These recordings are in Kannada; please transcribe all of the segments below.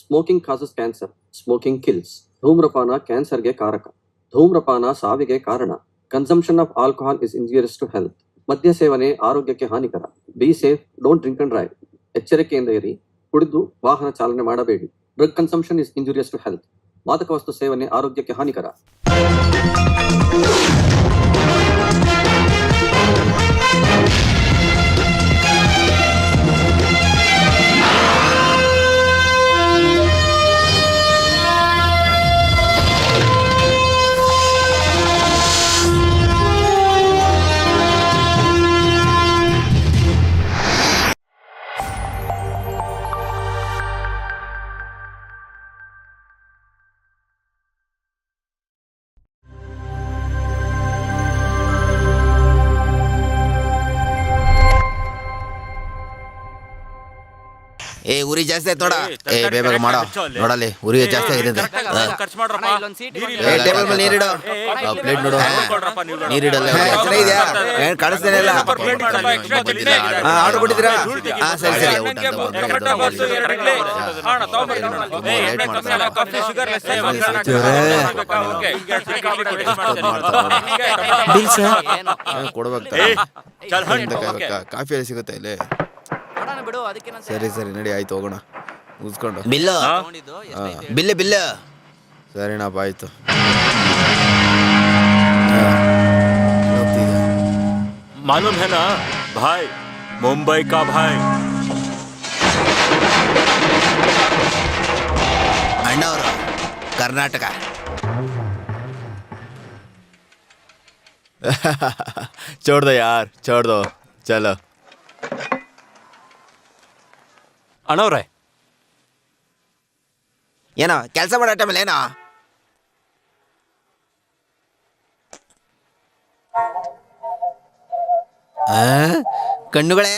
Smoking causes cancer, smoking kills. ಧೂಮ್ರಪಾನ ಕ್ಯಾನ್ಸರ್ಗೆ ಕಾರಕ, ಧೂಮ್ರಪಾನ ಸಾವಿಗೆ ಕಾರಣ. Consumption of alcohol is injurious to health. ಮದ್ಯ ಸೇವನೆ ಆರೋಗ್ಯಕ್ಕೆ ಹಾನಿಕರ. Be safe, don't drink and drive. ಎಚ್ಚರಿಕೆಯಿಂದ ಇರಿ, ಕುಡಿದು ವಾಹನ ಚಾಲನೆ ಮಾಡಬೇಡಿ. Drug consumption is injurious to health. ಮಾದಕ ವಸ್ತು ಸೇವನೆ ಆರೋಗ್ಯಕ್ಕೆ ಹಾನಿಕರ. ಏ ಉರಿ ಜಾಸ್ತಿ ಆಯ್ತು ನೋಡ. ಏ ಬೇಗ ಮಾಡೋ, ನೋಡಲ್ಲಿ ಉರಿ ಜಾಸ್ತಿ ಆಗಿದೆ. ಟೇಬಲ್ ಮೇಲೆ ನೀರಿಡು, ಪ್ಲೇಟ್ ನೋಡು, ನೀರಿಡಲ್ಲ. ಚೆನ್ನಾಗಿದ್ಯಾ? ಏನ್ ಕಾಣಿಸ್ತೇನೆ ಇಲ್ಲ. ಆರ್ಡರ್ ಕೊಟ್ಟಿದ್ದೀರಾ? ಹಾ ಸರಿ ಸರಿ. ಕೊಡ್ಬೇಕು. ಕಾಫಿ ಅಲ್ಲಿ ಸಿಗುತ್ತೆ ಇಲ್ಲಿ. ಸರಿ ಸರಿ ನಡಿ, ಆಯ್ತು ಹೋಗೋಣ. ಮುಗಿಸ್ಕೊಂಡು ಬಿಲ್ಲು ಬಿಲ್ಲು ಬಿಲ್ಲು. ಸರಿನಪ್ಪ ಆಯ್ತು. मालूम है ना भाई, मुंबई का भाई. अण्णावरू कर्नाटक. छोड़ दो यार, छोड़ दो, चलो. ಅಣ್ಣವ್ರೆ, ಏನೋ ಕೆಲಸ ಮಾಡೋ ಟೈಮಲ್ಲಿ ಏನೋ ಕಣ್ಣುಗಳೇ.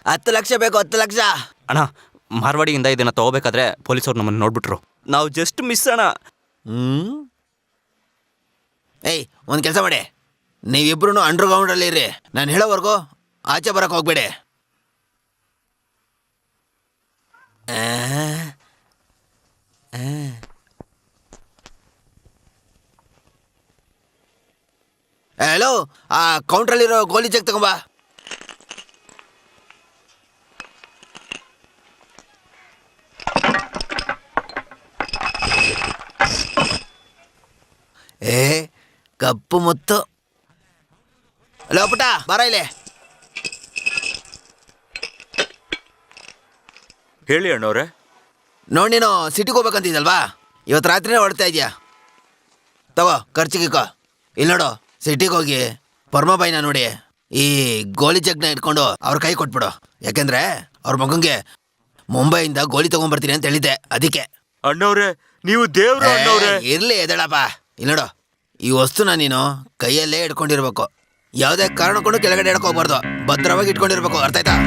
10 ಲಕ್ಷ ಬೇಕು, 10 ಲಕ್ಷ. ಅಣ್ಣ, ಮಾರ್ವಾಡಿಯಿಂದ ಇದನ್ನ ತಗೋಬೇಕಾದ್ರೆ ಪೊಲೀಸವ್ರು ನಮ್ಮನ್ನು ನೋಡ್ಬಿಟ್ರು. ನಾವು ಜಸ್ಟ್ ಮಿಸ್ ಅಣ್ಣ. ಏಯ್ ಒಂದು ಕೆಲಸ ಮಾಡಿ, ನೀವಿಬ್ರು ಅಂಡರ್ಗ್ರೌಂಡಲ್ಲಿ ಇರ್ರಿ. ನಾನು ಹೇಳೋವರೆಗೂ ಆಚೆ ಬರೋಕೆ ಹೋಗ್ಬೇಡಿ. ಹಲೋ, ಆ ಕೌಂಟ್ರಲ್ಲಿರೋ ಗೋಲಿ ಚೆಕ್ ತಗೊಂಬಾ. ಏ ಕಪ್ಪು ಮುತ್ತು. ಹಲೋ ಪುಟ್ಟ, ಬಾರ ಇಲ್ಲಿ. ಹೇಳಿ ಅಣ್ಣವ್ರೆ. ನೋಡಿ, ನೀನು ಸಿಟಿಗೆ ಹೋಗ್ಬೇಕಂತಿದ್ದಲ್ವಾ? ಇವತ್ತು ರಾತ್ರಿನೇ ಹೊರಡ್ತಾ ಇದೆಯಾ? ತಗೋ ಖರ್ಚಿಗಿಕ್ಕೋ. ಇಲ್ಲಿ ನೋಡು, ಸಿಟಿಗೆ ಹೋಗಿ ಪರ್ಮಾಬಾಯಿನ ನೋಡಿ ಈ ಗೋಲಿ ಜಗ್ನ ಇಟ್ಕೊಂಡು ಅವ್ರ ಕೈ ಕೊಟ್ಬಿಡು. ಯಾಕೆಂದ್ರೆ ಅವ್ರ ಮಗಂಗೆ ಮುಂಬೈಯಿಂದ ಗೋಲಿ ತಗೊಂಡ್ಬರ್ತೀನಿ ಅಂತ ಹೇಳಿದ್ದೆ, ಅದಕ್ಕೆ. ಅಣ್ಣವ್ರೆ, ನೀವು ದೇವ್ರು ಅಣ್ಣವ್ರೆ. ಇರ್ಲಿ ಎದಳಪ್ಪ. ಇಲ್ಲಿ ನೋಡು, ಈ ವಸ್ತುನ ನೀನು ಕೈಯಲ್ಲೇ ಇಟ್ಕೊಂಡಿರ್ಬೇಕು. ಯಾವುದೇ ಕಾರಣಕ್ಕೂ ಕೆಳಗಡೆ ಇಟ್ಕೋಗ್ಬಾರ್ದು, ಭದ್ರವಾಗಿ ಇಟ್ಕೊಂಡಿರ್ಬೇಕು. ಅರ್ಥ ಆಯ್ತಾ?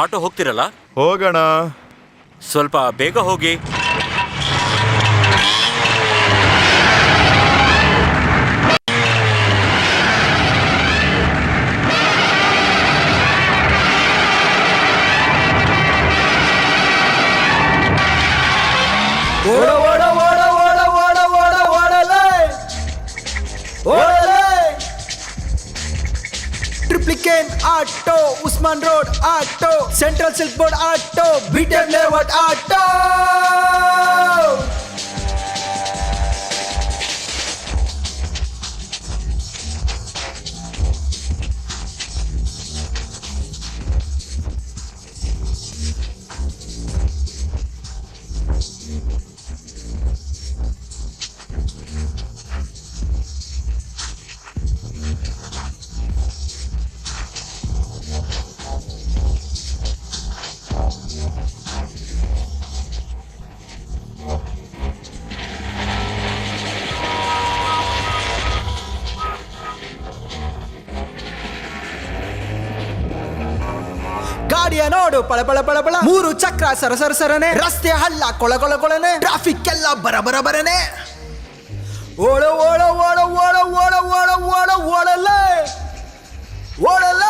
ಆಟೋ ಹೋಗ್ತಿರಲ್ಲ, ಹೋಗೋಣ. ಸ್ವಲ್ಪ ಬೇಗ ಹೋಗಿ. Triplicane auto, Usman road auto, central silk board auto, बीटर लेवट ऑटो. ಗಾಡಿಯ ನೋಡು ಪಳ ಪಳ ಪಳ ಪಳ, 3 ಚಕ್ರ ಸರ ಸರ ಸರನೆ, ರಸ್ತೆ ಹಳ್ಳ ಕೊಳ ಕೊಳ ಕೊಳನೆ, ಟ್ರಾಫಿಕ್ ಎಲ್ಲ ಬರ ಬರ ಬರನೆ. ಓಡ ಓಡ ಓಡ ಓಡ ಓಡ ಓಡ ಓಡ ಓಡಲೇ ಓಡಲೇ.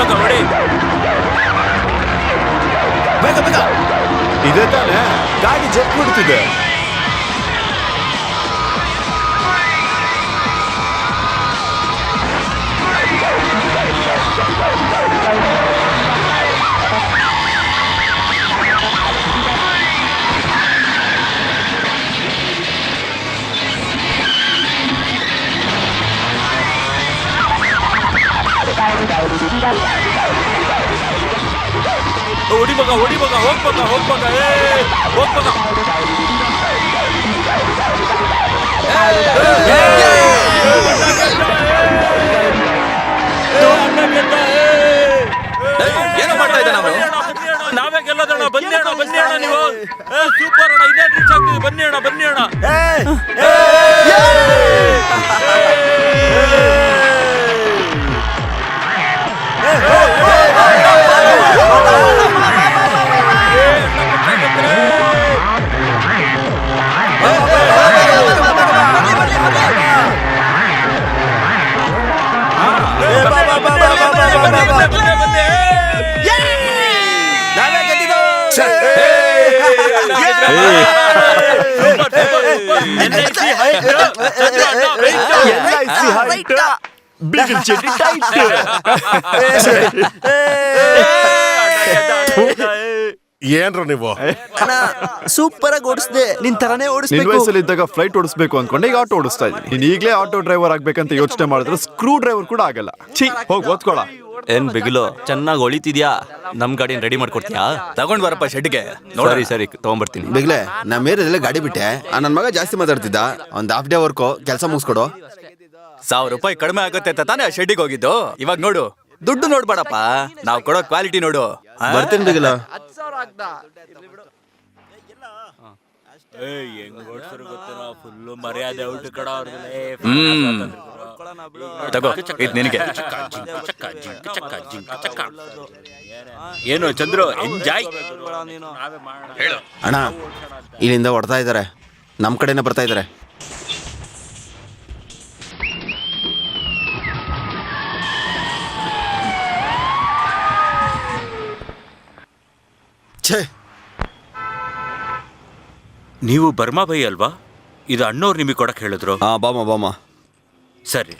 ಮಗ ಹೊಡಿ. ಬೇಗ ಬೇಗ. ಇದೇ ತಾನೇ ಗಾಡಿ ಜೆಟ್ ಬಿಡ್ತಿದೆ. ಹೊಡಿ ಮಗ ಹೊಡಿ ಮಗ ಹೋಗ್ಬೇಕ ಹೋಗ್ಬೇಕ ಹೋಗ್ಬೇಕ. ಏನೋ ಮಾಡ್ತಾ ಇದ್ದ ನಾವು. ನಾವೇ ಗೆಲ್ಲೋದಣ್ಣ. ಬನ್ನಿ ಅಣ್ಣ ಬನ್ನಿ ಅಣ್ಣ ನೀವು. ಸೂಪರ್ ಅಣ್ಣ. ಇನ್ನೇನು ರೀಚ್ ಆಗ್ತೀವಿ. ಬನ್ನಿ ಅಣ್ಣ ಬನ್ನಿ ಅಣ್ಣ. ಏನ್ರ ನೀವು ಸೂಪರ್ ಆಗಿ ಓಡಿಸ್ದೆ. ನಿನ್ ತರಾನೇ ನಿನ್ ಓಡಿಸ್ಬೇಕು. ವಯಸ್ಸಲ್ಲಿ ಇದ್ದಾಗ ಫ್ಲೈಟ್ ಓಡಿಸ್ಬೇಕು ಅನ್ಕೊಂಡೆ ಈಗ ಆಟೋ ಓಡಿಸ್ತಾ ಇದ್ದೀನಿ. ನೀನ್ ಈಗಲೇ ಆಟೋ ಡ್ರೈವರ್ ಆಗ್ಬೇಕಂತ ಯೋಚನೆ ಮಾಡಿದ್ರೆ ಸ್ಕ್ರೂ ಡ್ರೈವರ್ ಕೂಡ ಆಗಲ್ಲ. ಛೀ, ಹೋಗಿ ಓದ್ಕೊಳ. ಏನ್ ಬಿಗಿಲು ಚೆನ್ನಾಗಿ ಹೊಳಿತಿದ್ಯಾ? ನಮ್ ಗಾಡಿನ ರೆಡಿ ಮಾಡ್ಕೊಡ್ತೀಯಾ? ತಗೊಂಡ್ ಬರಪ್ಪ ಶೆಡ್ಗೆ. ಸರಿ ಸರಿ ತಗೊಂಡ್ಬರ್ತೀನಿ. ಬಿಗ್ಲೆ ನಾ ಮೇರೆಲ್ಲ ಗಾಡಿ ಬಿಟ್ಟೆ. ನನ್ ಮಗ ಜಾಸ್ತಿ ಮಾತಾಡ್ತಿದ್ದ. ಒಂದ್ ಹಾಫ್ ಡೇ ವರ್ಕು ಕೆಲಸ ಮುಗಿಸ್ಕೊಡು. 1,000 ರೂಪಾಯಿ ಕಡಿಮೆ ಆಗುತ್ತೆ ಅಂತ ತಾನೇ ಶೆಡ್ಡಿಗೆ ಹೋಗಿದ್ದು. ಇವಾಗ ನೋಡು, ದುಡ್ಡು ನೋಡ್ಬೇಡಪ್ಪ, ನಾವ್ ಕೊಡೋ ಕ್ವಾಲಿಟಿ ನೋಡು. ಬರ್ತೀನಿ ಬಿಗಿಲ. ಫುಲ್ಲು ಮರ್ಯಾದೆ ಔಟ್ ಕಡ ತಗೋ ಇದು ನಿನಗೆ. ಏನು ಚಂದ್ರು ಎಂಜಾಯ್. ಅಣ್ಣ ಇಲ್ಲಿಂದ ಹೊಡ್ತಾ ಇದಾರೆ. ನಮ್ ಕಡೆನೇ ಬರ್ತಾ ಇದಾರೆ. ಛೇ, ನೀವು ಬರ್ಮಾ ಬೈ ಅಲ್ವಾ? ಇದು ಅಣ್ಣವ್ರು ನಿಮಗೆ ಕೊಡಕ್ ಹೇಳಿದ್ರು. ಹಾ ಬಾಮ ಬಾಮ. ಸರಿ.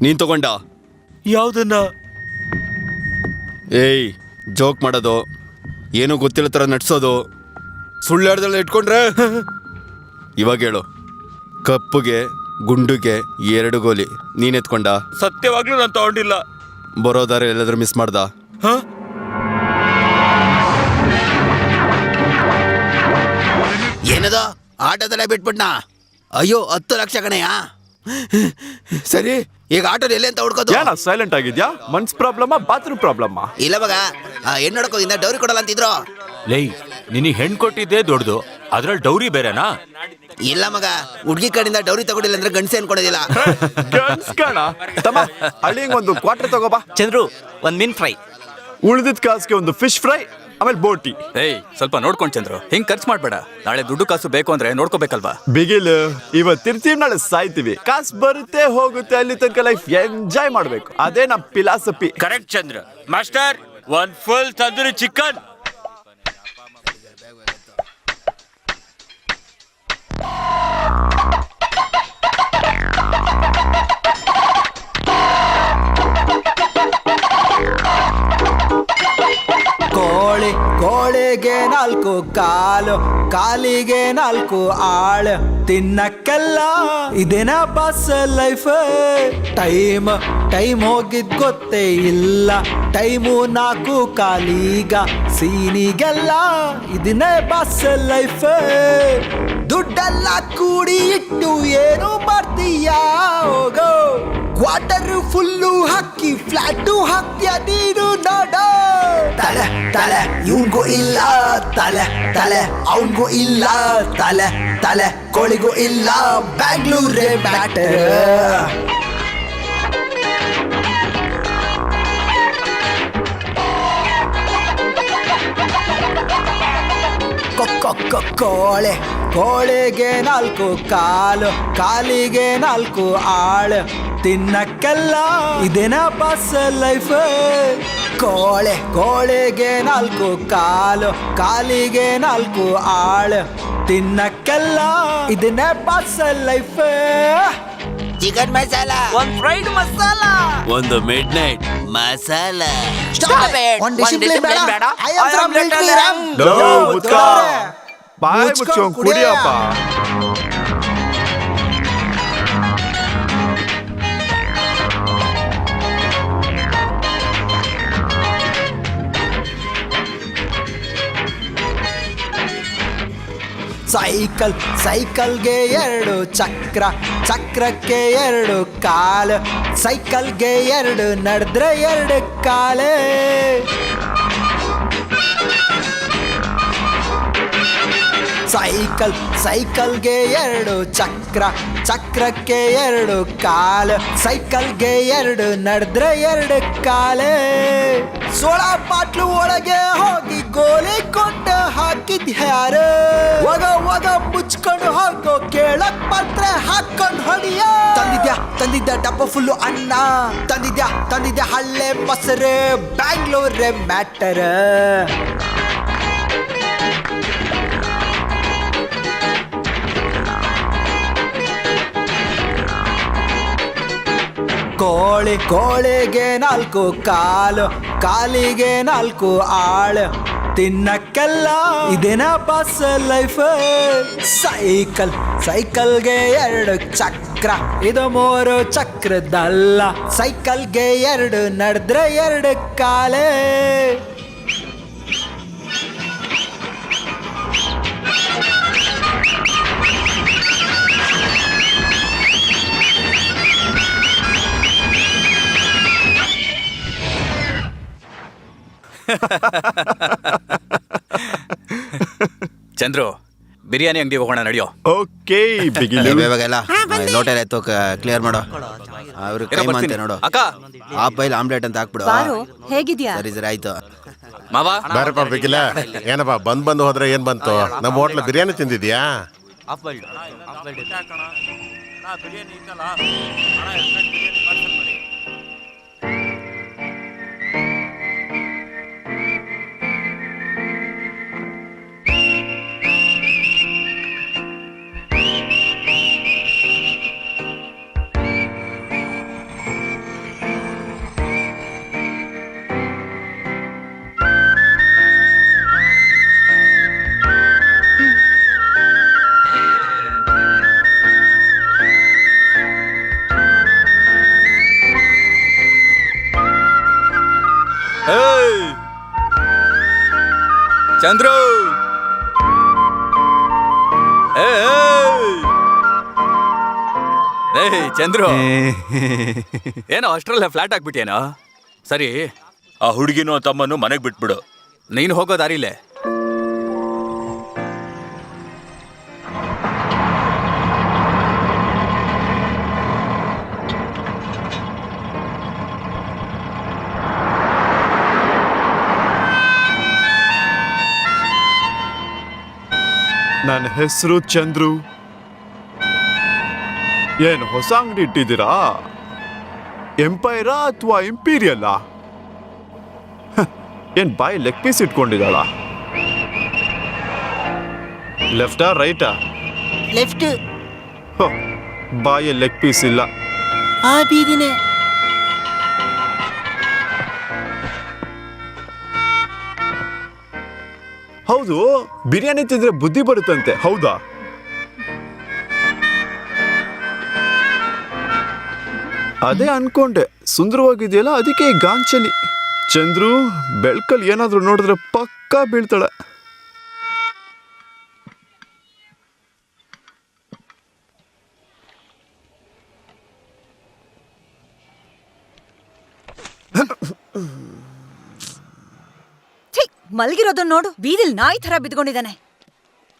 ನೀನ್ ತಗೊಂಡ ಯಾವ್ದನ್ನ? ಏಯ್, ಜೋಕ್ ಮಾಡೋದು, ಏನೋ ಗೊತ್ತಿಲ್ಲ ತರ ನಡ್ಸೋದು, ಸುಳ್ಳು ಹೇಳ್ದಲ್ಲ ಇಟ್ಕೊಂಡ್ರೆ. ಇವಾಗ ಹೇಳು, ಕಪ್ಪುಗೆ ಗುಂಡುಗೆ 2 ಗೋಲಿ ನೀನ್ ಎತ್ಕೊಂಡ? ಸತ್ಯವಾಗ್ಲೂ ನಾನು ತಗೊಂಡಿಲ್ಲ. ಬರೋದಾರೆ ಎಲ್ಲಾದ್ರೂ ಮಿಸ್ ಮಾಡ್ದ? ಏನದು ಆಟೋದಲ್ಲೇ ಬಿಟ್ಬಿಟ್ನಾ? ಅಯ್ಯೋ 10 ಲಕ್ಷ ಕಣಯ್ಯ. ಸರಿ, ಈಗ ಆಟೋದ ಎಲ್ಲೇ ಅಂತ ಹುಡ್ಕೋದು? ಏನ ಸೈಲೆಂಟ್ ಆಗಿದ್ಯಾ? ಮನ್ಸ್ ಪ್ರಾಬ್ಲಮ್, ಬಾತ್ರೂಮ್ ಪ್ರಾಬ್ಲಮ್? ಇಲ್ಲ ಮಗ, ಹೆಣ್ಣು ನೋಡ್ಕೋದಿಂದ ಡೌರಿ ಕೊಡಲ್ಲ ಅಂತಿದ್ರು. ಲೈ, ನಿನಗೆ ಹೆಣ್ ಕೊಟ್ಟಿದ್ದೆ ದೊಡ್ಡದು, ಅದ್ರಲ್ಲಿ ಡೌರಿ ಬೇರೆನಾ? ಇಲ್ಲ ಮಗ, ಹುಡ್ಗಿ ಕಡೆಯಿಂದ ಡೌರಿ ತಗೊಂಡಿಲ್ಲ ಅಂದ್ರೆ ಗಂಡಸೆ ಅನ್ಕೊಡೋದಿಲ್ಲ. ಕಣ ತಮ್ಮ, ಅಳಿಯಂಗ್ ಒಂದು ಕ್ವಾರ್ಟರ್ ತಗೋಬಾ. ಚಂದ್ರು, ಒಂದ್ ಮೀನ್ ಫ್ರೈ. ಉಳಿದಿದ್ ಕಾಸ್ಗೆ ಒಂದು ಫಿಶ್ ಫ್ರೈ, ಆಮೇಲೆ ಬೋಟಿ. ಏಯ್, ಸ್ವಲ್ಪ ನೋಡ್ಕೊಂಡ್ ಚಂದ್ರು, ಹಿಂಗ್ ಖರ್ಚು ಮಾಡ್ಬೇಡ. ನಾಳೆ ದುಡ್ಡು ಕಾಸು ಬೇಕು ಅಂದ್ರೆ ನೋಡ್ಕೋಬೇಕಲ್ವಾ? ಬಿಗಿಲ್, ಇವತ್ತಿರ್ತೀವಿ, ನಾಳೆ ಸಾಯ್ತೀವಿ. ಕಾಸು ಬರುತ್ತೆ ಹೋಗುತ್ತೆ, ಅಲ್ಲಿ ತನಕ ಲೈಫ್ ಎಂಜಾಯ್ ಮಾಡ್ಬೇಕು. ಅದೇ ನಮ್ ಫಿಲಾಸಫಿ. ಕರೆಕ್ಟ್ ಚಂದ್ರ. ಮಾಸ್ಟರ್, ಒಂದ್ ಫುಲ್ ತಂದೂರಿ ಚಿಕನ್. ಕೋಳಿಗೆ 4 ಕಾಲು, ಕಾಲಿಗೆ 4 ಆಳು, ತಿನ್ನಕ್ಕೆಲ್ಲ ಇದೇನ ಬಸ್ ಲೈಫ್. ಟೈಮ್ ಹೋಗಿದ್ ಗೊತ್ತೇ ಇಲ್ಲ. ಟೈಮು 4 ಕಾಲೀಗ, ಸೀನಿಗೆಲ್ಲ ಇದನ್ನೇ ಬಸ್ ಲೈಫ್. ದುಡ್ಡೆಲ್ಲ ಕೂಡಿ ಇಟ್ಟು ಏನು ಮಾಡ್ತೀಯಾ? ಹೋಗೋ ಕ್ವಾರ್ಟರ್ ಫುಲ್ಲು ಹಾಕಿ ಫ್ಲಾಟು ಹಾಕ್ತೀಯ ನೀನು ನೋಡೋ. ತಲೆ ತಲೆ ಇವನ್ಗೂ ಇಲ್ಲ, ತಲೆ ತಲೆ ಅವನ್ಗೂ ಇಲ್ಲ, ತಲೆ ತಲೆ ಕೋಳಿಗೂ ಇಲ್ಲ, ಬ್ಯಾಂಗ್ಳೂರೇ ಬ್ಯಾಟರ್. ಕೋಳೆ ಕೋಳೆಗೆ 4 ಕಾಲು, ಕಾಲಿಗೆ 4 ಆಳು, ತಿನ್ನಕ್ಕೆಲ್ಲ ಇದೇನ ಬಸ್ ಲೈಫ್. ಕೋಳೆ ಕೋಳೆಗೆ 4 ಕಾಲು, ಕಾಲಿಗೆ 4 ಆಳು, ತಿನ್ನಕ್ಕೆಲ್ಲ ಇದನ್ನೇ ಬಸ್ ಲೈಫ್. ಚಿಕನ್ ಮಸಾಲ, ಒಂದ್ ಫ್ರೈಡ್ ಮಸಾಲ, ಒಂದು ಮಿಡ್ ನೈಟ್ ಮಸಾಲ. ಒಂದ್ ಡಿಸಿಪ್ಲಿನ್ ಬೇಡ. I am from military rank. ಲೋ, ಮುದ್ಕ. ಬಾಯ್ ಮುಚ್ಕೊಂಡ್ ಕುಡಿಯಪ್ಪ. ಸೈಕಲ್ ಸೈಕಲ್ಗೆ 2 ಚಕ್ರ, ಚಕ್ರಕ್ಕೆ 2 ಕಾಲು, ಸೈಕಲ್ಗೆ 2 ನಡೆದ್ರೆ 2 ಕಾಲೇ. ಸೈಕಲ್ ಸೈಕಲ್ಗೆ 2 ಚಕ್ರ, ಚಕ್ರಕ್ಕೆ 2 ಕಾಲು, ಸೈಕಲ್ಗೆ 2 ನಡೆದ್ರೆ 2 ಕಾಲೇ. 16 ಬಾಟ್ಲು ಒಳಗೆ ಹೋಗಿ ಗೋಲಿ ಕೊಂಡು ಹಾಕಿದ್ಯಾರು, ಒಗ ಮುಚ್ಕೊಂಡು ಹೋಗೋ ಕೇಳಕ್ ಪಾತ್ರೆ ಹಾಕೊಂಡು ಹೊಡಿಯ. ತಂದಿದ್ಯಾ ಡಬ್ಬ ಫುಲ್ಲು ಅನ್ನ, ತಂದಿದ್ಯಾ ಹಳ್ಳೆ ಮೊಸರು, ಬ್ಯಾಂಗ್ಳೂರೇ ಮ್ಯಾಟರ್. ಕೋಳೆಗೆ 4 ಕಾಲು, ಕಾಲಿಗೆ 4 ಆಳು, ತಿನ್ನಕ್ಕೆಲ್ಲ ಇದೇನ ಬಸ್ ಲೈಫ್. ಸೈಕಲ್ಗೆ 2 ಚಕ್ರ, ಇದು 3 ಚಕ್ರದಲ್ಲ, ಸೈಕಲ್ಗೆ 2 ನಡೆದ್ರೆ 2 ಕಾಲೇ. ಚಂದ್ರು, ಬಿರಿಯಾನಿ ಅಂಗಡಿ ಹೋಗೋಣ ನಡಿಯೋ. ಓಕೆ ಬಿಗಿಲಿ. ಇವಾಗೆಲ್ಲ ಲೋಟ ಎತ್ತು ಕ್ಲಿಯರ್ ಮಾಡೋ. ಅವ್ರು ಕೈ ಮಾಡ್ತೆ ನೋಡು. ಅಕ್ಕ, ಆ ಪೈಲ್ ಆಮ್ಲೆಟ್ ಅಂತ ಹಾಕ್ಬಿಡು. ಹೇಗಿದ್ಯಾ? ಸರಿ ಆಯ್ತು. ಮಾವ ಬೇರಪ್ಪ ಬಿಗಿಲ. ಏನಪ್ಪ ಬಂದು ಹೋದ್ರೆ ಏನ್ ಬಂತು? ನಮ್ಮ ಹೋಟ್ಲ ಬಿರಿಯಾನಿ ತಿಂದಿದ್ಯಾ? ಬಿರಿಯಾನಿ ಇತ್ತಲ್ಲ, ಬಿರಿಯಾನಿ ಪಾರ್ಸಲ್ ಮಾಡಿ. ಚಂದ್ರು, ಚಂದ್ರು, ಏನೋ ಅಷ್ಟ್ರಲ್ಲೇ ಫ್ಲಾಟ್ ಆಗ್ಬಿಟ್ಟೇನೋ. ಸರಿ, ಆ ಹುಡುಗಿನೂ ತಮ್ಮನ್ನು ಮನೆಗೆ ಬಿಟ್ಬಿಡು. ನೀನು ಹೋಗೋ ದಾರಿಲೇ ನನ್ನ ಹೆಸರು ಚಂದ್ರು. ಏನು ಹೊಸ ಅಂಗಡಿ ಇಟ್ಟಿದ್ದೀರಾ? ಎಂಪೈರಾ ಅಥವಾ ಇಂಪೀರಿಯಲ್ಲ? ಏನ್ ಬಾಯಿ ಲೆಗ್ ಪೀಸ್ ಇಟ್ಕೊಂಡಿದ್ದಾಳ? ಲೆಫ್ಟಾ ರೈಟಾ? ಲೆಫ್ಟ್. ಬಾಯಿ ಲೆಗ್ ಪೀಸ್ ಇಲ್ಲ. ಆ ಬೀದಿನೇ. ಹೌದು, ಬಿರಿಯಾನಿ ತಿಂದ್ರೆ ಬುದ್ಧಿ ಬರುತ್ತಂತೆ, ಹೌದಾ? ಅದೇ ಅನ್ಕೊಂಡೆ, ಸುಂದರವಾಗಿದೆಯಲ್ಲ ಅದಕ್ಕೆ ಗಾಂಚಲಿ. ಚಂದ್ರು ಬೆಳ್ಕಲ್ಲಿ ಏನಾದ್ರೂ ನೋಡಿದ್ರೆ ಪಕ್ಕಾ ಬೀಳ್ತಾಳೆ. ಮಲ್ಗಿರೋದನ್ನ ನೋಡು, ಬೀದಿಲ್ ನಾಯಿ ತರ ಬಿದ್ಕೊಂಡಿದ್ದಾನೆ.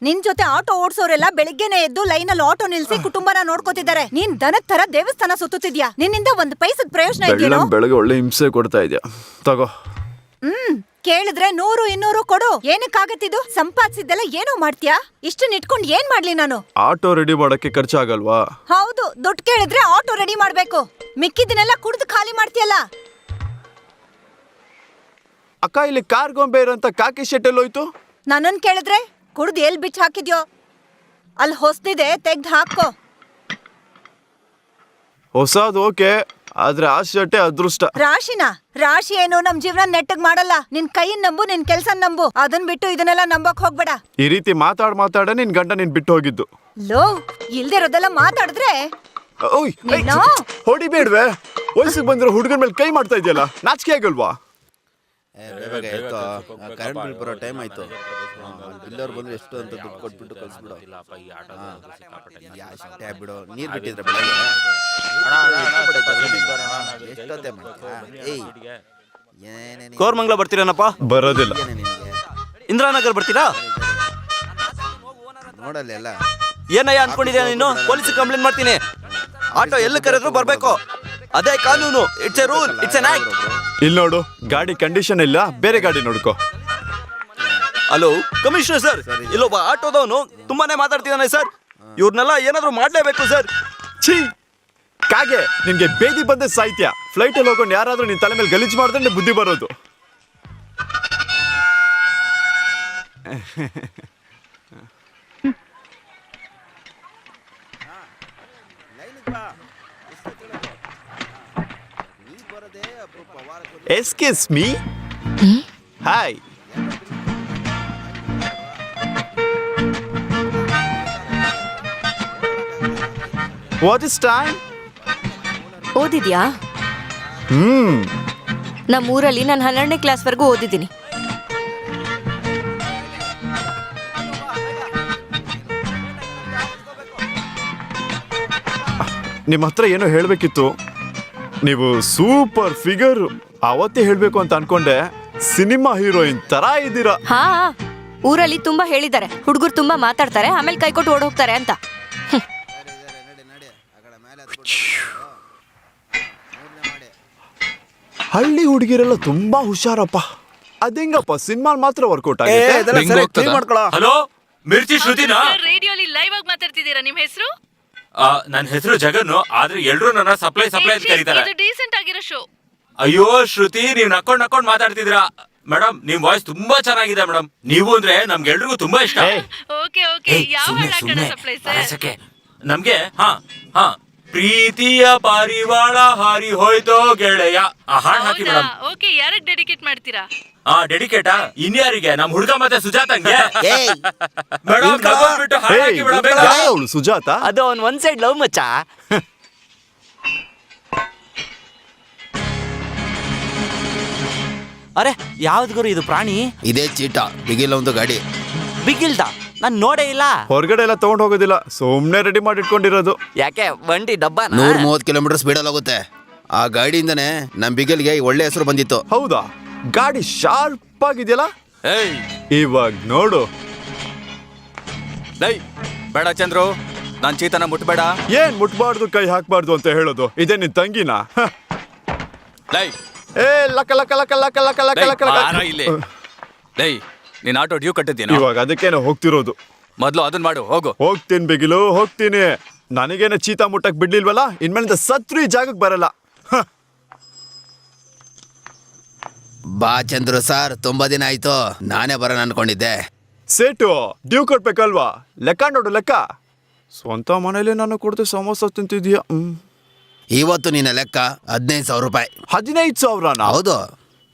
ನಿನ್ ಜೊತೆ ಆಟೋ ಓಡಿಸೋರೆಲ್ಲ ಬೆಳಿಗ್ಗೆನೆ ಎದ್ದು ಲೈನಲ್ಲಿ ಆಟೋ ನಿಲ್ಸಿ ಕುಟುಂಬನ ನೋಡ್ಕೋತಿದ್ದಾರೆ. ನೀನ್ ದನದ ತರ ದೇವಸ್ಥಾನ ಸುತ್ತುತ್ತಿದ್ಯಾ. ನಿನ್ನಿಂದ 1 ಪೈಸದ ಪ್ರಯೋಜನ ಇದೆಯೇನೋ? ಬೆಳಗ್ಗೆ ಒಳ್ಳೆ ಹಿಂಸೆ ಕೊಡ್ತಾ ಇದೆಯಾ? ತಗೋ. ಕೇಳಿದ್ರೆ 100, 200 ಕೊಡು. ಏನಕ್ಕಾಗತ್ತಿದು? ಸಂಪಾದಿಸಿದ್ದೆಲ್ಲ ಏನೋ ಮಾಡ್ತೀಯಾ? ಇಷ್ಟನ್ನ ಇಟ್ಕೊಂಡು ಏನ್ ಮಾಡ್ಲಿ ನಾನು? ಆಟೋ ರೆಡಿ ಮಾಡಕ್ಕೆ ಖರ್ಚಾಗಲ್ವಾ? ಹೌದು, ದುಡ್ಡು ಕೇಳಿದ್ರೆ ಆಟೋ ರೆಡಿ ಮಾಡ್ಬೇಕು. ಮಿಕ್ಕಿದನ್ನೆಲ್ಲ ಕುಡ್ದು ಖಾಲಿ ಮಾಡ್ತೀಯಲ್ಲ. ಅಕ್ಕ, ಇಲ್ಲಿ ಕಾರ್ ಗೊಂಬೆ ಇರೋಂತ ಕಾಕಿ ಶೆಟ್ ಎಲ್ಲೋಯ್ತು? ನನ್ನನ್ ಕೇಳಿದ್ರೆ ಕುಡ್ದು ಎಲ್ ಬಿಚ್ಚ ಹಾಕಿದ್ಯೋ? ಅಲ್ಲಿ ಹೊಸ್ದಿದೆ, ತೆಗ್ದು ಹಾಕೋ. ಹೊಸದು ಓಕೆ, ಆದ್ರೆ ಆ ಶರ್ಟೇ ಅದೃಷ್ಟ. ರಾಶಿ ಏನು ನಮ್ ಜೀವನ ನೆಟ್ಟಗ್ ಮಾಡಲ್ಲ. ನಿನ್ ಕೈಯನ್ ನಂಬು, ನಿನ್ ಕೆಲ್ಸ ನಂಬು. ಅದನ್ ಬಿಟ್ಟು ಇದನ್ನೆಲ್ಲ ನಂಬಕ್ ಹೋಗ್ಬೇಡ. ಈ ರೀತಿ ಮಾತಾಡ ನಿನ್ ಗಂಡ ನಿನ್ ಬಿಟ್ಟು ಹೋಗಿದ್ದು. ಲೋ, ಇಲ್ದಿರೋದೆಲ್ಲ ಮಾತಾಡಿದ್ರೆ ಓಯ್, ಹೊಡಿಬೇಡ್ವೆ. ವಯಸ್ಸಿಗೆ ಬಂದಿರೋ ಹುಡುಗನ ಮೇಲೆ ಕೈ ಮಾಡ್ತಾ ಇದೆಯಲ್ಲ, ನಾಚಿಕೆ ಆಗಲ್ವಾ? ಕರೆಂಟ್ ಬಿಲ್ ಬರೋ ಟೈಮ್ ಆಯ್ತು. ಬಿಲ್ಲವ್ರು ಬಂದ್ರೆ ಎಷ್ಟು ಅಂತ ದುಡ್ಡು ಕೊಟ್ಬಿಟ್ಟು ಕಳ್ಸ್ಬಿಡು. ಅಷ್ಟೇ ಬಿಡು, ನೀರ್ ಬಿಟ್ಟಿದ್ರೆ ಬೆಳಗ್ಗೆ ಎಷ್ಟೊತ್ತೆ ಮಾಡ್ತೀರಾ? ಕೋರ್ಮಂಗ್ಲ ಬರ್ತೀರೇನಪ್ಪ? ಬರೋದಿಲ್ಲ. ಇಂದ್ರಾನಗರ್ ಬರ್ತೀರಾ? ನೋಡಲ್ಲ ಎಲ್ಲ ಏನಯ್ಯ ಅನ್ಕೊಂಡಿದ್ಯಾ ನೀನು? ಪೊಲೀಸ್ ಕಂಪ್ಲೇಂಟ್ ಮಾಡ್ತೀನಿ. ಆಟೋ ಎಲ್ಲಿ ಕರೆದ್ರು ಬರ್ಬೇಕು, ಅದೇ ಕಾನೂನು. It's A rule, it's an act. ಇಲ್ಲಿ ನೋಡು, ಗಾಡಿ ಕಂಡೀಷನ್ ಇಲ್ಲ, ಬೇರೆ ಗಾಡಿ ನೋಡ್ಕೋ. ಹಲೋ ಕಮಿಷನರ್ ಸರ್, ಇಲ್ಲೊಬ್ಬ ಆಟೋದವನು ತುಂಬಾನೇ ಮಾತಾಡ್ತಿದ್ದಾನೆ ಸರ್. ಇವ್ರನ್ನೆಲ್ಲ ಏನಾದ್ರು ಮಾಡ್ಲೇಬೇಕು ಸರ್. ಛೀ ಕಾಗೆ, ನಿನ್ಗೆ ಬೇದಿ ಬಂದೆ ಸಾಹಿತ್ಯ. ಫ್ಲೈಟ್ ಅಲ್ಲಿ ಹೋಗೋಣ, ಯಾರಾದ್ರೂ ನಿನ್ ತಲೆ ಮೇಲೆ ಗಲೀಜ್ ಮಾಡಿದ್ರೆ ಬುದ್ಧಿ ಬರೋದು. Excuse me? Hi. What is time? ಓದಿದ್ಯಾ? ನಮ್ಮೂರಲ್ಲಿ ನಾನು 12ನೇ ಕ್ಲಾಸ್ವರೆಗೂ ಓದಿದ್ದೀನಿ. ನಿಮ್ಮ ಹತ್ರ ಏನೋ ಹೇಳ್ಬೇಕಿತ್ತು. ನೀವು ಸೂಪರ್ ಫಿಗರ್. ಅವತ್ತೇ ಹೇಳ್ಬೇಕು ಅಂತ ಅನ್ಕೊಂಡೆ. ಸಿನಿಮಾ ಹೀರೋಯಿನ್ ತರ ಇದ್ದೀರಾ. ಹಾ, ಊರಲ್ಲಿ ತುಂಬಾ ಹೇಳಿದ್ದಾರೆ, ಹುಡುಗರು ತುಂಬಾ ಮಾತಾಡ್ತಾರೆ, ಆಮೇಲೆ ಕೈ ಕೊಟ್ಟು ಓಡ್ ಹೋಗ್ತಾರೆ ಅಂತ. ಹಳ್ಳಿ ಹುಡುಗಿರೆಲ್ಲ ತುಂಬಾ ಹುಷಾರಪ್ಪ. ಅದೇಂಗಪ್ಪ ಸಿನಿಮಾ ಮಾತ್ರ ವರ್ಕೌಟ್ ಆಗುತ್ತೆ? ಹಲೋ, ಮಿರ್ಚಿ ಶ್ರುತಿನಾ? ರೇಡಿಯೋಲಿ ಲೈವ್ ಆಗಿ ಮಾತಾಡ್ತಿದ್ದೀರಾ? ನಿಮ್ಮ ಹೆಸರು? ನನ್ನ ಹೆಸರು ಜಗನ್. ಆದ್ರೆ ಎಲ್ರು ನನ್ನ ಸಪ್ಲೈ ಅಂತ ಕರೀತಾರೆ. ಇದು ಡೀಸೆಂಟ್ ಆಗಿರೋ ಶೋ. ಅಯ್ಯೋ ಶ್ರುತಿ, ನೀವ್ ನಕ್ಕೊಂಡ್ ಮಾತಾಡ್ತಿದ್ದೀರಾ. ಮೇಡಮ್, ನಿಮ್ ವಾಯ್ಸ್ ತುಂಬಾ ಚೆನ್ನಾಗಿದೆ ಮೇಡಮ್. ನೀವು ಅಂದ್ರೆ ನಮ್ಗೆಲ್ರಿಗೂ ತುಂಬಾ ಇಷ್ಟ. ಓಕೆ ಓಕೆ, ಯಾವ ಹಾಡು ಸಪ್ಲೈ ಸರ್? ನಮ್ಗೆ ಹಾ ಪ್ರೀತಿಯ ಪಾರಿವಾಳ ಹಾರಿ ಹೋಯ್ತೋ ಗೆಳೆಯ, ಆ ಹಾಡ್ ಹಾಕಿ ಮೇಡಮ್. ಓಕೆ, ಯಾರಿಗೆ ಡೆಡಿಕೇಟ್ ಮಾಡ್ತೀರಾ? ಡೆಡಿಕೇಟಾ? ಇನ್ಯಾರಿಗೆ? ನಮ್ ಹುಡುಗ ಮತ್ತೆ ಸುಜಾತಂಗೆ. ಮೇಡಮ್ ತಗೊಂಡ್ಬಿಟ್ಟು ಹಾಡ್ ಹಾಕಿ ಮೇಡಮ್ ಬೇಗ. ಅವಳು ಸುಜಾತ? ಅದು ಅವ್ನ್ ಒನ್ ಸೈಡ್ ಲವ್ ಮಚ್ಚ. ಅರೆ ಯಾವ್ದು ಗುರು ಇದು ಪ್ರಾಣಿ? ಇದೇ ಚೀಟ. ಬಿಗಿಲ್ಲ ಒಂದು ಗಾಡಿ. ಬಿಗಿಲ್ದ? ನಾನ್ ನೋಡೇ ಇಲ್ಲ. ಹೊರಗಡೆ ಎಲ್ಲ ತಗೊಂಡ್ ಹೋಗೋದಿಲ್ಲ, ಸುಮ್ನೆ ರೆಡಿ ಮಾಡಿ ಇಟ್ಕೊಂಡಿರೋದು. ಯಾಕೆ ಬಂಡಿ ಡಬ್ಬ? 130 ಕಿಲೋಮೀಟರ್ ಸ್ಪೀಡಲ್ಲಿ ಹೋಗುತ್ತೆ. ಆ ಗಾಡಿಯಿಂದನೇ ನಮ್ ಬಿಗಿಲ್ಗೆ ಒಳ್ಳೆ ಹೆಸರು ಬಂದಿತ್ತು. ಹೌದಾ? ಗಾಡಿ ಶಾರ್ಪ್ ಆಗಿದೆಯಲ್ಲ. ಏಯ್ ಇವಾಗ ನೋಡು. ಲೈ ಬೇಡ ಚಂದ್ರು, ನಾನ್ ಚೀತನ ಮುಟ್ಬೇಡ. ಏನ್ ಮುಟ್ಬಾರ್ದು, ಕೈ ಹಾಕ್ಬಾರ್ದು ಅಂತ ಹೇಳೋದು? ಇದೇ ನಿನ್ ತಂಗಿನ? ಲೈ ಏ ಲಕ ಲಕ ಲಕ ಲಕ ಲಕ ಲಕ ಲಕ ಲಕ. ಇಲ್ಲಿ ಲೈ, ನೀನ್ ಆಟೋ ಡ್ಯೂ ಕಟ್ಟಿದ್ದೀನ? ಇವಾಗ ಅದಕ್ಕೇನೆ ಹೋಗ್ತಿರೋದು. ಮೊದ್ಲು ಅದನ್ ಮಾಡು, ಹೋಗು. ಹೋಗ್ತೀನಿ ಬಿಗಿಲು, ಹೋಗ್ತೀನಿ. ನನಗೇನೆ ಚೀತಾ ಮುಟ್ಟಕ್ ಬಿಡ್ಲಿಲ್ವಲ್ಲ, ಇನ್ಮೇಲಿಂದ ಸತ್ರು ಈ ಜಾಗಕ್ಕೆ ಬರಲ್ಲ. ಬಾ ಚಂದ್ರು ಸಾರ್, ತುಂಬಾ ದಿನ ಆಯ್ತು. ನಾನೇ ಬರೋಣ ಅನ್ಕೊಂಡಿದ್ದೆ. ಸೇಟು ಡ್ಯೂ ಕೊಡ್ಬೇಕಲ್ವಾ? ಲೆಕ್ಕ ನೋಡು ಲೆಕ್ಕ. ಸ್ವಂತ ಮನೇಲಿ ನಾನು ಕೊಡ್ತೆ ಸಮೋಸ ತಿಂತಿದ್ಯಾ? ಇವತ್ತು ನಿನ್ನ ಲೆಕ್ಕ 15,000 ರೂಪಾಯಿ. 15,000? ಹೌದು.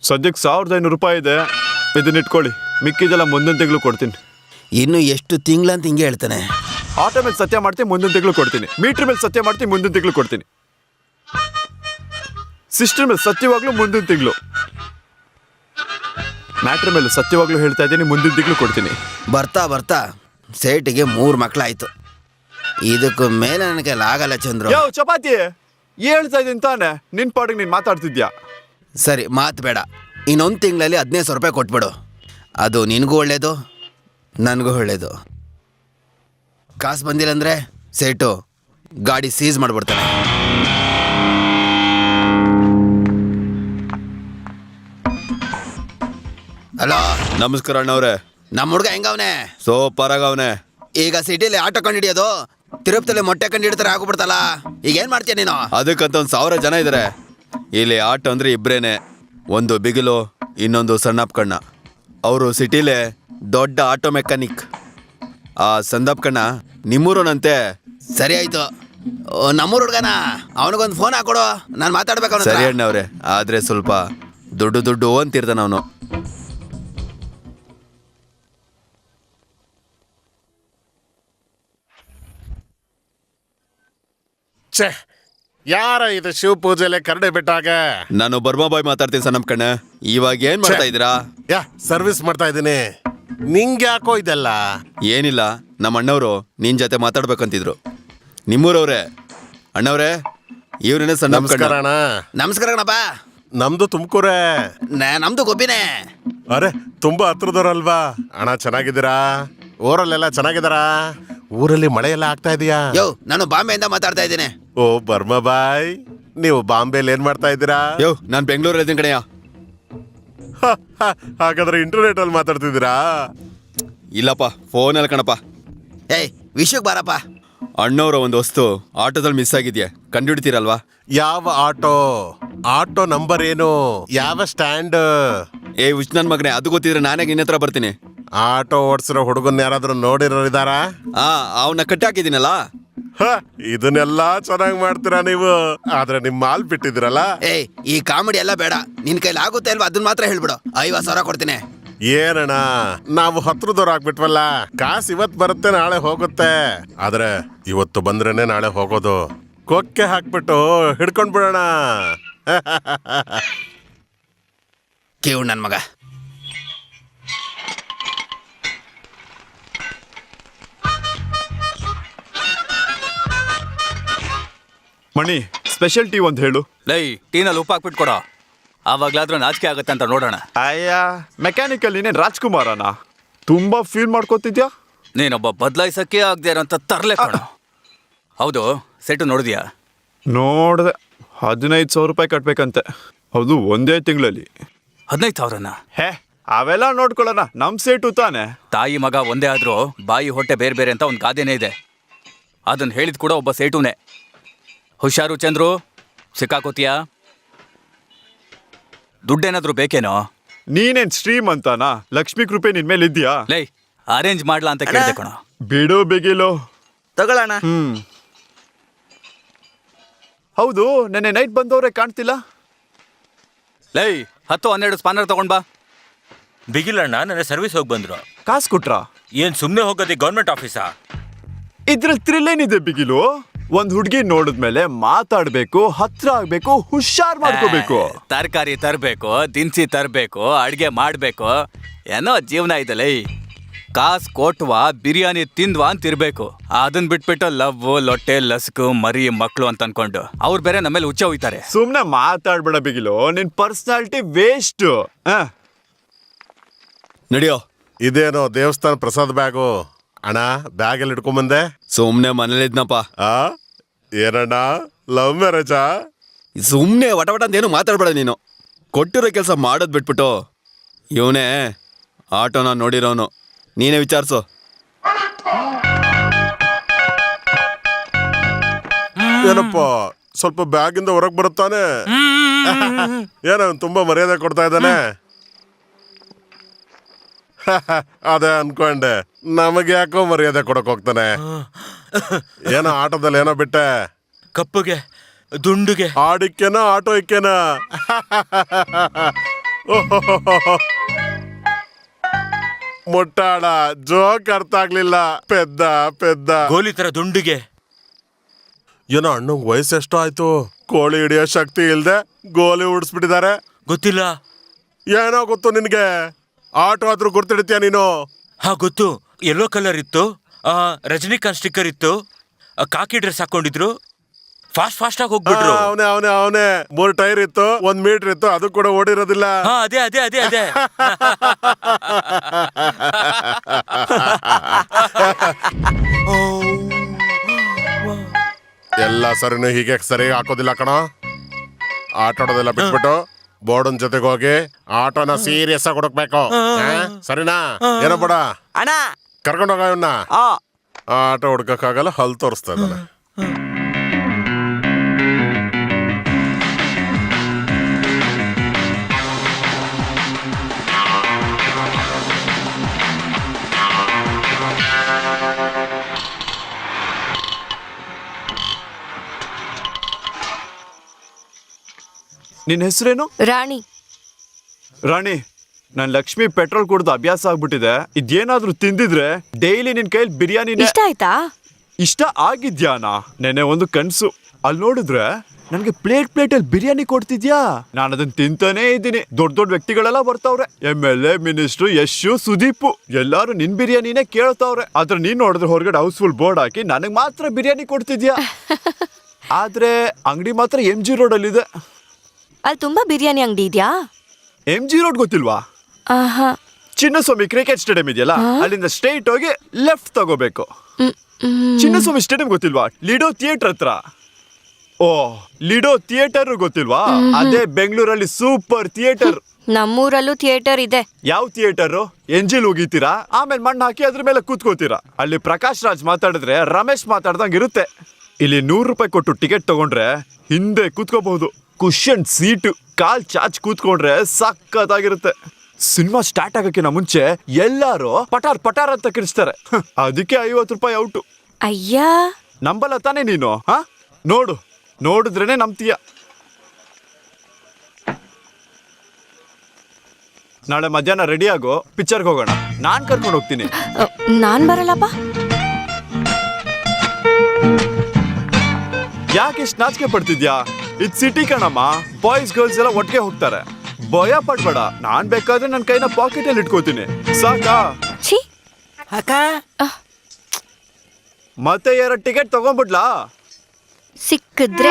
ಸದ್ಯಕ್ಕೆ 1,500 ರೂಪಾಯಿ ಇದೆ. ಇದನ್ನ ಇಟ್ಕೊಳ್ಳಿ, ಮಿಕ್ಕಿದೆಲ್ಲ ಮುಂದಿನ ತಿಂಗಳು ಕೊಡ್ತೀನಿ. ಇನ್ನು ಎಷ್ಟು ತಿಂಗಳಂತ ಹಿಂಗೆ ಹೇಳ್ತಾನೆ. ಆಟೋ ಮೇಲೆ ಸತ್ಯ ಮಾಡ್ತೀನಿ, ಮುಂದಿನ ತಿಂಗಳು ಕೊಡ್ತೀನಿ. ಮೀಟರ್ ಮೇಲೆ ಸತ್ಯ ಮಾಡ್ತೀನಿ, ಮುಂದಿನ ತಿಂಗಳು ಕೊಡ್ತೀನಿ. ಸಿಸ್ಟರ್ ಮೇಲೆ ಸತ್ಯವಾಗ್ಲೂ ಮುಂದಿನ ತಿಂಗಳು. ಮ್ಯಾಟ್ರ್ ಮೇಲೆ ಸತ್ಯವಾಗ್ಲೂ ಹೇಳ್ತಾ ಇದ್ದೀನಿ, ಮುಂದಿನ ತಿಂಗಳು ಕೊಡ್ತೀನಿ. ಬರ್ತಾ ಬರ್ತಾ ಸೇಟಿಗೆ 3 ಮಕ್ಕಳಾಯ್ತು. ಇದಕ್ಕೂ ಮೇಲೆ ನನಗೆ ಆಗಲ್ಲ ಚಂದ್ರು. ಯಾವ ಚಪಾತಿ ಹೇಳ್ತಾ ಇದ್ದೀನಿ ತಾನೆ, ನಿನ್ ಪಾಡಿಗೆ ನೀನ್ ಮಾತಾಡ್ತಿದ್ಯಾ? ಸರಿ, ಮಾತು ಬೇಡ. ಇನ್ನೊಂದು ತಿಂಗಳಲ್ಲಿ 15,000 ರೂಪಾಯಿ ಕೊಟ್ಬಿಡು. ಅದು ನಿನಗೂ ಒಳ್ಳೇದು, ನನಗೂ ಒಳ್ಳೇದು. ಕಾಸು ಬಂದಿಲ್ಲ ಅಂದರೆ ಸೇಟು ಗಾಡಿ ಸೀಸ್ ಮಾಡಿಬಿಡ್ತಾನೆ. ಹಲೋ, ನಮಸ್ಕಾರ ಅಣ್ಣವ್ರೆ. ನಮ್ಮ ಹುಡುಗ ಹೆಂಗವನೆ? ಸೂಪರ್ ಆಗವನೆ. ಈಗ ಸಿಟಿಲಿ ಆಟೋ ಕಂಡು ಹಿಡಿಯೋದು ತಿರುಪತಿಲಿ ಮೊಟ್ಟೆ ಕಂಡು ಹಿಡಿತಾರೆ ಆಗ್ಬಿಡ್ತಲ್ಲ. ಈಗ ಏನ್ ಮಾಡ್ತೀಯ ನೀನು? ಅದಕ್ಕಂತ 1,000 ಜನ ಇದ್ದಾರೆ. ಇಲ್ಲಿ ಆಟೋ ಅಂದ್ರೆ ಇಬ್ರೇನೆ, ಒಂದು ಬಿಗಿಲು, ಇನ್ನೊಂದು ಸಣ್ಣಪ್ಪ ಕಣ್ಣ. ಅವರು ಸಿಟಿಲೇ ದೊಡ್ಡ ಆಟೋ ಮೆಕ್ಯಾನಿಕ್. ಆ ಸಂದಪ್ ಕಣ್ಣ ನಿಮ್ಮೂರನಂತೆ. ಸರಿ ಆಯ್ತು, ನಮ್ಮೂರ್ ಹುಡ್ಗನ, ಅವನಿಗೊಂದು ಫೋನ್ ಹಾಕೊಡು, ನಾನು ಮಾತಾಡ್ಬೇಕು. ಸರಿ ಅಣ್ಣವ್ರೆ, ಆದ್ರೆ ಸ್ವಲ್ಪ ದುಡ್ಡು ಅಂತಿರ್ತಾನ ಅವನು. ಛೇ, ಯಾರ ಇದು ಶಿವ ಪೂಜೆಲೆ ಕರಡಿ ಬಿಟ್ಟಾಗ? ನಾನು ಬರ್ಮಾ ಬಾಯ್ ಮಾತಾಡ್ತೀನಿ ಸಣ್ಣಪ್ಪ ಕಣ್ಣ. ಇವಾಗ ಏನ್ ಮಾಡ್ತಾ ಇದ್ದೀರಾ? ಯಾ ಸರ್ವಿಸ್ ಮಾಡ್ತಾ ಇದ್ದೀನಿ. ನಿಂಗೆ ಯಾಕೋ ಇದೆಲ್ಲ? ಏನಿಲ್ಲ, ನಮ್ಮ ಅಣ್ಣವರು ನಿನ್ ಜೊತೆ ಮಾತಾಡ್ಬೇಕಂತಿದ್ರು. ನಿಮ್ಮೂರವ್ರೆ ಅಣ್ಣವ್ರೆ, ಇವ್ರೇನೆ ಸಣ್ಣಪ್ಪ ಕಣ್ಣ. ನಮಸ್ಕಾರ ಅಣ್ಣ. ನಮಸ್ಕಾರ ಕಣಪ್ಪ. ನಮ್ದು ತುಮಕೂರೇ. ನಮ್ದು ಗೊಬ್ಬಿನೇ. ಅರೆ, ತುಂಬಾ ಹತ್ರದವ್ರಲ್ವಾ ಅಣ್ಣ? ಚೆನ್ನಾಗಿದ್ದೀರಾ? ಊರಲ್ಲೆಲ್ಲ ಚೆನ್ನಾಗಿದ್ದಾರಾ? ಊರಲ್ಲಿ ಮಳೆ ಎಲ್ಲ ಆಗ್ತಾ ಇದೆಯಾ? ಯೋ, ನಾನು ಬಾಂಬೆಯಿಂದ ಮಾತಾಡ್ತಾ ಇದ್ದೀನಿ. ಓ ಬರ್ಮಾ ಬಾಯ್, ನೀವು ಬಾಂಬೆಲಿ ಏನ್ ಮಾಡ್ತಾ ಇದ್ದೀರಾ? ಯೋ, ನಾನ್ ಬೆಂಗಳೂರಲ್ಲಿ ಇದ್ದೀನಿ ಕಣಯ್ಯ. ಹಾಗಾದ್ರೆ ಇಂಟರ್ನೆಟ್ ಅಲ್ಲಿ ಮಾತಾಡ್ತಿದ್ದೀರಾ? ಇಲ್ಲಪ್ಪ, ಫೋನಲ್ಲಿ ಕಣಪ್ಪ. ಏಯ್, ವಿಷಯಕ್ಕೆ ಬಾರಪ್ಪ. ಅಣ್ಣವ್ರ ಒಂದು ವಸ್ತು ಆಟೋದಲ್ಲಿ ಮಿಸ್ ಆಗಿದ್ಯಾ, ಕಂಡುಹಿಡ್ತೀರಲ್ವಾ? ಯಾವ ಆಟೋ? ಆಟೋ ನಂಬರ್ ಏನು? ಯಾವ ಸ್ಟ್ಯಾಂಡ್? ಏ ಹುಚ್ಚ ನನ್ ಮಗನೇ, ಅದು ಗೊತ್ತಿದ್ರೆ ನಾನೇ ನಿನ್ನ ಹತ್ರ ಬರ್ತೀನಿ. ಆಟೋ ಓಡಿಸಿರೋ ಹುಡುಗನ್ ಯಾರಾದ್ರೂ ನೋಡಿರೋರಿದಾರಾ? ಅವನ್ನ ಕಟ್ಟಿ ಹಾಕಿದ್ದೀನಲ್ಲ. ಇದನ್ನೆಲ್ಲ ಚೆನ್ನಾಗಿ ಮಾಡ್ತೀರಾ ನೀವು. ಆದ್ರೆ ನಿಮ್ ಮಾಲ್ ಬಿಟ್ಟಿದ್ರಲ್ಲ. ಏಯ್, ಈ ಕಾಮಿಡಿ ಎಲ್ಲ ಬೇಡ. ನಿನ್ ಕೈಲಿ ಆಗುತ್ತೆ ಅಲ್ವಾ, ಅದನ್ನ ಮಾತ್ರ ಹೇಳ್ಬಿಡು. 50,000 ಕೊಡ್ತೀನಿ. ಏನಣ್ಣ, ನಾವು ಹತ್ರದವ್ರು ಆಗ್ಬಿಟ್ವಲ್ಲ. ಕಾಸು ಇವತ್ ಬರುತ್ತೆ, ನಾಳೆ ಹೋಗುತ್ತೆ. ಆದ್ರೆ ಇವತ್ತು ಬಂದ್ರೇನೆ ನಾಳೆ ಹೋಗೋದು. ಕೊಕ್ಕೆ ಹಾಕ್ಬಿಟ್ಟು ಹಿಡ್ಕೊಂಡ್ ಬಿಡೋಣ. ಕೇವ್ ನನ್ ಮಗ. ಮಣಿ, ಸ್ಪೆಷಲ್ ಟೀ ಒಂದು ಹೇಳು. ಲೈ, ಟೀನಲ್ಲಿ ಉಪ್ಪು ಹಾಕ್ಬಿಟ್ಟು ಕೊಡೋ. ಆವಾಗ್ಲಾದ್ರೂ ನಾಚಿಕೆ ಆಗತ್ತೆ ಅಂತ ನೋಡೋಣ. ಅಯ್ಯ, ಮೆಕ್ಯಾನಿಕಲ್ ನೀನೇನು ರಾಜ್ಕುಮಾರನ? ತುಂಬಾ ಫೀಲ್ ಮಾಡ್ಕೋತಿದ್ಯಾ? ನೀನೊಬ್ಬ ಬದಲಾಯಿಸಕ್ಕೆ ಆಗದೆ ಇರೋಂಥ ತರ್ಲೆ ಕಣ. ಹೌದು, ಸೆಟ್ಟು ನೋಡಿದ್ಯಾ? ನೋಡ್ದೆ, 15,000 ರೂಪಾಯಿ ಕಟ್ಬೇಕಂತೆ. ಹೌದು, ಒಂದೇ ತಿಂಗಳಲ್ಲಿ. 15,000ನ? ಹೇ, ಅವೆಲ್ಲ ನೋಡ್ಕೊಳ್ಳೋಣ, ನಮ್ ಸೇಟು ತಾನೆ. ತಾಯಿ ಮಗ ಒಂದೇ ಆದ್ರೂ ಬಾಯಿ ಹೊಟ್ಟೆ ಬೇರೆ ಬೇರೆ ಅಂತ ಒಂದು ಗಾದೆನೇ ಇದೆ. ಅದನ್ನ ಹೇಳಿದ್ ಕೂಡ ಒಬ್ಬ ಸೇಟುನೇ. ಹುಷಾರು ಚಂದ್ರು, ಸಿಕ್ಕಾಕೋತೀಯಾ? ದುಡ್ಡೇನಾದ್ರೂ ಬೇಕೇನೋ? ನೀನೇನ್ ಶ್ರೀಮಂತನ? ಲಕ್ಷ್ಮೀ ಕೃಪೆ ನಿನ್ ಮೇಲೆ ಇದ್ಯಾ? ಲೈ, ಅರೇಂಜ್ ಮಾಡ್ಲಾ ಅಂತ ಕೇಳಿದೆ ಕಣ. ಬಿಡು ಬಿಗಿಲು, ತಗೊಳ್ಳೋಣ. ಹೌದು, ನೆನ್ನೆ ನೈಟ್ ಬಂದವ್ರೆ ಕಾಣ್ತಿಲ್ಲ. ಲೈ, 10-12 ಸ್ಪಾನರ್ ತಗೊಂಡ್ ಬಾ. ಬಿಗಿಲಣ್ಣ ನನ್ನ ಸರ್ವಿಸ್ ಹೋಗಿ ಬಂದ್ರು. ಕಾಸು ಕೊಟ್ರಾ? ಏನ್ ಸುಮ್ನೆ ಹೋಗೋದಿ ಗೌರ್ಮೆಂಟ್ ಆಫೀಸಾ? ಇದ್ರಲ್ಲಿ ಥ್ರಿಲ್ ಏನಿದೆ ಬಿಗಿಲು? ಒಂದ್ ಹುಡ್ಗಿ ನೋಡಿದ್ಮೇಲೆ ಮಾತಾಡ್ಬೇಕು, ಹತ್ರ ಆಗ್ಬೇಕು, ಹುಷಾರ್ ಮಾಡ್ಕೋಬೇಕು. ತರಕಾರಿ ತರ್ಬೇಕು, ದಿನಸಿ ತರ್ಬೇಕು, ಅಡ್ಗೆ ಮಾಡ್ಬೇಕು, ಏನೋ ಜೀವನ ಇದೆಲ್ಲ. ಕಾಸು ಕೊಟ್ವಾ, ಬಿರಿಯಾನಿ ತಿಂದ್ವಾ ಅಂತ ಇರ್ಬೇಕು. ಅದನ್ನ ಬಿಟ್ಬಿಟ್ಟು ಲವ್, ಲೊಟ್ಟೆ, ಲಸ್ಕು, ಮರಿ, ಮಕ್ಳು ಅಂತ ಅನ್ಕೊಂಡು ಅವ್ರು ಬೇರೆ ನಮ್ಮೇಲೆ ಹುಚ್ಚ ಹೋಯ್ತಾರೆ. ಸುಮ್ನೆ ಮಾತಾಡ್ಬೇಡ ಬಿಗಿಲು, ನಿನ್ ಪರ್ಸನಾಲಿಟಿ ವೇಸ್ಟ್. ನಡಿಯೋ. ಇದೇನೋ ದೇವಸ್ಥಾನ ಪ್ರಸಾದ ಬ್ಯಾಗು. ಅಣ್ಣ, ಬ್ಯಾಗ್ ಅಲ್ಲಿ ಇಟ್ಕೊಂಬಂದೆ. ಸುಮ್ನೆ ಮನೇಲಿದ್ನಪ್ಪ. ಏನಣ್ಣ, ಲವ್ ಮ್ಯಾರೇಜಾ? ಸುಮ್ನೆ ವಟ ಅಂತ ಏನು ಮಾತಾಡ್ಬೇಡ ನೀನು. ಕೊಟ್ಟಿರೋ ಕೆಲಸ ಮಾಡೋದ್ ಬಿಟ್ಬಿಟ್ಟು ಇವನೇ ಆಟೋನ ನೋಡಿರೋನು. ನೀನೇ ವಿಚಾರಿಸು. ಏನಪ್ಪ, ಸ್ವಲ್ಪ ಬ್ಯಾಗಿಂದ ಹೊರಗ್ ಬರುತ್ತಾನೆ. ಏನೋ ತುಂಬಾ ಮರ್ಯಾದೆ ಕೊಡ್ತಾ ಇದ್ದಾನೆ. ಅದೇ ಅನ್ಕೊಂಡೆ, ನಮಗೆ ಯಾಕೋ ಮರ್ಯಾದೆ ಕೊಡಕ್ ಹೋಗ್ತಾನೆ. ಏನೋ ಆಟೋದಲ್ಲಿ ಏನೋ ಬಿಟ್ಟೆ? ಕಪ್ಪುಗೆ, ದುಂಡುಗೆ. ಆಡಿಕ್ಕೆನಾ ಆಟೋ ಇಕ್ಕೆನಾ? ಮುಟ್ಟಾಳ, ಜೋಕ್ ಅರ್ಥ ಆಗ್ಲಿಲ್ಲ. ಪೆದ್ದ ಪೆದ್ದ ಗೋಲಿ ತರ ದುಂಡುಗೆ. ಏನೋ ಅಣ್ಣಂಗ್ ವಯಸ್ಸೆಷ್ಟೋ ಆಯ್ತು, ಕೋಳಿ ಹಿಡಿಯೋ ಶಕ್ತಿ ಇಲ್ದೆ ಗೋಲಿ ಉಡ್ಸ್ಬಿಟ್ಟಿದ್ದಾರೆ. ಗೊತ್ತಿಲ್ಲ. ಏನೋ ಗೊತ್ತು ನಿನ್ಗೆ? ಆಟೋ ಆದ್ರೂ ಗುರ್ತಿಡ್ತೀಯ ನೀನು? ಹಾ ಗೊತ್ತು. ಯೆಲ್ಲೋ ಕಲರ್ ಇತ್ತು, ರಜನಿಕಾಂತ್ ಸ್ಟಿಕ್ಕರ್ ಇತ್ತು, ಕಾಕಿ ಡ್ರೆಸ್ ಹಾಕೊಂಡಿದ್ರು, ಫಾಸ್ಟ್ ಆಗಿ ಹೋಗ್ಬಿಟ್ರು. ಅವನೇ 3 ಟೈರ್ ಇತ್ತು, 1 ಮೀಟರ್ ಇತ್ತು, ಅದು ಕೂಡ ಓಡಿರೋದಿಲ್ಲ. ಅದೇ ಎಲ್ಲ ಸರಿನು ಹೀಗೆ ಸರಿ ಹಾಕೋದಿಲ್ಲ ಕಣ. ಆಟ ಆಡೋದೆಲ್ಲ ಬಿಟ್ಬಿಟ್ಟು ಬೋರ್ಡನ್ ಜೊತೆಗೆ ಹೋಗಿ ಆಟೋನ ಸೀರಿಯಸ್ ಆಗಿ ಹುಡುಕ್ಬೇಕು ಸರಿನಾ? ಏನೋ ಬಿಡ ಅಣ್ಣ ಕರ್ಕೊಂಡೋಗ ಇವನ್ನ. ಆಟೋ ಹುಡ್ಕಕ್ಕಾಗಲ್ಲ, ಹಲ್ ತೋರಿಸ್ತಾ ಇದ್ದಾನೆ. ನಿನ್ನ ಹೆಸರೇನು? ರಾಣಿ. ರಾಣಿ, ನನ್ ಲಕ್ಷ್ಮಿ ಪೆಟ್ರೋಲ್ ಕುಡ್ದು ಅಭ್ಯಾಸ ಆಗ್ಬಿಟ್ಟಿದೆ. ಇದೇನಾದ್ರೂ ತಿಂದಿದ್ರೆ ಡೈಲಿ ನಿನ್ ಕೈಲಿ ಬಿರಿಯಾನಿ. ಇಷ್ಟ ಆಯ್ತಾ? ಇಷ್ಟ ಆಗಿದ್ಯಾನಾ? ನೆನೆ ಒಂದು ಕನ್ಸು. ಅಲ್ಲಿ ನೋಡಿದ್ರೆ ನನ್ಗೆ ಪ್ಲೇಟ್ ಅಲ್ಲಿ ಬಿರಿಯಾನಿ ಕೊಡ್ತಿದ್ಯಾ? ನಾನು ಅದನ್ನ ತಿಂತಾನೇ ಇದ್ದೀನಿ. ದೊಡ್ಡ ವ್ಯಕ್ತಿಗಳೆಲ್ಲ ಬರ್ತಾವ್ರೆ, MLA, ಮಿನಿಸ್ಟ್ರು, ಯಶು, ಸುದೀಪ್ ಎಲ್ಲಾರು ನಿನ್ ಬಿರಿಯಾನಿನೇ ಕೇಳ್ತಾವ್ರೆ. ಆದ್ರೆ ನೀನ್ ನೋಡಿದ್ರೆ ಹೊರಗಡೆ ಹೌಸ್ಫುಲ್ ಬೋರ್ಡ್ ಹಾಕಿ ನನಗ್ ಮಾತ್ರ ಬಿರಿಯಾನಿ ಕೊಡ್ತಿದ್ಯಾ. ಆದ್ರೆ ಅಂಗಡಿ ಮಾತ್ರ MG ರೋಡ್ ಅಲ್ಲಿ ಇದೆ. ಅಲ್ಲಿ ತುಂಬಾ ಬಿರಿಯಾನಿ ಅಂಗಡಿ ಇದೆಯಾ? MG ರೋಡ್ ಗೊತ್ತಿಲ್ವಾ? ಆಹಾ. ಚಿನ್ನಸ್ವಾಮಿ ಕ್ರಿಕೆಟ್ ಸ್ಟೇಡಿಯಂ ಇದೆಯಲ್ಲ, ಅಲ್ಲಿಂದ ಸ್ಟ್ರೈಟ್ ಹೋಗಿ ಲೆಫ್ಟ್ ತಗೋಬೇಕು. ಚಿನ್ನಸ್ವಾಮಿ ಸ್ಟೇಡಿಯಂ ಗೊತ್ತಿಲ್ವಾ? ಲಿಡೋ ಥಿಯೇಟರ್ ಹತ್ರ. ಓ, ಲಿಡೋ ಥಿಯೇಟರ್ ಗೊತ್ತಿಲ್ವಾ? ಅದೇ ಬೆಂಗಳೂರಲ್ಲಿ ಸೂಪರ್ ಥಿಯೇಟರ್. ನಮ್ಮೂರಲ್ಲೂ ಥಿಯೇಟರ್ ಇದೆ. ಯಾವ ಥಿಯೇಟರ್? ಎಂಜಿಲ್ ಹೋಗಿತೀರಾ, ಆಮೇಲೆ ಮಣ್ಣು ಹಾಕಿ ಅದ್ರ ಮೇಲೆ ಕೂತ್ಕೋತೀರಾ. ಅಲ್ಲಿ ಪ್ರಕಾಶ್ ರಾಜ್ ಮಾತಾಡಿದ್ರೆ ರಮೇಶ್ ಮಾತಾಡ್ದಂಗ್ ಇರುತ್ತೆ. ಇಲ್ಲಿ 100 ರೂಪಾಯಿ ಕೊಟ್ಟು ಟಿಕೆಟ್ ತಗೊಂಡ್ರೆ ಹಿಂದೆ ಕೂತ್ಕೋಬಹುದು. ಕುಶನ್ ಸೀಟು, ಕಾಲ್ ಚಾಚ್ ಕೂತ್ಕೊಂಡ್ರೆ ಸಕ್ಕತ್ತಾಗಿರುತ್ತೆ. ಸಿನಿಮಾ ಸ್ಟಾರ್ಟ್ ಆಗಕ್ಕಿಂತ ಮುಂಚೆ ಎಲ್ಲಾರು ಪಟಾರ್ ಪಟಾರ್ ಅಂತ ಕಿರಿಸ್ತಾರೆ. ಅದಕ್ಕೆ 50 ರೂಪಾಯಿ ಔಟು. ಅಯ್ಯ, ನಂಬಲ್ಲ ತಾನೇ ನೀನು? ನೋಡಿದ್ರೇನೆ ನಂಬ್ತೀಯ. ನಾಳೆ ಮಧ್ಯಾಹ್ನ ರೆಡಿ ಆಗೋ, ಪಿಕ್ಚರ್ಗೆ ಹೋಗೋಣ. ನಾನ್ ಕರ್ಕೊಂಡು ಹೋಗ್ತೀನಿ. ನಾನ್ ಬರಲ್ಲಪ್ಪ. ಯಾಕೆ ಇಷ್ಟು ನಾಚಿಕೆ ಪಡ್ತಿದ್ಯಾ? ಇದು ಸಿಟಿ ಕಣಮ್ಮ, ಬಾಯ್ಸ್ ಗರ್ಲ್ಸ್ ಎಲ್ಲ ಒಟ್ಟಿಗೆ ಹೋಗ್ತಾರೆ. ಭಯ ಪಡ್ಬೇಡ, ನಾನ್ ಬೇಕಾದ್ರೆ ನನ್ನ ಕೈನ ಪಾಕೆಟ್ ಅಲ್ಲಿ ಇಟ್ಕೋತೀನಿ. ಸಾಕಾ? ಅಕ್ಕ, ಮತ್ತೆ 2 ಟಿಕೆಟ್ ತಗೊಂಡ್ಬಿಡ್ಲಾ? ಸಿಕ್ಕಿದ್ರೆ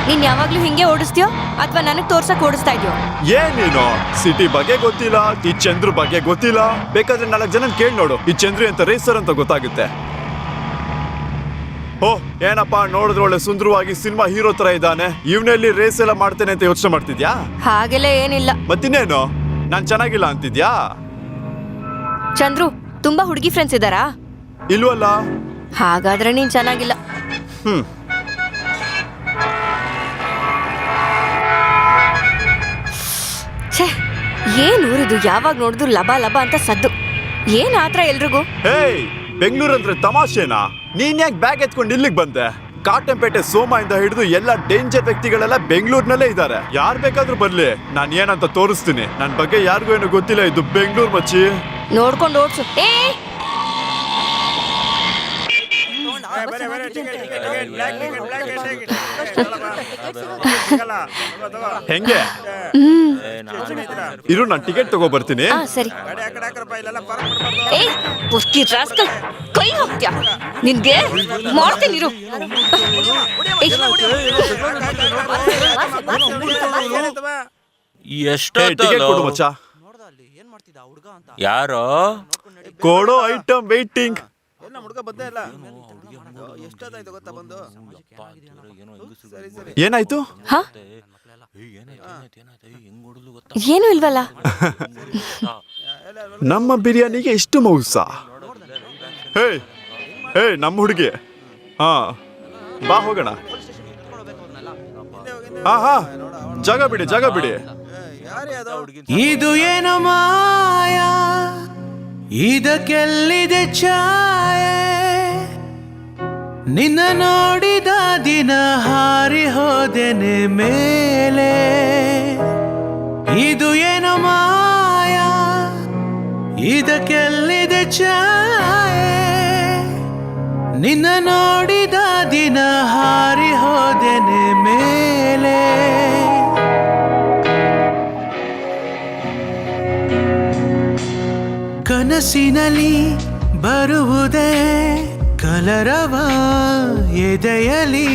ನೀನ್ ಯಾವಾಗ್ಲೂ ಹಿಂಗೆ ಓಡಿಸ್ತೀಯೋ ಅಥವಾ ನನಗ್ ತೋರ್ಸಕ್ ಓಡಿಸ್ತಾ ಇದೆಯೋ? ಏನ್ ನೀನು ಸಿಟಿ ಬಗ್ಗೆ ಗೊತ್ತಿಲ್ಲ, ಈ ಚಂದ್ರು ಬಗ್ಗೆ ಗೊತ್ತಿಲ್ಲ. ಬೇಕಾದ್ರೆ 4 ಜನ ಕೇಳಿ ನೋಡು, ಈ ಚಂದ್ರು ಅಂತ ರೇಸರ್ ಅಂತ ಗೊತ್ತಾಗುತ್ತೆ. ಓ, ಏನಪ್ಪಾ ನೋಡಿದ್ರೆ ಒಳ್ಳೆ ಸುಂದರವಾಗಿ ಸಿನಿಮಾ ಹೀರೋ ತರ ಇದ್ದಾನೆ, ಇವನಲ್ಲಿ ರೇಸ್ ಎಲ್ಲ ಮಾಡ್ತೇನೆ ಅಂತ ಯೋಚನೆ ಮಾಡ್ತಿದ್ಯಾ? ಹಾಗೆಲ್ಲ ಏನಿಲ್ಲ. ಮತ್ತಿನ್ನೇನು, ನಾನ್ ಚೆನ್ನಾಗಿಲ್ಲ ಅಂತಿದ್ಯಾ? ಚಂದ್ರು, ತುಂಬಾ ಹುಡುಗಿ ಫ್ರೆಂಡ್ಸ್ ಇದಾರಾ? ಇಲ್ವಲ್ಲ. ಹಾಗಾದ್ರೆ ನೀನ್ ಚೆನ್ನಾಗಿಲ್ಲ. ಛೇ, ಏನ್ ಊರಿದು, ಯಾವಾಗ ನೋಡಿದ್ರು ಲಬ ಲಬ ಅಂತ ಸದ್ದು. ಏನ್ ಆತ್ರ ಎಲ್ರಿಗೂ? ಹೇಯ್, ಬೆಂಗಳೂರಂದ್ರೆ ತಮಾಷೆನಾ? ನೀನ್ ಯಾಕೆ ಬ್ಯಾಗ್ ಎತ್ಕೊಂಡು ಇಲ್ಲಿಗೆ ಬಂದೆ? ಕಾಟಂಪೇಟೆ ಸೋಮ ಹಿಡಿದು ಎಲ್ಲ ಡೇಂಜರ್ ವ್ಯಕ್ತಿಗಳೆಲ್ಲ ಬೆಂಗಳೂರಿನಲ್ಲೇ ಇದ್ದಾರೆ. ಯಾರು ಬೇಕಾದ್ರೂ ಬರ್ಲಿ, ನಾನ್ ಏನಂತ ತೋರಿಸ್ತೀನಿ. ನನ್ ಬಗ್ಗೆ ಯಾರಿಗೂ ಏನು ಗೊತ್ತಿಲ್ಲ, ಇದು ಬೆಂಗಳೂರು ಮಚ್ಚಿ. ನೋಡ್ಕೊಂಡು ಓಡ್ಸು. ಹೆಂಗೆ ಇರು, ನಾನು ಟಿಕೆಟ್ ತಗೋ ಬರ್ತೀನಿ. ಸರಿ. ಕೈ ಹೋಗ್ತ್ಯಾ? ನಿನ್ಗೆ ಮಾಡ್ತೀನಿ ಇರು. ಟಿಕೆಟ್ ಕೊಡು ಮಚ್ಚ. ಯಾರೋ ಕೊಡೋ ಐಟಮ್ ವೇಟಿಂಗ್. ಏನಾಯ್ತು? ಏನು ಇಲ್ವಲ್ಲ. ನಮ್ಮ ಬಿರಿಯಾನಿಗೆ ಎಷ್ಟು ಮೌಸ. ಹೇ, ನಮ್ಮ ಹುಡುಗಿ. ಬಾ ಹೋಗೋಣ. ಜಾಗ ಬಿಡಿ. ಇದು ಏನು ಮಾಯ, ಇದಕ್ಕೆಲ್ಲಿದೆ ಛಾಯೆ, ನಿನ್ನ ನೋಡಿದ ದಿನ ಹಾರಿ ಹೋದೆನೆ ಮೇಲೆ. ಇದು ಏನು ಮಾಯ, ಇದಕ್ಕೆಲ್ಲಿದೆ ಛಾಯೆ, ನಿನ್ನ ನೋಡಿದ ದಿನ ಹಾರಿ ಹೋದೆನೆ ಮೇಲೆ. ಕನಸಿನಲ್ಲಿ ಬರುವುದೇ ಕಲರವ ಎದೆಯಲಿ,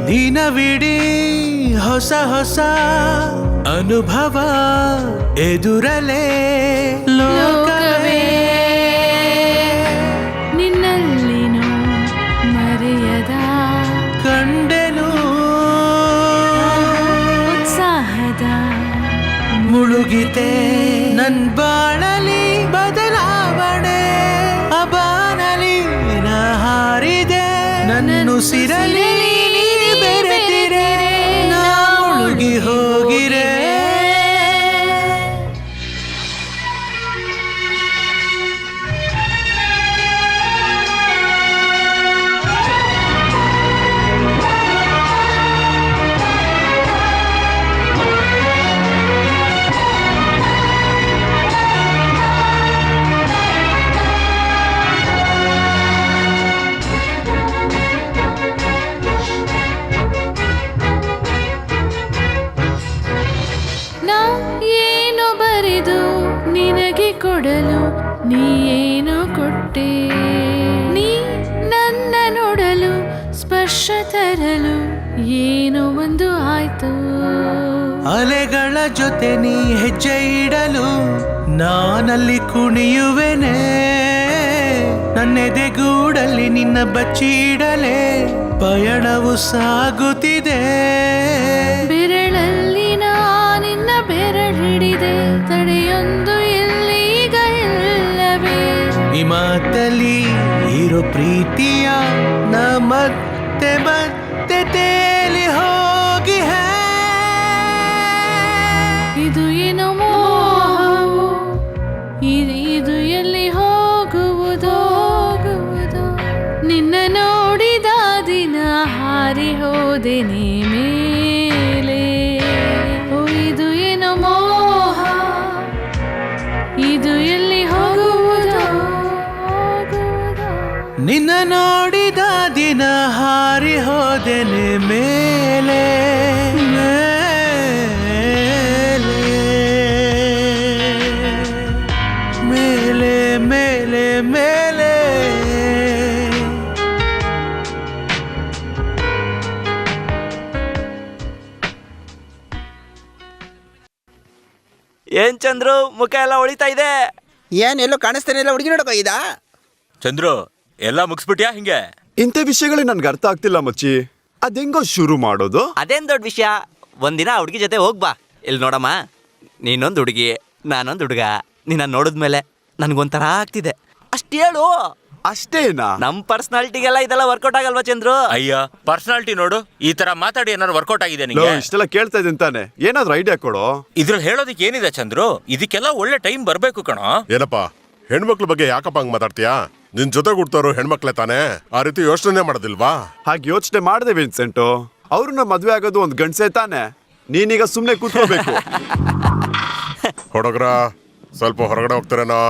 ದಿನವಿಡೀ ಹೊಸ ಹೊಸ ಅನುಭವ ಎದುರಲೇ ಲೋಕವೇ ನಿನ್ನಲ್ಲಿನೂ ಮರೆಯದ ಕಂಡೆನು ಉತ್ಸಾಹದ ಮುಳುಗಿತೆ ನನ್ ಬಾಳಲಿ ಬದಲಾವಣೆ ಅಬಾನಲಿ ನಾ ಹಾರಿದೆ ನನ್ನುಸಿರಲಿ ಬೆರೆತಿರೆ ನಾ ಮುಳುಗಿ ಹೋಗಿರೆ ನಾ ಏನು ಬರೆದು ನಿನಗೆ ಕೊಡಲು ನೀ ಏನು ಕೊಟ್ಟೆ ನೀ ನನ್ನ ನೋಡಲು ಸ್ಪರ್ಶ ತರಲು ಏನೋ ಒಂದು ಆಯ್ತು ಅಲೆಗಳ ಜೊತೆ ನೀ ಹೆಜ್ಜೆ ಇಡಲು ನಾನಲ್ಲಿ ಕುಣಿಯುವೆನೆ ನನ್ನೆದೆಗೂಡಲ್ಲಿ ನಿನ್ನ ಬಚ್ಚಿಡಲೆ ಪಯಣವು ಸಾಗುತ್ತಿದೆ ಬೆರಳಲ್ಲಿ ನಾ ನಿನ್ನ ಬೆರಳು ಹಿಡಿದೆ ತಡೆಯೊಂದು ಎಲ್ಲಿಗ ಇಲ್ಲವೇ ಈ ಮಾತಲ್ಲಿ ಇರೋ ಪ್ರೀತಿಯ ನ ಮತ್ತೆ ಮತ್ತೆ ತೇಲಿ ಹೋಗಿ ಇದು ಏನೋ ಮೋಹವು ಇದು ಎಲ್ಲಿ ಹೋಗುವುದೋ ನಿನ್ನ ನೋಡಿದ ದಿನ ಹಾರಿ ಹೋದೆನೆ ಮೇಲೆ ಓ ಇದು ಏನೋ ಮೋಹ ಇದು ಎಲ್ಲಿ ಹೋಗುವುದೋ ನಿನ್ನ ನೋಡಿದ ದಿನ ಹಾರಿ ಹೋದೆನೆ ಮೇಲೆ ಮೇಲೆ ಮೇಲೆ ಮೇಲೆ ಏನ್ ಚಂದ್ರು ಮುಖ ಎಲ್ಲ ಹೊಳಿತಾ ಇದೆ. ಏನ್ ಎಲ್ಲೋ ಕಾಣಿಸ್ತಾನೆ ಇಲ್ಲ ಹುಡುಗಿ ನೋಡಕ್ ಹೋಗಿದಾ? ಚಂದ್ರು ಎಲ್ಲ ಮುಗಿಸ್ಬಿಟ್ಯಾ ಹಿಂಗೆ? ಇಂಥ ವಿಷಯಗಳೇ ನನ್ಗೆ ಅರ್ಥ ಆಗ್ತಿಲ್ಲ ಮಚ್ಚಿ. ಅದೆಂಗೋ ಶುರು ಮಾಡೋದು? ಅದೇನ್ ದೊಡ್ಡ ವಿಷಯ. ಒಂದಿನ ಆ ಹುಡುಗಿ ಜೊತೆ ಹೋಗ್ಬಾ. ಇಲ್ಲಿ ನೋಡಮ್ಮ, ನೀನೊಂದು ಹುಡುಗಿ ನಾನೊಂದು ಹುಡುಗ. ನಿನ್ನ ನೋಡಿದ್ಮೇಲೆ ನನ್ಗೊಂಥರ ಆಗ್ತಿದೆ. ಅಷ್ಟು ಹೇಳು. ಅಷ್ಟೇನಾ? ನಮ್ ಪರ್ಸನಾಲಿಟಿಗೆಲ್ಲ ಇದೆಲ್ಲ ವರ್ಕೌಟ್ ಆಗಲ್ವಾ ಚಂದ್ರು? ಅಯ್ಯ, ಪರ್ಸನಾಲಿಟಿ ನೋಡು, ಈ ತರ ಮಾತಾಡಿ ಏನಾದ್ರು ವರ್ಕೌಟ್ ಆಗಿದೆ ಲೋ, ನಿಂಗೆ? ಇಷ್ಟೆಲ್ಲ ಕೇಳ್ತಾ ಇದ್ದೀನಿ ತಾನೆ, ಏನಾದ್ರು ಐಡಿಯಾ ಕೊಡು. ಇದ್ರಲ್ಲಿ ಹೇಳೋದಕ್ಕೆ ಏನಿದೆ ಚಂದ್ರು? ಇದಕ್ಕೆಲ್ಲ ಒಳ್ಳೆ ಟೈಮ್ ಬರ್ಬೇಕು ಕಣ. ಏನಪ್ಪ ಹೆಣ್ಮಕ್ಳ ಬಗ್ಗೆ ಯಾಕಪ್ಪ ಹಂಗ್ ಮಾತಾಡ್ತೀಯಾ? ನಿನ್ ಜೊತೆ ಹುಡ್ತವ್ರು ಹೆಣ್ಮಕ್ಳೆ ತಾನೆ, ಆ ರೀತಿ ಯೋಚನೆ ಮಾಡೋದಿಲ್ವಾ? ಹಾಗೆ ಯೋಚನೆ ಮಾಡಿದೆ ವಿನ್ಸೆಂಟು. ಅವ್ರನ್ನ ಮದ್ವೆ ಆಗೋದು ಒಂದ್ ಗಂಡ್ಸೆ ತಾನೆ. ನೀನೀಗ ಸುಮ್ನೆ ಕೂತ್ಕೋಬೇಕು. ಹುಡುಗ್ರ ಸ್ವಲ್ಪ ಹೊರಗಡೆ ಹೋಗ್ತಾರೇನೋ?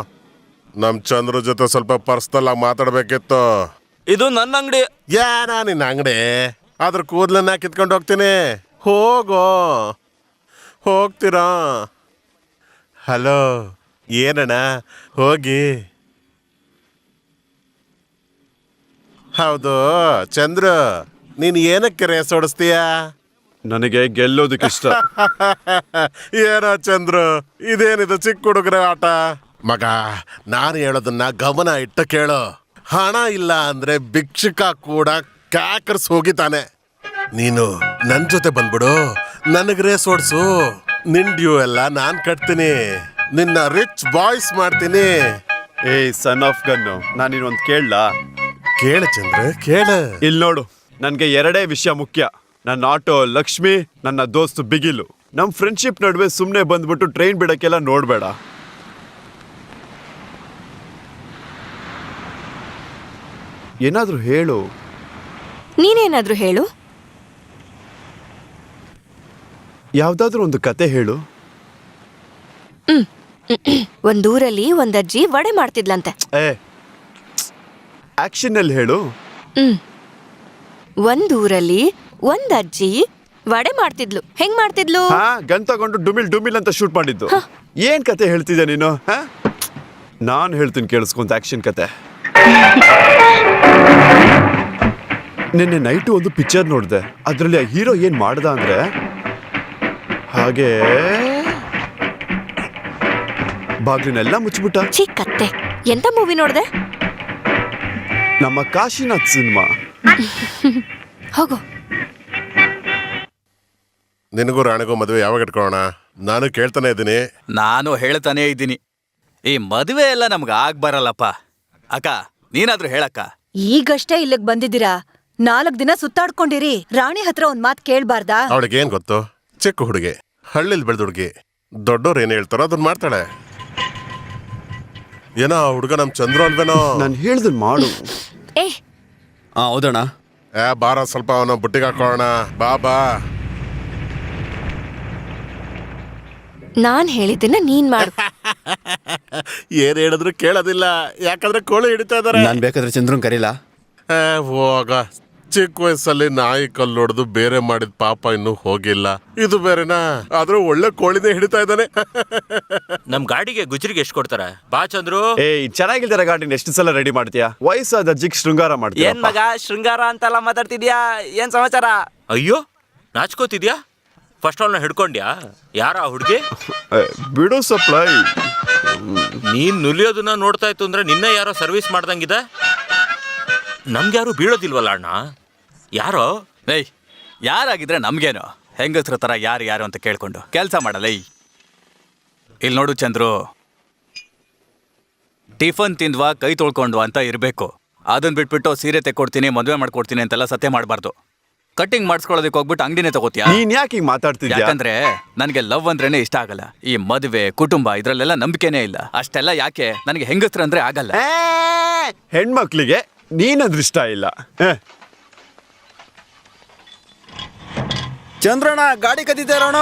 ನಮ್ ಚಂದ್ರ ಜೊತೆ ಸ್ವಲ್ಪ ಪರ್ಸನಲ್ ಆಗಿ ಮಾತಾಡ್ಬೇಕಿತ್ತು. ಇದು ನನ್ನ ಅಂಗಡಿ. ಯಾರ ನಿನ್ನ ಅಂಗಡಿ? ಅದ್ರ ಕೂದ್ಲನ್ನ ಕಿತ್ಕೊಂಡು ಹೋಗ್ತೀನಿ. ಹೋಗೋ, ಹೋಗ್ತೀರಾ? ಹಲೋ, ಏನಣ್ಣ? ಹೋಗಿ. ಹೌದು ಚಂದ್ರ, ನೀನ್ ಏನಕ್ಕೆ ರೇಸ್ ಓಡಿಸ್ತೀಯ? ನನಗೆ ಗೆಲ್ಲೋದಕ್ಕಿಷ್ಟ. ಏನೋ ಚಂದ್ರ, ಇದೇನಿದು ಚಿಕ್ಕ ಹುಡುಗರ ಆಟ? ಮಗ, ನಾನು ಹೇಳೋದನ್ನ ಗಮನ ಇಟ್ಟು ಕೇಳು. ಹಣ ಇಲ್ಲ ಅಂದ್ರೆ ಭಿಕ್ಷುಕ ಕೂಡ ಕ್ಯಾಕರ್ಸ್ ಹೋಗಿತಾನೆ. ನೀನು ನನ್ ಜೊತೆ ಬಂದ್ಬಿಡು, ನನಗ್ ರೇಸ್ ಓಡಿಸು. ನಿನ್ ಡ್ಯೂ ಎಲ್ಲ ನಾನ್ ಕಟ್ತೀನಿ, ನಿನ್ನ ರಿಚ್ ಬಾಯ್ಸ್ ಮಾಡ್ತೀನಿ. ಏಯ್ ಸನ್ ಆಫ್ ಗನ್ನು, ನಾನಿನ್ನೊಂದು ಕೇಳಲಾ? ಕೇಳು ಚಂದ್ರ, ಕೇಳು. ಇಲ್ಲಿ ನೋಡು, ನನ್ಗೆ ಎರಡೇ ವಿಷಯ ಮುಖ್ಯ. ನನ್ನ ಆಟೋ ಲಕ್ಷ್ಮಿ, ನನ್ನ ದೋಸ್ತು ಬಿಗಿಲು. ನಮ್ ಫ್ರೆಂಡ್ಶಿಪ್ ನಡುವೆ ಸುಮ್ನೆ ಬಂದ್ಬಿಟ್ಟು ಟ್ರೈನ್ ಬಿಡಕ್ಕೆಲ್ಲ ನೋಡ್ಬೇಡ. ಏನಾದ್ರೂ ಹೇಳು. ನೀನೇನಾದ್ರೂ ಹೇಳು. ಯಾವ್ದಾದ್ರೂ ಒಂದು ಕತೆ ಹೇಳು. ಒಂದೂರಲ್ಲಿ ಒಂದಜ್ಜಿ ವಡೆ ಮಾಡ್ತಿದ್ಲಂತೆ. ಆಕ್ಷನ್ ಅಲ್ಲಿ ಹೇಳು. ಒಂದೂರಲ್ಲಿ ಒಂದಜ್ಜಿ ವಡೆ ಮಾಡ್ತಿದ್ಲು. ಹೆಂಗ್ ಮಾಡ್ತಿದ್ಲು? ಹಾ, ಗನ್ ತಗೊಂಡು ಡುಮಿಲ್ ಡುಮಿಲ್ ಅಂತ ಶೂಟ್ ಮಾಡಿದ್ದು. ಏನ್ ಕತೆ ಹೇಳ್ತಿದ್ದೆ ನೀನು? ನಾನ್ ಹೇಳ್ತೀನಿ ಕೇಳಿಸ್ಕೊಂತ ಆಕ್ಷನ್ ಕತೆ. ನಿನ್ನೆ ನೈಟು ಒಂದು ಪಿಕ್ಚರ್ ನೋಡ್ದೆ. ಅದ್ರಲ್ಲಿ ಆ ಹೀರೋ ಏನ್ ಮಾಡ್ದ ಅಂದ್ರೆ, ಹಾಗೆ ಬಾಗ್ಲಿನೆಲ್ಲ ಮುಚ್ಚಿಬಿಟ್ಟ. ಚಿಕ್ಕತ್ತೆ ಎಂತ ಮೂವಿ ನೋಡ್ದೆ? ನಮ್ಮ ಕಾಶಿನಾಥ್ ಸಿನಿಮಾ. ಹೋಗು. ನಿನಗೂ ರಾಣಿಗೂ ಮದುವೆ ಯಾವಾಗ ಇಟ್ಕೊಳ್ಳೋಣ? ನಾನು ಕೇಳ್ತಾನೆ ಇದ್ದೀನಿ. ನಾನು ಹೇಳ್ತಾನೇ ಇದ್ದೀನಿ, ಈ ಮದುವೆ ಎಲ್ಲ ನಮ್ಗೆ ಬರಲ್ಲಪ್ಪ. ಅಕ್ಕ ನೀನಾದ್ರೂ ಹೇಳಕ್ಕ. ಈಗಷ್ಟೇ ಇಲ್ಲಿಗ್ ಬಂದಿದ್ದೀರಾ, 4 ದಿನ ಸುತ್ತಾಡ್ಕೊಂಡಿರಿ. ರಾಣಿ ಹತ್ರ ಒಂದ್ ಮಾತ್ ಕೇಳ್ಬಾರ್ದಾ? ಅವಳಿಗೆ ಏನ್ ಗೊತ್ತು? ಚಿಕ್ಕ ಹುಡುಗಿ, ಹಳ್ಳಿಲ್ ಬೆಳೆದ ಹುಡುಗಿ. ದೊಡ್ಡೋರು ಏನ್ ಹೇಳ್ತಾರೋ ಅದನ್ನ ಮಾಡ್ತಾಳೆ. ಏನೋ ಆ ಹುಡುಗ ನಮ್ ಚಂದ್ರು ಅಲ್ವೇನೋ? ನಾನು ಹೇಳ್ದನ್ ಮಾಡು. ಏ ಹೌದಣ್ಣ. ಬಾರ ಸ್ವಲ್ಪ ಅವನ ಬುಟ್ಟಿಗೆ ಹಾಕೋಣ. ಬಾ. ನಾನ್ ಹೇಳಿದ್ದನ್ನ ನೀನ್ ಮಾಡು. ಏನ್ ಹೇಳಿದ್ರು ಕೇಳೋದಿಲ್ಲ, ಯಾಕಂದ್ರೆ ಕೋಳಿ ಹಿಡಿತಾ ಇದಾರೆ. ನಾನು ಬೇಕಾದ್ರೆ ಚಂದ್ರನ್ ಕರೀಲ. ಹೋಗ, ಚಿಕ್ಕ ವಯಸ್ಸಲ್ಲಿ ನಾಯಿ ಕಲ್ಲು ಹೊಡೆದು ಬೇರೆ ಮಾಡಿದ ಪಾಪ ಇನ್ನೂ ಹೋಗಿಲ್ಲ. ಇದು ಬೇರೆನಾ? ಆದ್ರೂ ಒಳ್ಳೆ ಕೋಳಿನೇ ಹಿಡಿತಾ ಇದ್ದಾನೆ. ನಮ್ ಗಾಡಿಗೆ ಗುಜ್ರಿಗೆ ಎಷ್ಟು ಕೊಡ್ತಾರ? ಬಾ ಚಂದ್ರು. ಚೆನ್ನಾಗಿಲ್ದಾರ ಗಾಡಿನ ಎಷ್ಟು ಸಲ ರೆಡಿ ಮಾಡ್ತೀಯಾ? ವಯಸ್ಸಾದ ಅಜ್ಜಿಗ್ ಶೃಂಗಾರ ಮಾಡ್ತೀಯ. ಏನ್ ಮಗ ಶೃಂಗಾರ ಅಂತೆಲ್ಲ ಮಾತಾಡ್ತಿದ್ಯಾ? ಏನ್ ಸಮಾಚಾರ? ಅಯ್ಯೋ ನಾಚ್ಕೋತಿದ್ಯಾ? ಫಸ್ಟ್ ಅವಳನ್ನ ಹಿಡ್ಕೊಂಡ್ಯಾ? ಯಾರ ಹುಡುಗಿ? ಬಿಡು ಸಪ್ಲೈ. ನೀನ್ ನುಲಿಯೋದನ್ನ ನೋಡ್ತಾ ಇತ್ತು ಅಂದ್ರೆ ನಿನ್ನೆ ಯಾರೋ ಸರ್ವಿಸ್ ಮಾಡ್ದಂಗಿದೆ. ನಮ್ಗೆ ಯಾರು ಬೀಳೋದಿಲ್ವಲ್ಲ ಅಣ್ಣ? ಯಾರೋ ಏಯ್ ಯಾರಾಗಿದ್ರೆ ನಮ್ಗೇನು? ಹೆಂಗಸ್ರ ತರ ಯಾರು ಅಂತ ಕೇಳ್ಕೊಂಡು ಕೆಲಸ ಮಾಡಲ್ಲ. ಇಲ್ಲಿ ನೋಡು ಚಂದ್ರು, ಟಿಫನ್ ತಿಂದ್ವಾ ಕೈ ತೊಳ್ಕೊಂಡ್ವಾ ಅಂತ ಇರಬೇಕು. ಅದನ್ನ ಬಿಟ್ಬಿಟ್ಟು ಸೀರೆ ತೆಕ್ಕೊಡ್ತೀನಿ ಮದುವೆ ಮಾಡ್ಕೊಡ್ತೀನಿ ಅಂತೆಲ್ಲ ಸತ್ಯ ಮಾಡಬಾರ್ದು. ಕಟ್ಟಿಂಗ್ ಮಾಡಿಸ್ಕೊಳ್ಳೋದಕ್ಕೆ ಹೋಗ್ಬಿಟ್ಟು ಅಂಗಡಿನೇ ತಗೋತೀಯ? ನೀನ್ ಯಾಕೆ ಹಿಂಗ್ ಮಾತಾಡ್ತಿದ್ಯಾ? ಯಾಕಂದ್ರೆ ನನಗೆ ಲವ್ ಅಂದ್ರೇನೆ ಇಷ್ಟ ಆಗಲ್ಲ. ಈ ಮದುವೆ ಕುಟುಂಬ ಇದ್ರಲ್ಲೆಲ್ಲ ನಂಬಿಕೆನೇ ಇಲ್ಲ. ಅಷ್ಟೆಲ್ಲ ಯಾಕೆ? ನನಗೆ ಹೆಂಗಸ್ರ ಅಂದ್ರೆ ಆಗಲ್ಲ. ಹೆಣ್ಮಕ್ಳಿಗೆ ನೀನದ್ರ ಇಷ್ಟ ಇಲ್ಲ. ಚಂದ್ರಣ್ಣ ಗಾಡಿ ಕದಿದ್ದಾರೋಣ.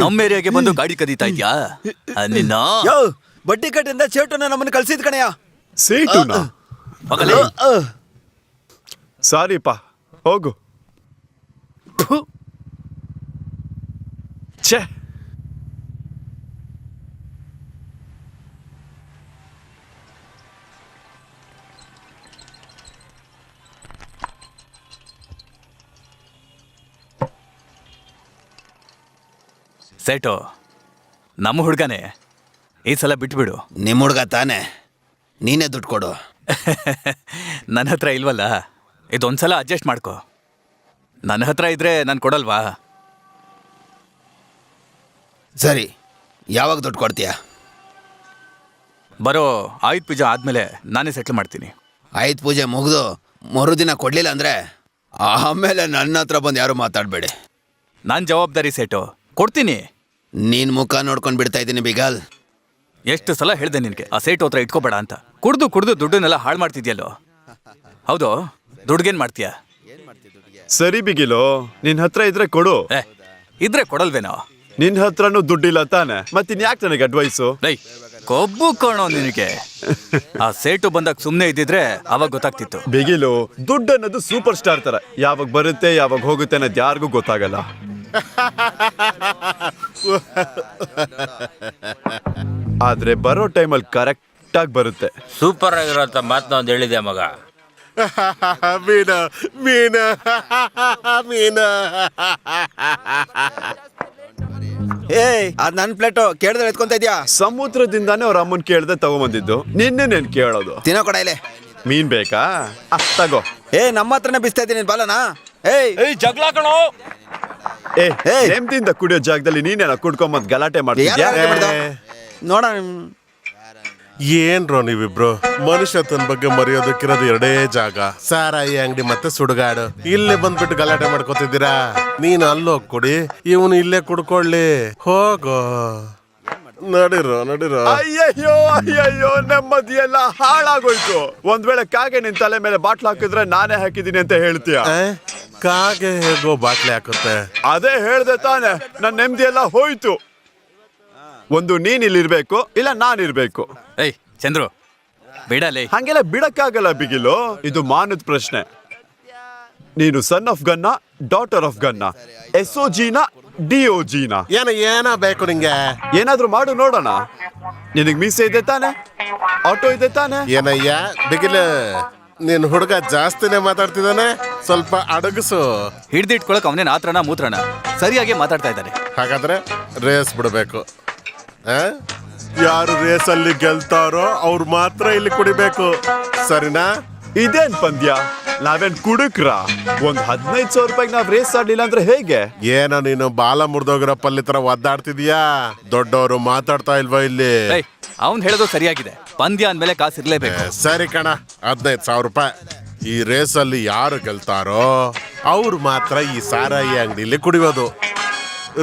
ನಮ್ಮ ಏರಿಯಾಗೆ ಬಂದು ಗಾಡಿ ಕದೀತಾ ಇದ್ಯಾ? ನಿನ್ನ ಬಡ್ಡಿ ಕಟ್ಟಿಂದ ಚೇಟುನ ನಮ್ಮನ್ನು ಕಳ್ಸಿದ್ ಕಣಯ್ಯ. ಸೇಟುನಾ? ಸಾರಿಪ್ಪ, ಹೋಗು. ಛೇ, ಸೇಟು ನಮ್ಮ ಹುಡುಗನೇ, ಈ ಸಲ ಬಿಟ್ಬಿಡು. ನಿಮ್ಮ ಹುಡುಗ ತಾನೆ, ನೀನೇ ದುಡ್ಡು ಕೊಡು. ನನ್ನ ಹತ್ರ ಇಲ್ವಲ್ಲ, ಇದೊಂದ್ಸಲ ಅಡ್ಜಸ್ಟ್ ಮಾಡ್ಕೊ. ನನ್ನ ಹತ್ರ ಇದ್ರೆ ನಾನು ಕೊಡಲ್ವಾ? ಸರಿ, ಯಾವಾಗ ದುಡ್ಡು ಕೊಡ್ತೀಯ? ಬರೋ ಆಯುಧ ಪೂಜೆ ಆದಮೇಲೆ ನಾನೇ ಸೆಟ್ಲ್ ಮಾಡ್ತೀನಿ. ಆಯುಧ ಪೂಜೆ ಮುಗಿದು ಮರುದಿನ ಕೊಡಲಿಲ್ಲ ಅಂದರೆ ಆಮೇಲೆ ನನ್ನ ಹತ್ರ ಬಂದು ಯಾರು ಮಾತಾಡಬೇಡಿ. ನಾನು ಜವಾಬ್ದಾರಿ ಸೇಟು, ಕೊಡ್ತೀನಿ. ನೀನು ಮುಖ ನೋಡ್ಕೊಂಡು ಬಿಡ್ತಾ ಇದ್ದೀನಿ ಬಿಗಾಲ್. ಎಷ್ಟು ಸಲ ಹೇಳ್ದೆ ನಿನ್ಗೆ ಆ ಸೇಟು ಹತ್ರ ಇಟ್ಕೋಬೇಡ ಅಂತ. ಕುಡ್ದು ದುಡ್ಡನ್ನೆಲ್ಲ ಹಾಳು ಮಾಡ್ತಿದ್ಯಲ್ಲೋ. ಹೌದು, ದುಡ್ಗೇನ್ ಮಾಡ್ತೀಯ? ಸರಿ ಬಿಗಿಲು, ನಿನ್ ಹತ್ರ ಇದ್ರೆ ಕೊಡು. ಇದ್ರೆ ಕೊಡಲ್ವೇನೋ? ನಿನ್ ಹತ್ರನೂ ದುಡ್ಡಿಲ್ಲ ತಾನೆ, ಮತ್ತಿನ್ ಯಾಕೆ ನನಗೆ ಅಡ್ವೈಸು? ಕೊಬ್ಬು ಕಾಣೋ ನಿನಗೆ. ಆ ಸೇಟು ಬಂದಾಗ ಸುಮ್ನೆ ಇದ್ದಿದ್ರೆ ಅವಾಗ ಗೊತ್ತಾಗ್ತಿತ್ತು. ಬಿಗಿಲು, ದುಡ್ಡು ಅನ್ನೋದು ಸೂಪರ್ ಸ್ಟಾರ್ ತರ, ಯಾವಾಗ ಬರುತ್ತೆ ಯಾವಾಗ ಹೋಗುತ್ತೆ ಅನ್ನೋದು ಯಾರಿಗೂ ಗೊತ್ತಾಗಲ್ಲ. ಆದ್ರೆ ಬರೋ ಟೈಮಲ್ಲಿ ಕರೆಕ್ಟ್ ಆಗಿ ಬರುತ್ತೆ. ಸೂಪರ್ ಆಗಿರೋಂಥ ಮಾತನ್ನ ಒಂದು ಹೇಳಿದೆ ಮಗ. ಮೀನಾ ಮೀನಾ ಮೀನಾ. ಏಯ್, ಅದ್ ನನ್ ಪ್ಲೇಟು ಕೇಳಿದ್ರೆ ಎತ್ಕೊಂತ ಇದ್ಯಾ? ಸಮುದ್ರದಿಂದಾನೇ ಅವ್ರ ಅಮ್ಮನ್ ಕೇಳ್ದೆ ತಗೊಂಬಂದಿದ್ದು, ನಿನ್ನೆ ನೇನ್ ಕೇಳೋದು? ತಿನ್ನೋ ಕೊಡ ಇಲ್ಲಿ. ಮೀನ್ ಬೇಕಾ? ತಗೋ. ನಮ್ಮ ಹತ್ರನೇ ಬಿಸ್ತಾ ಇದ್ದೀನಿ ಬಾಲನಾ. ಏಯ್ ಜಗಳ ಕಣೋ. ನೆಮ್ಮದಿಯಿಂದ ಕುಡಿಯೋ ಜಾಗದಲ್ಲಿ ನೀನೇನ ಕುಡ್ಕೊಂಬಂದ್ ಗಲಾಟೆ ಮಾಡ್ತಿದ್ಯಾ? ನೋಡ, ಏನ್ರೋ ನೀವಿಬ್ರು? ಮನುಷ್ಯ ತನ್ನ ಬಗ್ಗೆ ಮರೆಯೋದಕ್ಕಿರೋದು ಎರಡೇ ಜಾಗ, ಸಾರಾಯಿ ಅಂಗಡಿ ಮತ್ತೆ ಸುಡುಗಾಡು. ಇಲ್ಲೇ ಬಂದ್ಬಿಟ್ಟು ಗಲಾಟೆ ಮಾಡ್ಕೋತಿದ್ದೀರಾ. ನೀನು ಅಲ್ಲೋಗ್ ಕುಡಿ, ಇವನು ಇಲ್ಲೇ ಕುಡ್ಕೊಳ್ಳಿ. ಹೋಗೋ, ನಡಿರೋ. ಅಯ್ಯಯ್ಯೋ, ನೆಮ್ಮದಿ ಎಲ್ಲ ಹಾಳಾಗೋಯ್ತು. ಒಂದ್ ವೇಳೆ ಕಾಗೆ ನಿನ್ ತಲೆ ಮೇಲೆ ಬಾಟ್ಲ್ ಹಾಕಿದ್ರೆ ನಾನೇ ಹಾಕಿದೀನಿ ಅಂತ ಹೇಳ್ತೀಯ? ಕಾಗೆ ಹೇಗೋ ಬಾಟ್ಲಿ ಹಾಕುತ್ತೆ? ಅದೇ ಹೇಳ್ದೆ ತಾನೆ, ನನ್ ನೆಮ್ಮದಿ ಎಲ್ಲ ಹೋಯ್ತು. ಒಂದು ನೀನ್ ಇಲ್ಲಿರ್ಬೇಕು, ಇಲ್ಲ ನಾನಿರ್ಬೇಕು. ಚಂದ್ರು, ಬಿಡಲೇ. ಹಂಗೆಲ್ಲ ಬಿಡಕ್ಕಾಗಲ್ಲ ಬಿಗಿಲು, ಇದು ಮಾನದ ಪ್ರಶ್ನೆ. ನೀನು ಸನ್ ಆಫ್ ಗನ್ನ, ಡಾಟರ್ ಆಫ್ ಗನ್ನ, SOGನ DOGನ? ಏನ ಬೇಕು ನಿಂಗೆ? ಏನಾದ್ರೂ ಮಾಡು ನೋಡೋಣ. ನಿನಗ್ ಮೀಸೆ ಇದೆ ತಾನೆ, ಆಟೋ ಇದೆ ತಾನೆ? ಏನಯ್ಯ ಬಿಗಿಲ, ನೀನ್ ಹುಡುಗ ಜಾಸ್ತಿನೇ ಮಾತಾಡ್ತಿದ್ದಾನೆ, ಸ್ವಲ್ಪ ಅಡಗಿಸು. ಹಿಡ್ದಿಟ್ಕೊಳಕ್ ಅವನೇನ್ ಆತ್ರನ ಮೂತ್ರನ? ಸರಿಯಾಗಿ ಮಾತಾಡ್ತಾ ಇದ್ದಾನೆ. ಹಾಗಾದ್ರೆ ರೇಸ್ ಬಿಡ್ಬೇಕು. ಯಾರು ರೇಸಲ್ಲಿ ಗೆಲ್ತಾರೋ ಅವ್ರು ಮಾತ್ರ ಇಲ್ಲಿ ಕುಡಿಬೇಕು, ಸರಿನಾ? ಇದೇನ್ ಪಂದ್ಯ? ನಾವೇನ್ ಕುಡುಕ್ರ? ಒಂದ್ 15,000 ರೂಪಾಯಿಗೆ ನಾವ್ ರೇಸ್ ಆಡ್ಲಿಲ್ಲ ಅಂದ್ರೆ ಹೇಗೆ? ಏನೋ ನೀನು ಬಾಲ ಮುರಿದೋಗಿರೋ ಪಲ್ಲಿ ತರ ಒದ್ದಾಡ್ತಿದ್ಯಾ? ದೊಡ್ಡವರು ಮಾತಾಡ್ತಾ ಇಲ್ವಾ ಇಲ್ಲಿ? ಅವ್ನ್ ಹೇಳೋದು ಸರಿಯಾಗಿದೆ, ಪಂದ್ಯ ಅಂದ್ಮೇಲೆ ಕಾಸು ಇರ್ಲೇಬೇಕು. ಸರಿ ಕಣ, 15,000 ರೂಪಾಯಿ. ಈ ರೇಸಲ್ಲಿ ಯಾರು ಗೆಲ್ತಾರೋ ಅವ್ರು ಮಾತ್ರ ಈ ಸಾರಾಯಿ ಅಂಗಡಿಲಿ ಕುಡಿಯೋದು.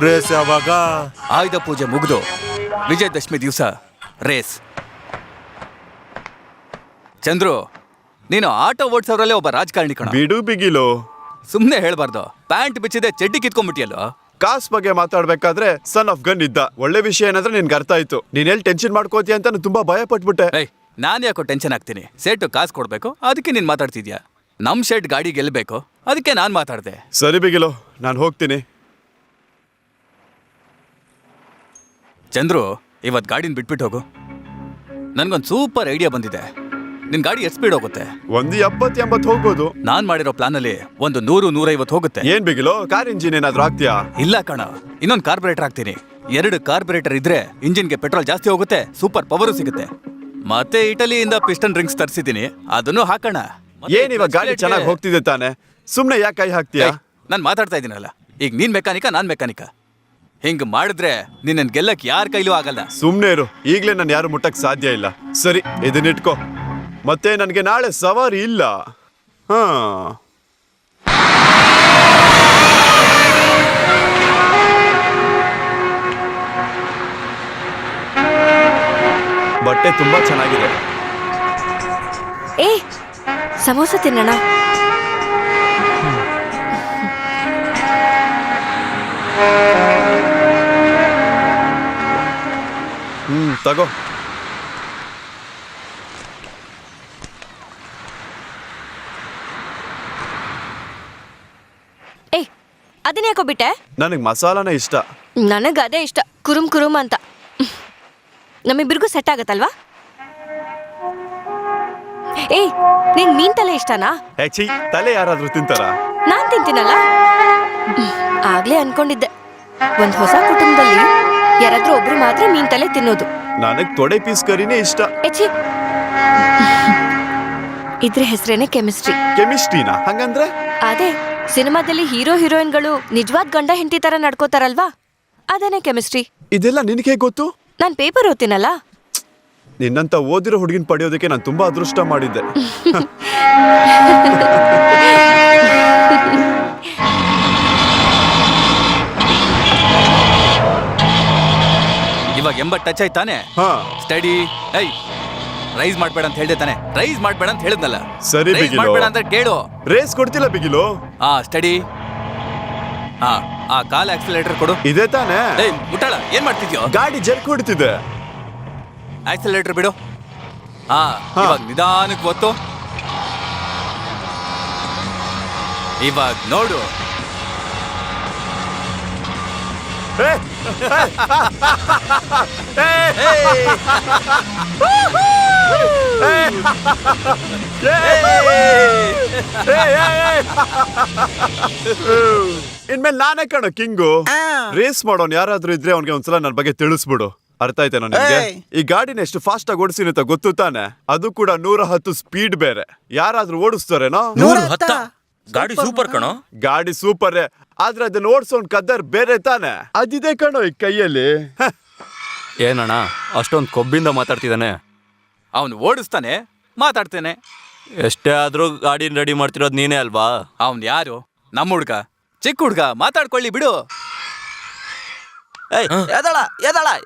ರೇಸ್ ಯಾವಾಗ? ಆಯುಧ ಪೂಜೆ ಮುಗಿದು ವಿಜಯದಶಮಿ ದಿವಸ ರೇಸ್. ಚಂದ್ರು, ನೀನು ಆಟೋ ಓಡಿಸೋರಲ್ಲೇ ಒಬ್ಬ ರಾಜಕಾರಣಿ ಕಣ. ಬಿಡು ಬಿಗಿಲು, ಸುಮ್ನೆ ಹೇಳ್ಬಾರ್ದು. ಪ್ಯಾಂಟ್ ಬಿಚ್ಚಿದೆ ಚಡ್ಡಿ ಕಿತ್ಕೊಂಡ್ಬಿಟ್ಟಿಯಲ್ಲೋ. ಕಾಸ್ ಬಗ್ಗೆ ಮಾತಾಡ್ಬೇಕಾದ್ರೆ ಸನ್ ಆಫ್ ಗನ್ ಇದ್ದ. ಒಳ್ಳೆ ವಿಷಯ ಏನಂದ್ರೆ ನಿನ್ಗೆ ಅರ್ಥ ಆಯ್ತು. ನೀನ್ ಎಲ್ಲಿ ಟೆನ್ಷನ್ ಮಾಡ್ಕೋತೀಯ ಅಂತ ನಾನು ತುಂಬಾ ಭಯ ಪಟ್ಬಿಟ್ಟೆ. ನಾನು ಯಾಕೋ ಟೆನ್ಷನ್ ಆಗ್ತೀನಿ? ಸೇಟು ಕಾಸು ಕೊಡ್ಬೇಕು, ಅದಕ್ಕೆ ನೀನ್ ಮಾತಾಡ್ತಿದ್ಯಾ. ನಮ್ ಶೆಡ್ ಗಾಡಿ ಗೆಲ್ಬೇಕು, ಅದಕ್ಕೆ ನಾನ್ ಮಾತಾಡ್ದೆ. ಸರಿ ಬಿಗಿಲು, ನಾನು ಹೋಗ್ತೀನಿ. ಚಂದ್ರು, ಇವತ್ ಗಾಡಿನ ಬಿಟ್ಬಿಟ್ಟು ಹೋಗು. ನನ್ಗೊಂದ್ ಸೂಪರ್ ಐಡಿಯಾ ಬಂದಿದೆ. ನಿನ್ ಗಾಡಿ ಎಷ್ಟು ಸ್ಪೀಡ್ ಹೋಗುತ್ತೆ? ಒಂದು 70-80 ಹೋಗ್ಬೋದು. ನಾನ್ ಮಾಡಿರೋ ಪ್ಲಾನ್ ಅಲ್ಲಿ ಒಂದು 100-150 ಹೋಗುತ್ತೆ. ಏನ್ ಬಿಗಿಲು, ಕಾರ್ ಇಂಜಿನ್ ಏನಾದ್ರೂ ಆಗ್ತೀಯಾ? ಇಲ್ಲ ಕಣ, ಇನ್ನೊಂದು ಕಾರ್ಬೊರೇಟರ್ ಹಾಕ್ತೀನಿ. 2 ಕಾರ್ಬೊರೇಟರ್ ಇದ್ರೆ ಇಂಜಿನ್ಗೆ ಪೆಟ್ರೋಲ್ ಜಾಸ್ತಿ ಹೋಗುತ್ತೆ, ಸೂಪರ್ ಪವರು ಸಿಗುತ್ತೆ. ಮತ್ತೆ ಇಟಲಿಯಿಂದ ಪಿಸ್ಟನ್ ರಿಂಗ್ಸ್ ತರಿಸಿದ್ದೀನಿ, ಅದನ್ನು ಹಾಕೋಣ. ಏನ್ ಇವಾಗ ಗಾಡಿ ಚೆನ್ನಾಗಿ ಹೋಗ್ತಿದೆ ತಾನೆ, ಸುಮ್ನೆ ಯಾಕೆ ಕೈ ಹಾಕ್ತೀಯಾ? ನಾನ್ ಮಾತಾಡ್ತಾ ಇದೀನಲ್ಲ, ಈಗ ನೀನ್ ಮೆಕ್ಯಾನಿಕ, ನಾನ್ ಮೆಕ್ಯಾನಿಕ. ಹಿಂಗ್ ಮಾಡಿದ್ರೆ ನಿನ್ನ ಗೆಲ್ಲಕ್ ಯಾರ ಕೈಲೂ ಆಗಲ್ಲ. ಸುಮ್ನೆ ಇರು, ಈಗ್ಲೇ ನಾನು ಯಾರು ಮುಟ್ಟಕ್ ಸಾಧ್ಯ ಇಲ್ಲ. ಸರಿ, ಇದನ್ನಿಟ್ಕೋ. ಮತ್ತೆ ನನ್ಗೆ ನಾಳೆ ಸವಾರಿ ಇಲ್ಲ. ಬಟ್ಟೆ ತುಂಬಾ ಚೆನ್ನಾಗಿದೆ. ಸಮೋಸ ತಿನ್ನೋಣ. ತಗೋ. ಅದನ್ನ ಯಾಕೋ ಬಿಟ್ಟೆ? ನನಗ್ ಮಸಾಲಾನೇ ಇಷ್ಟ. ನನಗ್ ಅದೇ ಇಷ್ಟ, ಕುರುಮ್ ಕುರುಮ್ ಅಂತ. ನಮ್ಮಿಬ್ಬರಿಗೂ ಸೆಟ್ ಆಗತ್ತಲ್ವಾ? ನಿನ್ ಮೀನ್ ತಲೆ ಇಷ್ಟನಾ? ತಲೆ ಯಾರಾದ್ರೂ ತಿಂತಾರ? ನಾನ್ ತಿಂತೀನಲ್ಲ. ಆಗ್ಲೇ ಅನ್ಕೊಂಡಿದ್ದೆ, ಒಂದ್ ಹೊಸ ಕುಟುಂಬದಲ್ಲಿ ಯಾರಾದ್ರೂ ಒಬ್ರು ಮಾತ್ರ ಮೀನ್ ತಲೆ ತಿನ್ನೋದು. ನನಗ್ ತೊಡೆ ಪೀಸ್ ಕರಿನೇ ಇಷ್ಟ. ಇದ್ರ ಹೆಸರೇನೆ ಕೆಮಿಸ್ಟ್ರಿ. ಕೆಮಿಸ್ಟ್ರಿನಾ? ಹಂಗಂದ್ರೆ ಅದೇ ಸಿನಿಮಾದಲ್ಲಿ ಹೀರೋ ಹೀರೋಯಿನ್ಗಳು ನಿಜವಾದ ಗಂಡ ಹೆಂಡತಿ ತರ ನಡ್ಕೋತಾರಲ್ವಾ, ಅದೇನೆ ಕೆಮಿಸ್ಟ್ರಿ. ಇದೆಲ್ಲ ನಿನಗೆ ಗೊತ್ತು? ನಾನ್ ಪೇಪರ್ ಓದ್ತೀನಲ್ಲ. ನಿನ್ನಂತ ಓದಿರೋ ಹುಡುಗಿನ ಪಡೆಯೋದಕ್ಕೆ ನಾನು ತುಂಬಾ ಅದೃಷ್ಟ ಮಾಡಿದ್ದೆ. ಇವಾಗ ಟಚ್ ಆಯ್ತಾನೆ. ಹಾ ಸ್ಟಡಿ. ಏಯ್ ರೈಸ್ ಮಾಡ್ಬೇಡ ಅಂತ ಹೇಳ್ದೆ ತಾನೆ. ರೈಸ್ ಮಾಡ್ಬೇಡ ಅಂತ ಹೇಳಿದ್ನಲ್ಲ. ಸರಿ ರೈಸ್ ಬಿಗಿಲು. ಮಾಡ್ಬೇಡ ಅಂತ ಕೇಳು. ರೇಸ್ ಕೊಡ್ತಿಲ್ಲ ಬಿಗಿಲು. ಸ್ಟಡಿ. ಆ ಕಾಲ್ ಆಕ್ಸಿಲೇಟರ್ ಕೊಡು. ಇದೇ ತಾನೇ? ಏಯ್ ಮುಟ್ಟಾಳ, ಏನ್ ಮಾಡ್ತಿದ್ಯೋ? ಗಾಡಿ ಜರ್ಕ್ ಹೊಡ್ತಿದೆ. ಆಕ್ಸಿಲೇಟರ್ ಬಿಡು. ಇವಾಗ ನಿಧಾನಕ್ಕೆ ಒತ್ತು. ಇವಾಗ ನೋಡು. ಇನ್ಮೇಲೆ ನಾನೇ ಕಣೋ ಕಿಂಗು. ರೇಸ್ ಮಾಡೋನ್ ಯಾರಾದ್ರೂ ಇದ್ರೆ ಅವ್ನಿಗೆ ಒಂದ್ಸಲ ನನ್ ಬಗ್ಗೆ ತಿಳಿಸ್ಬಿಡು. ಅರ್ಥ ಆಯ್ತೇನೋ ನಿಮ್ಗೆ? ಈ ಗಾಡಿನ ಎಷ್ಟು ಫಾಸ್ಟ್ ಆಗಿ ಓಡಿಸ್ತೀನಿ ಅಂತ ಗೊತ್ತು ತಾನೆ? ಅದು ಕೂಡ 110 ಸ್ಪೀಡ್ ಬೇರೆ. ಯಾರಾದ್ರೂ ಓಡಿಸ್ತಾರೇನೋ? 110? ಗಾಡಿ ಸೂಪರ್ ಕಣೋ. ಗಾಡಿ ಸೂಪರ್, ಆದ್ರೆ ಅದನ್ನ ಓಡಿಸೋನ್ ಕದ್ದರ್ ಬೇರೆ ತಾನೆ. ಅದಿದೆ ಕಣೋ ಈ ಕೈಯಲ್ಲಿ. ಏನಣ್ಣ ಅಷ್ಟೊಂದು ಕೊಬ್ಬಿಂದ ಮಾತಾಡ್ತಿದ್ದಾನೆ? ಅವನು ಓಡಿಸ್ತಾನೆ, ಮಾತಾಡ್ತೇನೆ. ಎಷ್ಟೇ ಆದ್ರೂ ಗಾಡಿ ರೆಡಿ ಮಾಡ್ತಿರೋದು ನೀನೇ ಅಲ್ವಾ? ಅವನ್ ಯಾರು? ನಮ್ಮ ಹುಡ್ಗ, ಚಿಕ್ಕ ಹುಡ್ಗ, ಮಾತಾಡ್ಕೊಳ್ಳಿ ಬಿಡು. ಎದಳ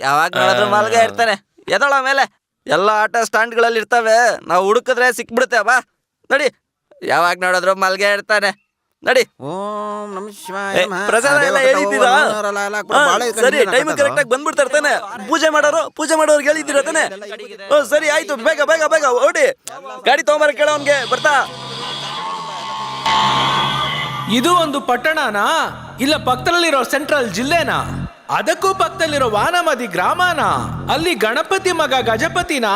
ಯಾವಾಗ ನೋಡಿದ್ರು ಮಲ್ಗೆ ಇರ್ತಾನೆ. ಎದಳ ಮೇಲೆ ಎಲ್ಲ ಆಟೋ ಸ್ಟ್ಯಾಂಡ್ಗಳಲ್ಲಿ ಇರ್ತವೆ, ನಾವು ಹುಡುಕಿದ್ರೆ ಸಿಕ್ಬಿಡುತ್ತೆ. ಬಾ ನಡಿ, ಯಾವಾಗ ನೋಡಿದ್ರು ಮಲ್ಗೆ ಇರ್ತಾನೆ. ನಡಿ. ಓಂ ನಮಃ ಶಿವಾಯ. ಪ್ರಸಾದ ಎಲ್ಲ ಹೇಳಿದ್ದೀರಾ? ಸರಿ, ಟೈಮ್ ಕರೆಕ್ಟ್ ಆಗಿ ಬಂದ್ಬಿಡ್ತಾರೆ ತಾನೆ. ಪೂಜೆ ಮಾಡೋರ್ಗೆ ಹೇಳಿದ್ದೀರಾ ತಾನೆ? ಸರಿ ಆಯ್ತು, ಬೇಗ ಬೇಗ ಬೇಗ ಓಡಿ. ಗಾಡಿ ತಗೊಂಬರ ಕೇಳೋನ್ಗೆ ಬರ್ತಾ. ಇದು ಒಂದು ಪಟ್ಟಣನಾ ಇಲ್ಲ ಪಕ್ಕದಲ್ಲಿರೋ ಸೆಂಟ್ರಲ್ ಜಿಲ್ಲೆನಾ? ಅದಕ್ಕೂ ಪಕ್ಕದಲ್ಲಿರೋ ವಾನಮದಿ ಗ್ರಾಮನ? ಅಲ್ಲಿ ಗಣಪತಿ ಮಗ ಗಜಪತಿನಾ?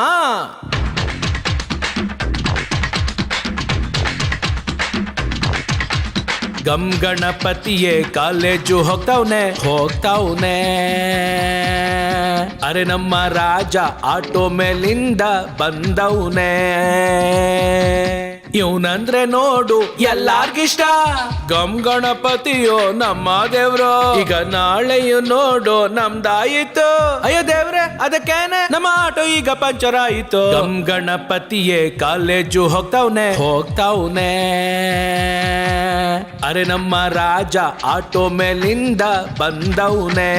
ಗಮ್ ಗಣಪತಿಯೇ ಕಾಲೇಜು ಹೋಗ್ತಾವ್ನೆ. ಅರೆ ನಮ್ಮ ರಾಜ ಆಟೋ ಮೇಲಿಂದ ಬಂದವ್ನೆ. ಇವನಂದ್ರೆ ನೋಡು ಎಲ್ಲಾರ್ಗಿಷ್ಟ. ಗಮ್ ಗಣಪತಿಯೋ ನಮ್ಮ ದೇವ್ರು. ಈಗ ನಾಳೆಯು ನೋಡು ನಮ್ದಾಯಿತು. ಅಯ್ಯೋ ದೇವ್ರೆ ಅದಕ್ಕೇನೆ ನಮ್ಮ ಆಟೋ ಈಗ ಪಂಚರ್ ಆಯಿತು. ಗಮ್ ಗಣಪತಿಯೇ ಕಾಲೇಜು ಹೋಗ್ತಾವ್ನೆ. ಅರೆ ನಮ್ಮ ರಾಜ ಆಟೋ ಮೇಲಿಂದ ಬಂದವ್ನೆ.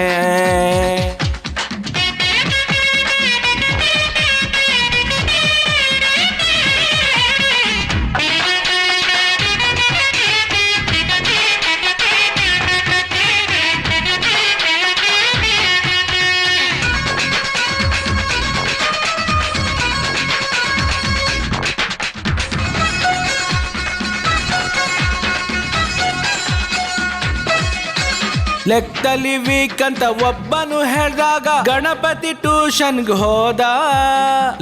ಲೆಕ್ಕದಲ್ಲಿ ವೀಕ್ ಅಂತ ಒಬ್ಬನು ಹೇಳ್ದಾಗ ಗಣಪತಿ ಟ್ಯೂಷನ್ಗೆ ಹೋದ.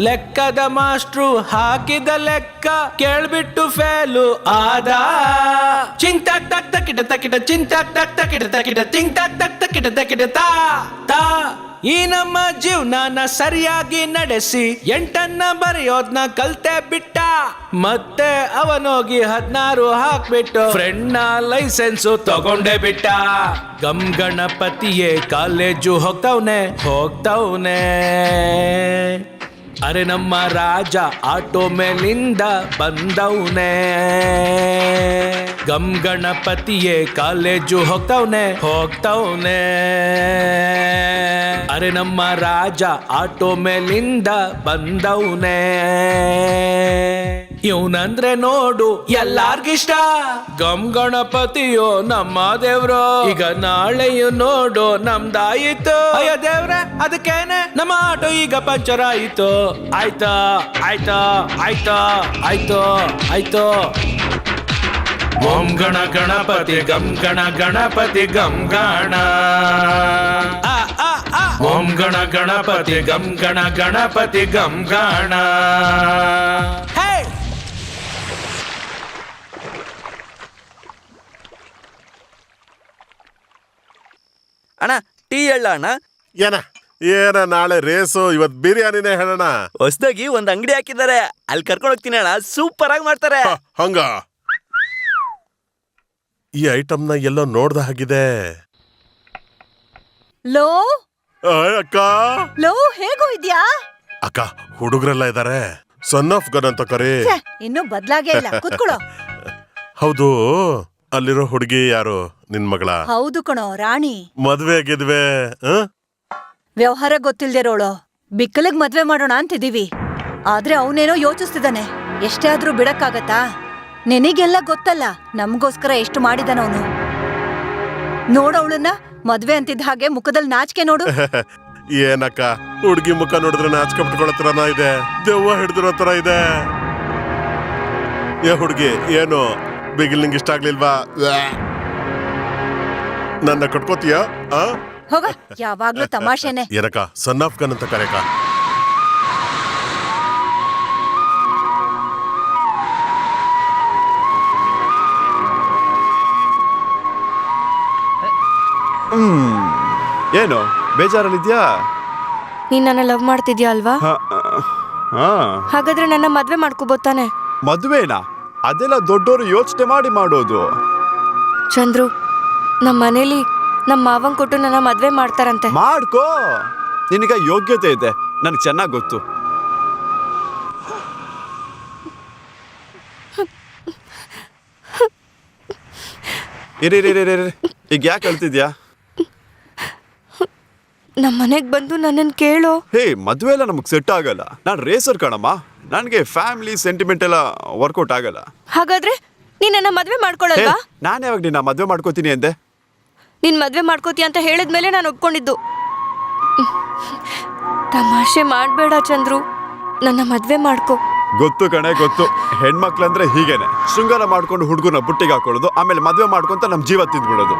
ಲೆಕ್ಕದ ಮಾಸ್ಟ್ರು ಹಾಕಿದ ಲೆಕ್ಕ ಕೇಳ್ಬಿಟ್ಟು ಫೇಲು ಆದ. ಚಿಂಗ್ ತಕ್ ತಕ್ ತಕಿಟ ತಕಿಟ ಚಿಂಗ್ ತಕ್ ತಕ್ ತಕಿಟ ತಕಿಟ ಚಿಂಗ್ ತಕ್ ತಕ್ ತಕಿಟ ತಕಿಟ ತಾ ತಾ. ಈ ನಮ್ಮ ಜೀವನ ಸರಿಯಾಗಿ ನಡೆಸಿ 8 ಬರೆಯೋದ್ನ ಕಲ್ತೆ ಬಿಟ್ಟ. ಮತ್ತೆ ಅವನೋಗಿ 16 ಹಾಕ್ಬಿಟ್ಟು ಫ್ರೆಂಡ್ನ ಲೈಸೆನ್ಸು ತಗೊಂಡೇ ಬಿಟ್ಟ. ಗಮ್ ಗಣಪತಿಯೇ ಕಾಲೇಜು ಹೋಗ್ತಾವ್ನೆ. ಅರೆ ನಮ್ಮ ರಾಜ ಆಟೋ ಮೇಲಿಂದ ಬಂದವ್ನೆ. ಗಮ್ ಗಣಪತಿಯೇ ಕಾಲೇಜು ಹೋಗ್ತಾವ್ನೆ. ಅರೆ ನಮ್ಮ ರಾಜ ಆಟೋ ಮೇಲಿಂದ ಬಂದವ್ನೆ. ಇವನಂದ್ರೆ ನೋಡು ಎಲ್ಲಾರ್ಗಿಷ್ಟ. ಗಮ್ ಗಣಪತಿಯೋ ನಮ್ಮ ದೇವ್ರು. ಈಗ ನಾಳೆಯು ನೋಡು ನಮ್ದಾಯಿತು. ಅಯ್ಯೋ ದೇವ್ರೆ ಅದಕ್ಕೇನೆ ನಮ್ಮ ಆಟೋ ಈಗ ಪಂಚರ್ ಆಯಿತು. ಆಯ್ತಾ ಆಯ್ತಾ ಆಯ್ತಾ ಆಯ್ತು ಆಯ್ತು. ಓಂ ಗಣ ಗಣಪತಿ ಗಮ್ ಗಣ ಗಣಪತಿ ಗಮ್ ಗಣ. ಓಂ ಗಣ ಗಣಪತಿ ಗಮ್ ಗಣ ಗಣಪತಿ ಗಮ್ ಗಣ. ಅಣ್ಣ ಟೀ ಹೇಳ ಅಣ್ಣ. ಏನ ನಾಳೆ ರೇಸು, ಇವತ್ ಬಿರಿಯಾನಿನೇ ಹೇಳೋಣ. ಹೊಸದಾಗಿ ಒಂದ್ ಅಂಗಡಿ ಹಾಕಿದ್ದಾರೆ, ಅಲ್ಲಿ ಕರ್ಕೊಂಡು ಹೋಗ್ತೀನಿ ಅಣ್ಣ. ಸೂಪರ್ ಆಗಿ ಮಾಡ್ತಾರೆ. ಹಂಗ ಈ ಐಟಮ್ನ ಎಲ್ಲೋ ನೋಡ್ದ ಹಾಗಿದೆ. ಲೋ ಅಕ್ಕ ಲೋ ಹೇಗೋ ಇದ್ಯಾ? ಅಕ್ಕ ಹುಡುಗರೆಲ್ಲ ಇದಾರೆ. ಸನ್ ಆಫ್ ಗನ್ ಅಂತ ಕರಿ. ಇನ್ನು ಬದ್ಲಾಗೇ ಇಲ್ಲ, ಕೂತ್ಕೊಳ್ಳೋ. ಹೌದು, ಅಲ್ಲಿರೋ ಹುಡುಗಿ ಯಾರು? ನಿನ್ ಮಗಳ? ಹೌದು ಕಣೋ, ರಾಣಿ. ಮದ್ವೆ ಆಗಿದ್ವೆ? ವ್ಯವಹಾರ ಗೊತ್ತಿಲ್ದಿರೋಳು ಬಿಕ್ಕಲಿಗ್ ಮದ್ವೆ ಮಾಡೋಣ ಅಂತಿದೀವಿ. ಆದ್ರೆ ಅವನೇನೋ ಯೋಚಿಸ್ತಿದ್ದಾನೆ. ಎಷ್ಟೇ ಆದ್ರೂ ಬಿಡಕ್ಕಾಗತ್ತಾ? ನಿನಗೆಲ್ಲ ಗೊತ್ತಲ್ಲ ನಮ್ಗೋಸ್ಕರ ಎಷ್ಟು ಮಾಡಿದಾನವನು. ನೋಡವಳನ್ನ ಮದ್ವೆ ಅಂತಿದ್ದ ಹಾಗೆ ಮುಖದಲ್ಲಿ ನಾಚಿಕೆ ನೋಡು. ಏನಕ್ಕ ಹುಡ್ಗಿ ಮುಖ ನೋಡಿದ್ರೆ ನಾಚಿಕೆ ಬಿಟ್ಕೊಳ್ಳೋ ಥರನ ಇದೆ, ದೆವ್ವ ಹಿಡಿದಿರೋ ತರ ಇದೆ. ಏ ಹುಡ್ಗಿ, ಏನು ಬಿಗಿಲ್ ನಿಂಗೆ ಇಷ್ಟ ಆಗ್ಲಿಲ್ವಾ? ನನ್ನ ಕಟ್ಕೋತೀಯ? ಹೋಗ, ಯಾವಾಗ್ಲೂ ತಮಾಷೆನೆ. ಏನಕ್ಕ ಸನ್ ಆಫ್ ಗನ್ ಅಂತ ಕರೆಕ. ಏನು ಬೇಜಾರಲ್ಲಿದ್ಯಾ? ನೀನ್ ನನ್ನ ಲವ್ ಮಾಡ್ತಿದ್ಯಾ ಅಲ್ವಾ? ಹಾಗಾದ್ರೆ ನನ್ನ ಮದ್ವೆ ಮಾಡ್ಕೋಬೋತಾನೆ? ಮದ್ವೆನಾ? ಅದೆಲ್ಲ ದೊಡ್ಡೋರು ಯೋಚನೆ ಮಾಡಿ ಮಾಡೋದು. ಚಂದ್ರು, ನಮ್ಮ ಮನೇಲಿ ನಮ್ಮ ಮಾವಂಗ್ ಕೊಟ್ಟು ನನ್ನ ಮದ್ವೆ ಮಾಡ್ತಾರಂತೆ. ಮಾಡ್ಕೋ, ನಿನಗ ಯೋಗ್ಯತೆ ಇದೆ, ನನಗೆ ಚೆನ್ನಾಗಿ ಗೊತ್ತು. ಇರಿ ಈಗ ಯಾಕೆ ಅಳ್ತಿದ್ಯಾ? ನಮ್ಮ ಮನೆಗ್ ಬಂದು ನನ್ನನ್ ಕೇಳೋ. ಹೇ, ಮದ್ವೆ ಎಲ್ಲ ನಮಗ್ ಸೆಟ್ ಆಗಲ್ಲ. ನಾನು ರೇಸರ್ ಕಣಮ್ಮ, ನನಗೆ ಫ್ಯಾಮಿಲಿ ಸೆಂಟಿಮೆಂಟ್ ಎಲ್ಲ ವರ್ಕೌಟ್ ಆಗಲ್ಲ. ಹಾಗಾದ್ರೆ ನೀನ್ ನನ್ನ ಮದ್ವೆ ಮಾಡ್ಕೊಳಲ್ವಾ? ನಾನು ಯಾವಾಗ ನಿನ್ನ ಮದ್ವೆ ಮಾಡ್ಕೋತೀನಿ ಅಂದೆ? ನೀನ್ ಮದ್ವೆ ಮಾಡ್ಕೋತಿ ಅಂತ ಹೇಳಿದ್ಮೇಲೆ ನಾನು ಒಪ್ಕೊಂಡಿದ್ದು. ತಮಾಷೆ ಮಾಡ್ಬೇಡ ಚಂದ್ರು, ನನ್ನ ಮದ್ವೆ ಮಾಡ್ಕೋ. ಗೊತ್ತು ಕಣೆ, ಗೊತ್ತು. ಹೆಣ್ಮಕ್ಳಂದ್ರೆ ಹೀಗೇನೆ, ಶೃಂಗಾರ ಮಾಡ್ಕೊಂಡು ಹುಡುಗನ ಬುಟ್ಟಿಗೆ ಹಾಕೊಳ್ಳೋದು, ಆಮೇಲೆ ಮದ್ವೆ ಮಾಡ್ಕೊಂತ ನಮ್ ಜೀವ ತಿಂದ್ಬಿಡೋದು.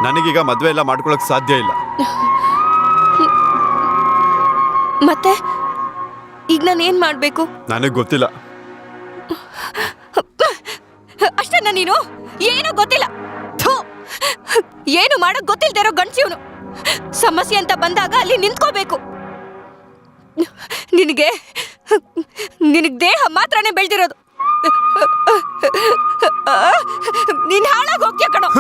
ನನಗೀಗ ಮದ್ವೆ ಎಲ್ಲ ಮಾಡ್ಕೊಳಕ್ ಸಾಧ್ಯ ಇಲ್ಲ. ಮತ್ತೆ ಈಗ ನಾನು ಏನ್ ಮಾಡ್ಬೇಕು? ನನಗ್ ಗೊತ್ತಿಲ್ಲ. ಅಷ್ಟೇನ ನೀನು? ಏನೂ ಗೊತ್ತಿಲ್ಲ. ಥು, ಏನು ಮಾಡಕ್ ಗೊತ್ತಿಲ್ದೇ ಇರೋ ಗಂಡ್ಸಿವ್ನು. ಸಮಸ್ಯೆ ಅಂತ ಬಂದಾಗ ಅಲ್ಲಿ ನಿಂತ್ಕೋಬೇಕು. ನಿನಗೆ ದೇಹ ಮಾತ್ರನೇ ಬೆಳ್ದಿರೋದು. ನೀನ್ ಹಾಳಾಗಿ ಹೋಗ್ತೀಯ ಕಣೋ.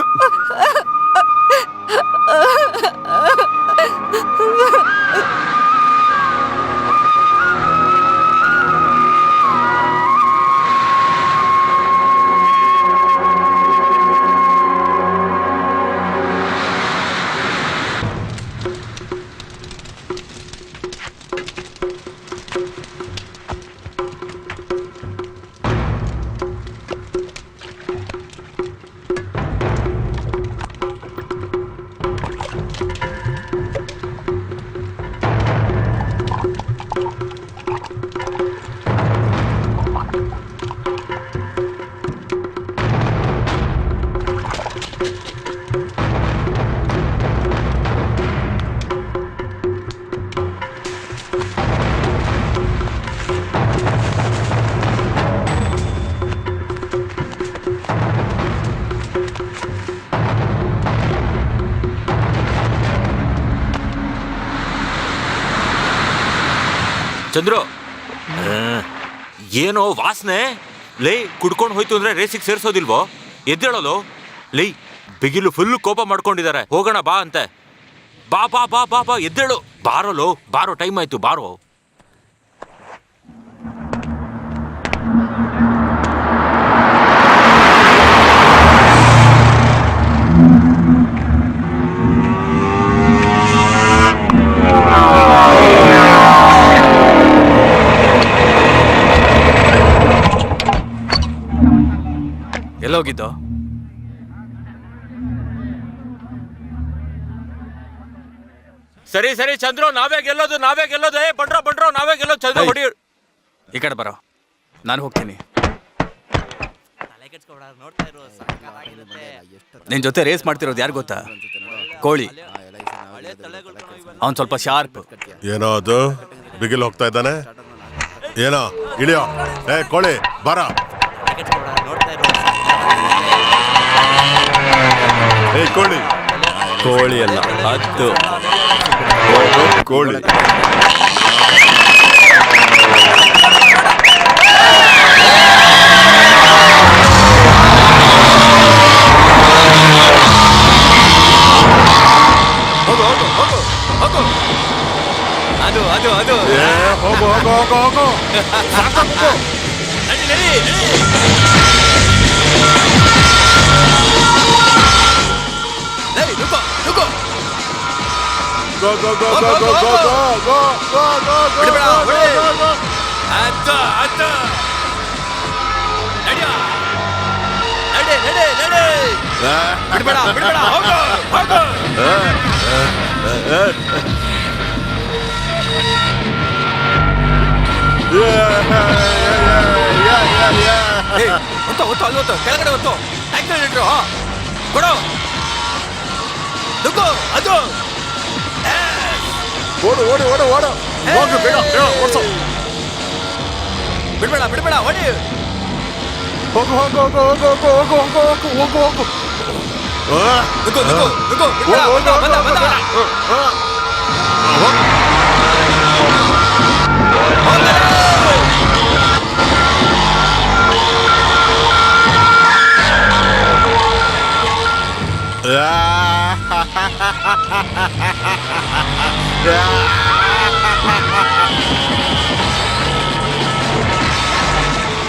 ಚಂದ್ರು, ಏನೋ ವಾಸನೆ ಲೈ. ಕುಡ್ಕೊಂಡು ಹೋಯ್ತು ಅಂದ್ರೆ ರೇಸಿಗೆ ಸೇರ್ಸೋದಿಲ್ವೋ? ಎದ್ದೇಳೋದು ಲೈ. ಬಿಗಿಲು ಫುಲ್ ಕೋಪ ಮಾಡ್ಕೊಂಡಿದ್ದಾರೆ. ಹೋಗೋಣ ಬಾ ಅಂತೆ. ಬಾ ಬಾ ಬಾ ಬಾ ಬಾ, ಎದ್ದೇಳು. ಬಾರೋಲೋ, ಬಾರೋ, ಟೈಮ್ ಆಯ್ತು, ಬಾರೋ. ಎಲ್ಲೋಗಿದ್ದು? ಸರಿ ಸರಿ ಚಂದ್ರು, ನಾವೇ ಗೆಲ್ಲೋದು. ಏ ಬಂಡ್ರೋ, ನಾವೇ ಗೆಲ್ಲೋದು. ಚಂದ್ರು ಹೊಡಿ. ಈ ಕಡೆ ಬರೋ, ನಾನು ಹೋಗ್ತೀನಿ. ನಿನ್ ಜೊತೆ ರೇಸ್ ಮಾಡ್ತಿರೋದು ಯಾರು ಗೊತ್ತಾ? ಕೋಳಿ. ಅವನ್ ಸ್ವಲ್ಪ ಶಾರ್ಪ್. ಏನೋ ಅದು ಬಿಗಿಲ್ ಹೋಗ್ತಾ ಇದ್ದಾನೆ. ಏನೋ ಇಳಿಯೋ. ಏ ಕೋಳಿ, ಬರ. ಏ ಕೋಳಿ. ಕೋಳಿ ಅಲ್ಲ, ಅದು ಕೋಳಿ. ಅದು ಅದು ಅದು ಹೋಗು ಹೋಗು ಹೋಗು ಹೋಗು. ಗೋ ಗೋ ಗೋ ಗೋ ಗೋ ಗೋ ಗೋ ಗೋ ಗೋ ಬಿಡ್ಬೇಡ, ಗೋ ಹೊಡಿ. ಗೋ ಗೋ. ಆಯ್ತು ಆಯ್ತು ನಡ್ಯೋ. ನಡೆ ನಡೆ ನಡೆ ಬಿಡ್ಬೇಡ ಬಿಡ್ಬೇಡ ಹೋಗು ಹೋಗು. ಏಯ್, ಒತ್ತು ಒತ್ತು ಅಲ್ಲಿ ಒತ್ತು ಕೆಳಗಡೆ ಒತ್ತು. ಆಕ್ಸಿಲೇಟರ್ ಕೊಡು. ನುಗ್ಗು ಅದು. ಓಡು ಓಡು ಓಡು ಓಡು ಹೋಗು ಬೇಗ ಬೇಗ ಓಡ್ಸು. ಬಿಡ್ಬೇಡ ಬಿಡ್ಬೇಡ ಹೊಡಿ. ಹೋಗು ಹೋಗು ಹೋಗು ಹೋಗು ಹೋಗು ಹೋಗು ಹೋಗು ಹೋಗು ಹೋಗು ಹೋಗು. ನುಗ್ಗು ನುಗ್ಗು ನುಗ್ಗು ಬಿಡ್ಬೇಡ. ಬಂದ ಬಂದ ಬಂದ.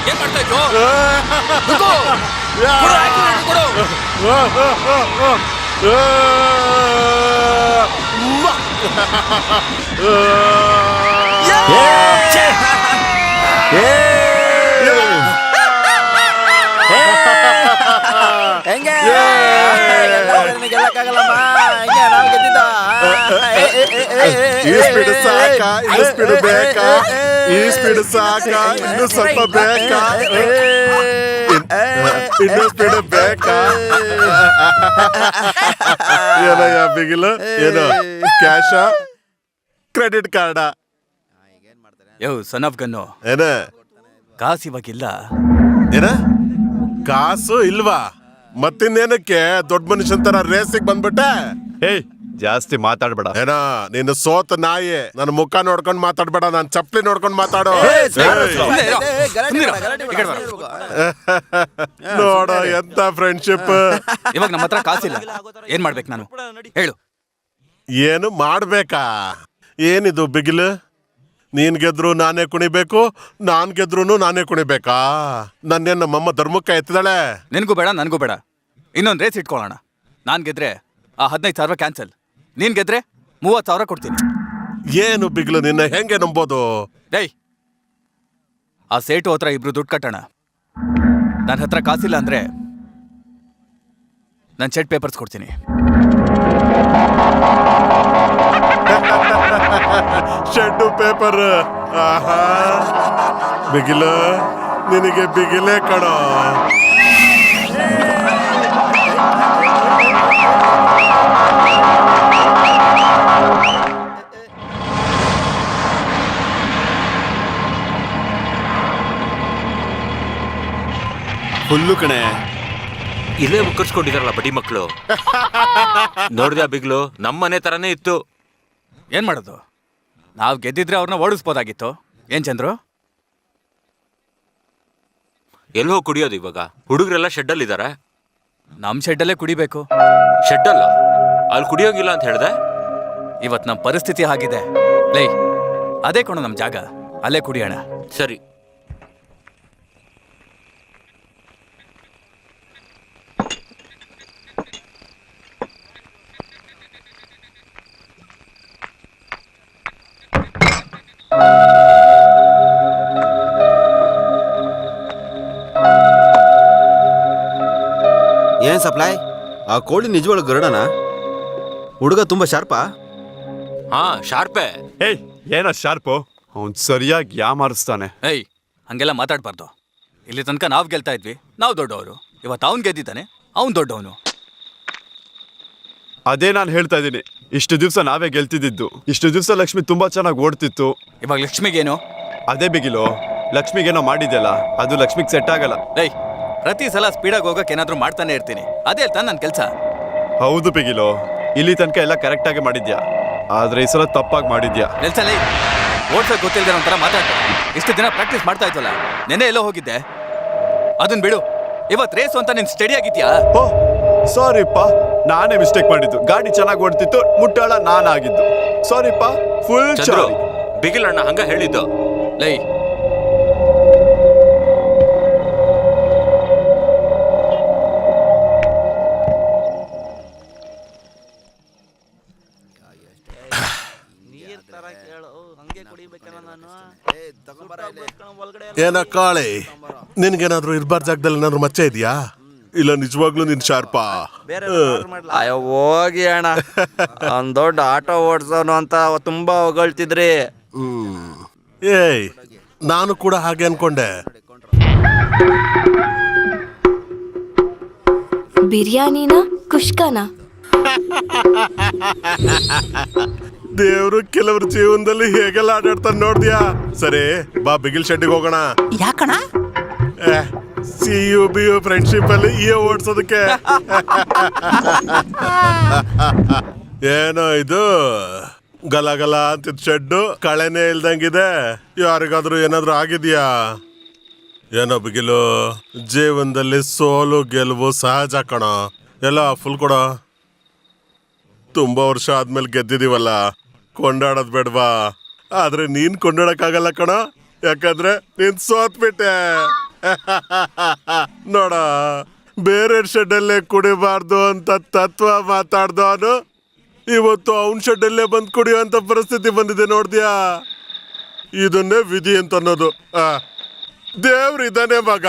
ಏನ್ ಮಾಡ್ತಾ ಇದ್ರು? ನುಗ್ಗು. ಕೊಡು, ಆಕ್ಸಿಲೇಟರ್ ಕೊಡು. ಹೆಂಗೆ ಗೆಲ್ಲಕ್ಕಾಗಲ್ಲಮ್ಮ. ಹೆಂಗೆ ನಾವು ಗೆದ್ದಿದ್ದ. ಈ ಸ್ಪೀಡ್ ಸಾಕ ಇನ್ನು ಸ್ಪೀಡ್ ಬೇಕಾ ಈ ಸ್ಪೀಡ್ ಸಾಕ ಇನ್ನು ಸ್ವಲ್ಪ ಬೇಕಾ ಇನ್ನು ಸ್ಪೀಡ್ ಬೇಕಾ ಏನಯ್ಯ ಬಿಗಿಲು ಏನು ಕ್ಯಾಶ ಕ್ರೆಡಿಟ್ ಕಾರ್ಡ ಯೋ ಸನ್ ಆಫ್ ಗನ್ನು ಏನ ಕಾಸು ಇವಾಗಿಲ್ಲ. ಏನ ಕಾಸು ಇಲ್ವಾ ಮತ್ತಿನ್ನೇನಕ್ಕೆ ದೊಡ್ಡ ಮನುಷ್ಯನ್ ತರ ರೇಸಿಗೆ ಬಂದ್ಬಿಟ್ಟೆ. ಏಯ್ ಜಾಸ್ತಿ ಮಾತಾಡ್ಬೇಡ. ಏನ ನೀನು ಸೋತ ನಾಯಿ ನನ್ನ ಮುಖ ನೋಡ್ಕೊಂಡ್ ಮಾತಾಡ್ಬೇಡ ನಾನು ಚಪ್ಲಿ ನೋಡ್ಕೊಂಡ್ ಮಾತಾಡೋ. ನೋಡೋ ಎಂತ ಫ್ರೆಂಡ್ಶಿಪ್. ಇವಾಗ ನಮ್ಮ ಹತ್ರ ಕಾಸಿಲ್ಲ, ಏನ್ ಮಾಡ್ಬೇಕು ನಾನು ಹೇಳು. ಏನು ಮಾಡ್ಬೇಕಾ? ಏನಿದು ಬಿಗಿಲು? ನೀನ್ ಗೆದ್ರು ನಾನೇ ಕುಣಿಬೇಕು, ನಾನ್ ಗೆದ್ರು ನಾನೇ ಕುಣಿಬೇಕಾ? ನನ್ನೇನ್ ನಮ್ಮಮ್ಮ ಧರ್ಮಕ್ಕ ಎತ್ತಿದಾಳೆ? ನಿನ್ಗೂ ಬೇಡ ನನ್ಗೂ ಬೇಡ. ಇನ್ನೊಂದು ರೇಸ್ ಇಟ್ಕೊಳ್ಳೋಣ. ನಾನ್ ಗೆದ್ರೆ ಆ 15,000 ಕ್ಯಾನ್ಸಲ್, ನೀನ್ ಗೆದ್ರೆ 30,000 ಕೊಡ್ತೀನಿ. ಏನು ಬಿಗಿಲು ನಿನ್ನ ಹೆಂಗೆ ನಂಬೋದು? ಡೇಯ್, ಆ ಸೇಟು ಹತ್ರ ಇಬ್ರು ದುಡ್ಡು ಕಟ್ಟೋಣ. ನನ್ನ ಹತ್ರ ಕಾಸಿಲ್ಲ ಅಂದ್ರೆ ನಾನು ಚೆಕ್ ಪೇಪರ್ಸ್ ಕೊಡ್ತೀನಿ. Shed paper. ಆಹಾ ಬಿಗಿಲು ನಿನಗೆ ಬಿಗಿಲೇ ಕಣೋ. ಫುಲ್ಲು ಕಣೆ. ಇಲ್ಲೇ ಮುಕ್ಕರ್ಸ್ಕೊಂಡಿದಾರಲ್ಲ ಬಡಿ ಮಕ್ಕಳು. ನೋಡಿದ್ಯಾ ಬಿಗ್ಲು, ನಮ್ಮನೆ ತರನೇ ಇತ್ತು. ಏನ್ ಮಾಡೋದು? ನಾವು ಗೆದ್ದಿದ್ರೆ ಅವ್ರನ್ನ ಓಡಿಸ್ಬೋದಾಗಿತ್ತು. ಏನ್ ಚಂದ್ರು? ಎಲ್ಲೋ ಕುಡಿಯೋದು ಇವಾಗ? ಹುಡುಗರೆಲ್ಲ ಶೆಡ್ಡಲ್ಲಿ ಇದಾರೆ. ನಮ್ ಶೆಡ್ಡಲ್ಲೇ ಕುಡಿಬೇಕು. ಶೆಡ್ಡಲ್ಲ, ಅಲ್ಲಿ ಕುಡಿಯೋಗಿಲ್ಲ ಅಂತ ಹೇಳ್ದೆ. ಇವತ್ ನಮ್ ಪರಿಸ್ಥಿತಿ ಆಗಿದೆ. ಲೈ, ಅದೇ ಕೊಣ ನಮ್ ಜಾಗ, ಅಲ್ಲೇ ಕುಡಿಯೋಣ. ಸರಿ. ಏನ್ ಸಪ್ಲೈ? ಆ ಕೋಳಿ ನಿಜವಾಳ ಗರುಡನ? ಹುಡುಗ ತುಂಬಾ ಶಾರ್ಪಾ? ಹಾ ಶಾರ್ಪೆ. ಏಯ್ ಏನೋ ಶಾರ್ಪು, ಅವ್ನ್ ಸರಿಯಾಗಿ ಯಾಮಾರಿಸ್ತಾನೆ. ಏಯ್, ಹಂಗೆಲ್ಲ ಮಾತಾಡ್ಬಾರ್ದು. ಇಲ್ಲಿ ತನಕ ನಾವ್ ಗೆಲ್ತಾ ಇದ್ವಿ, ನಾವು ದೊಡ್ಡವರು. ಇವತ್ತು ಅವ್ನ್ ಗೆದ್ದಿದ್ದಾನೆ, ಅವ್ನ್ ದೊಡ್ಡವನು. ಅದೇ ನಾನು ಹೇಳ್ತಾ ಇದ್ದೀನಿ, ಇಷ್ಟು ದಿವಸ ನಾವೇ ಗೆಲ್ತಿದ್ದು. ಇಷ್ಟು ದಿವಸ ಲಕ್ಷ್ಮಿ ತುಂಬಾ ಚೆನ್ನಾಗಿ ಓಡ್ತಿತ್ತು. ಇವಾಗ ಲಕ್ಷ್ಮಿಗೇನು? ಅದೇ ಬಿಗಿಲು, ಲಕ್ಷ್ಮಿಗೇನೋ ಮಾಡಿದ್ಯಲ್ಲ, ಅದು ಲಕ್ಷ್ಮಿಗೆ ಸೆಟ್ ಆಗಲ್ಲ. ಏಯ್, ಪ್ರತಿ ಸಲ ಸ್ಪೀಡಾಗಿ ಹೋಗಕ್ಕೆ ಏನಾದ್ರೂ ಮಾಡ್ತಾನೆ ಇರ್ತೀನಿ. ಅದೇ ತಾನು ನನ್ನ ಕೆಲಸ. ಹೌದು ಬಿಗಿಲು, ಇಲ್ಲಿ ತನಕ ಎಲ್ಲ ಕರೆಕ್ಟ್ ಆಗಿ ಮಾಡಿದ್ಯಾ, ಆದ್ರೆ ಈ ಸಲ ತಪ್ಪಾಗಿ ಮಾಡಿದ್ಯಾ. ನಿಲ್ಸಲ್ಲ, ಓಡ್ಸಕ್ ಗೊತ್ತಿಲ್ದೆ ಒಂಥರ ಮಾತಾಡ್ತಾರೆ. ಇಷ್ಟು ದಿನ ಪ್ರಾಕ್ಟೀಸ್ ಮಾಡ್ತಾ ಇದ್ವಲ್ಲ, ನೆನ್ನೆ ಎಲ್ಲೋ ಹೋಗಿದ್ದೆ? ಅದನ್ ಬಿಡು, ಇವತ್ ರೇಸು ಅಂತ ನೀನ್ ಸ್ಟಡಿ ಆಗಿದ್ಯಾ? ಓ ಸಾರಿಪ್ಪ, ನಾನೇ ಮಿಸ್ಟೇಕ್ ಮಾಡಿದ್ದು. ಗಾಡಿ ಚೆನ್ನಾಗಿ ಓಡ್ತಿತ್ತು, ಮುಟ್ಟಾಳ ನಾನಾಗಿದ್ದು. ಸಾರಿಪ್ಪ, ಫುಲ್ ಚಂದ್ರು, ಬಿಗಿಲ್ ಅಣ್ಣ ಹಂಗ ಹೇಳಿದ್ದು. ಲೈ, ಏನ ಕಾಳೆ, ನಿನ್ಗೇನಾದ್ರೂ ಇರ್ಬಾರ್ದ ಜಾಗದಲ್ಲಿ ಏನಾದ್ರು ಮಚ್ಚೆ ಇದೆಯಾ? ಇಲ್ಲ ನಿಜವಾಗ್ಲೂ ನಿನ್ ಶಾರ್ಪಾ? ಅಯ್ಯೋ ಹೋಗಿ ಅಣ್ಣ, ಒಂದ್ ದೊಡ್ಡ ಆಟೋ ಓಡ್ಸೋನು ಅಂತ ತುಂಬಾ ಹೊಗಳ್ತಿದ್ರಿ. ಏಯ್, ನಾನು ಕೂಡ ಹಾಗೆ ಅನ್ಕೊಂಡೆ. ಬಿರಿಯಾನಿನ ಕುಷ್ಕನ? ದೇವ್ರು ಕೆಲವ್ರ ಜೀವನದಲ್ಲಿ ಹೇಗೆಲ್ಲ ಆಟಾಡ್ತಾನೆ ನೋಡ್ದ್ಯಾ? ಸರಿ ಬಾ ಬಿಗಿಲ್ ಶೆಟ್ಟಿಗೆ ಹೋಗೋಣ. ಯಾಕಣ? CU ಫ್ರೆಂಡ್ಶಿಪ್ ಅಲ್ಲಿ ಓಡ್ಸೋದಕ್ಕೆ. ಏನೋ ಇದು ಗಲ ಅಂತಿದ್ ಶೆಡ್ಡು ಕಳೆನೇ ಇಲ್ದಂಗಿದೆ. ಯಾರಿಗಾದ್ರೂ ಏನಾದ್ರೂ ಆಗಿದ್ಯಾ? ಏನೋ ಬಿಗಿಲು, ಜೀವನದಲ್ಲಿ ಸೋಲು ಗೆಲುವು ಸಹಜ ಕಣ. ಎಲ್ಲ ಫುಲ್ ಕೊಡ. ತುಂಬಾ ವರ್ಷ ಆದ್ಮೇಲೆ ಗೆದ್ದಿದೀವಲ್ಲ, ಕೊಂಡಾಡೋದ್ ಬೇಡ್ವಾ? ಆದ್ರೆ ನೀನ್ ಕೊಂಡಾಡಕ್ಕಾಗಲ್ಲ ಕಣ, ಯಾಕಂದ್ರೆ ನೀನ್ ಸೋತ್ಬಿಟ್ಟೆ. ನೋಡ, ಬೇರೆ ಶೆಡ್ಡಲ್ಲೇ ಕುಡಿಬಾರ್ದು ಅಂತ ತತ್ವ ಮಾತಾಡ್ದವನು ಇವತ್ತು ಅವನ್ ಶೆಡ್ಡಲ್ಲೇ ಬಂದ್ ಕುಡಿಯೋ ಅಂತ ಪರಿಸ್ಥಿತಿ ಬಂದಿದೆ ನೋಡ್ದ್ಯಾ? ಇದನ್ನೇ ವಿಧಿ ಅಂತ ಅನ್ನೋದು. ದೇವ್ರಿದ್ದಾನೆ ಮಗ,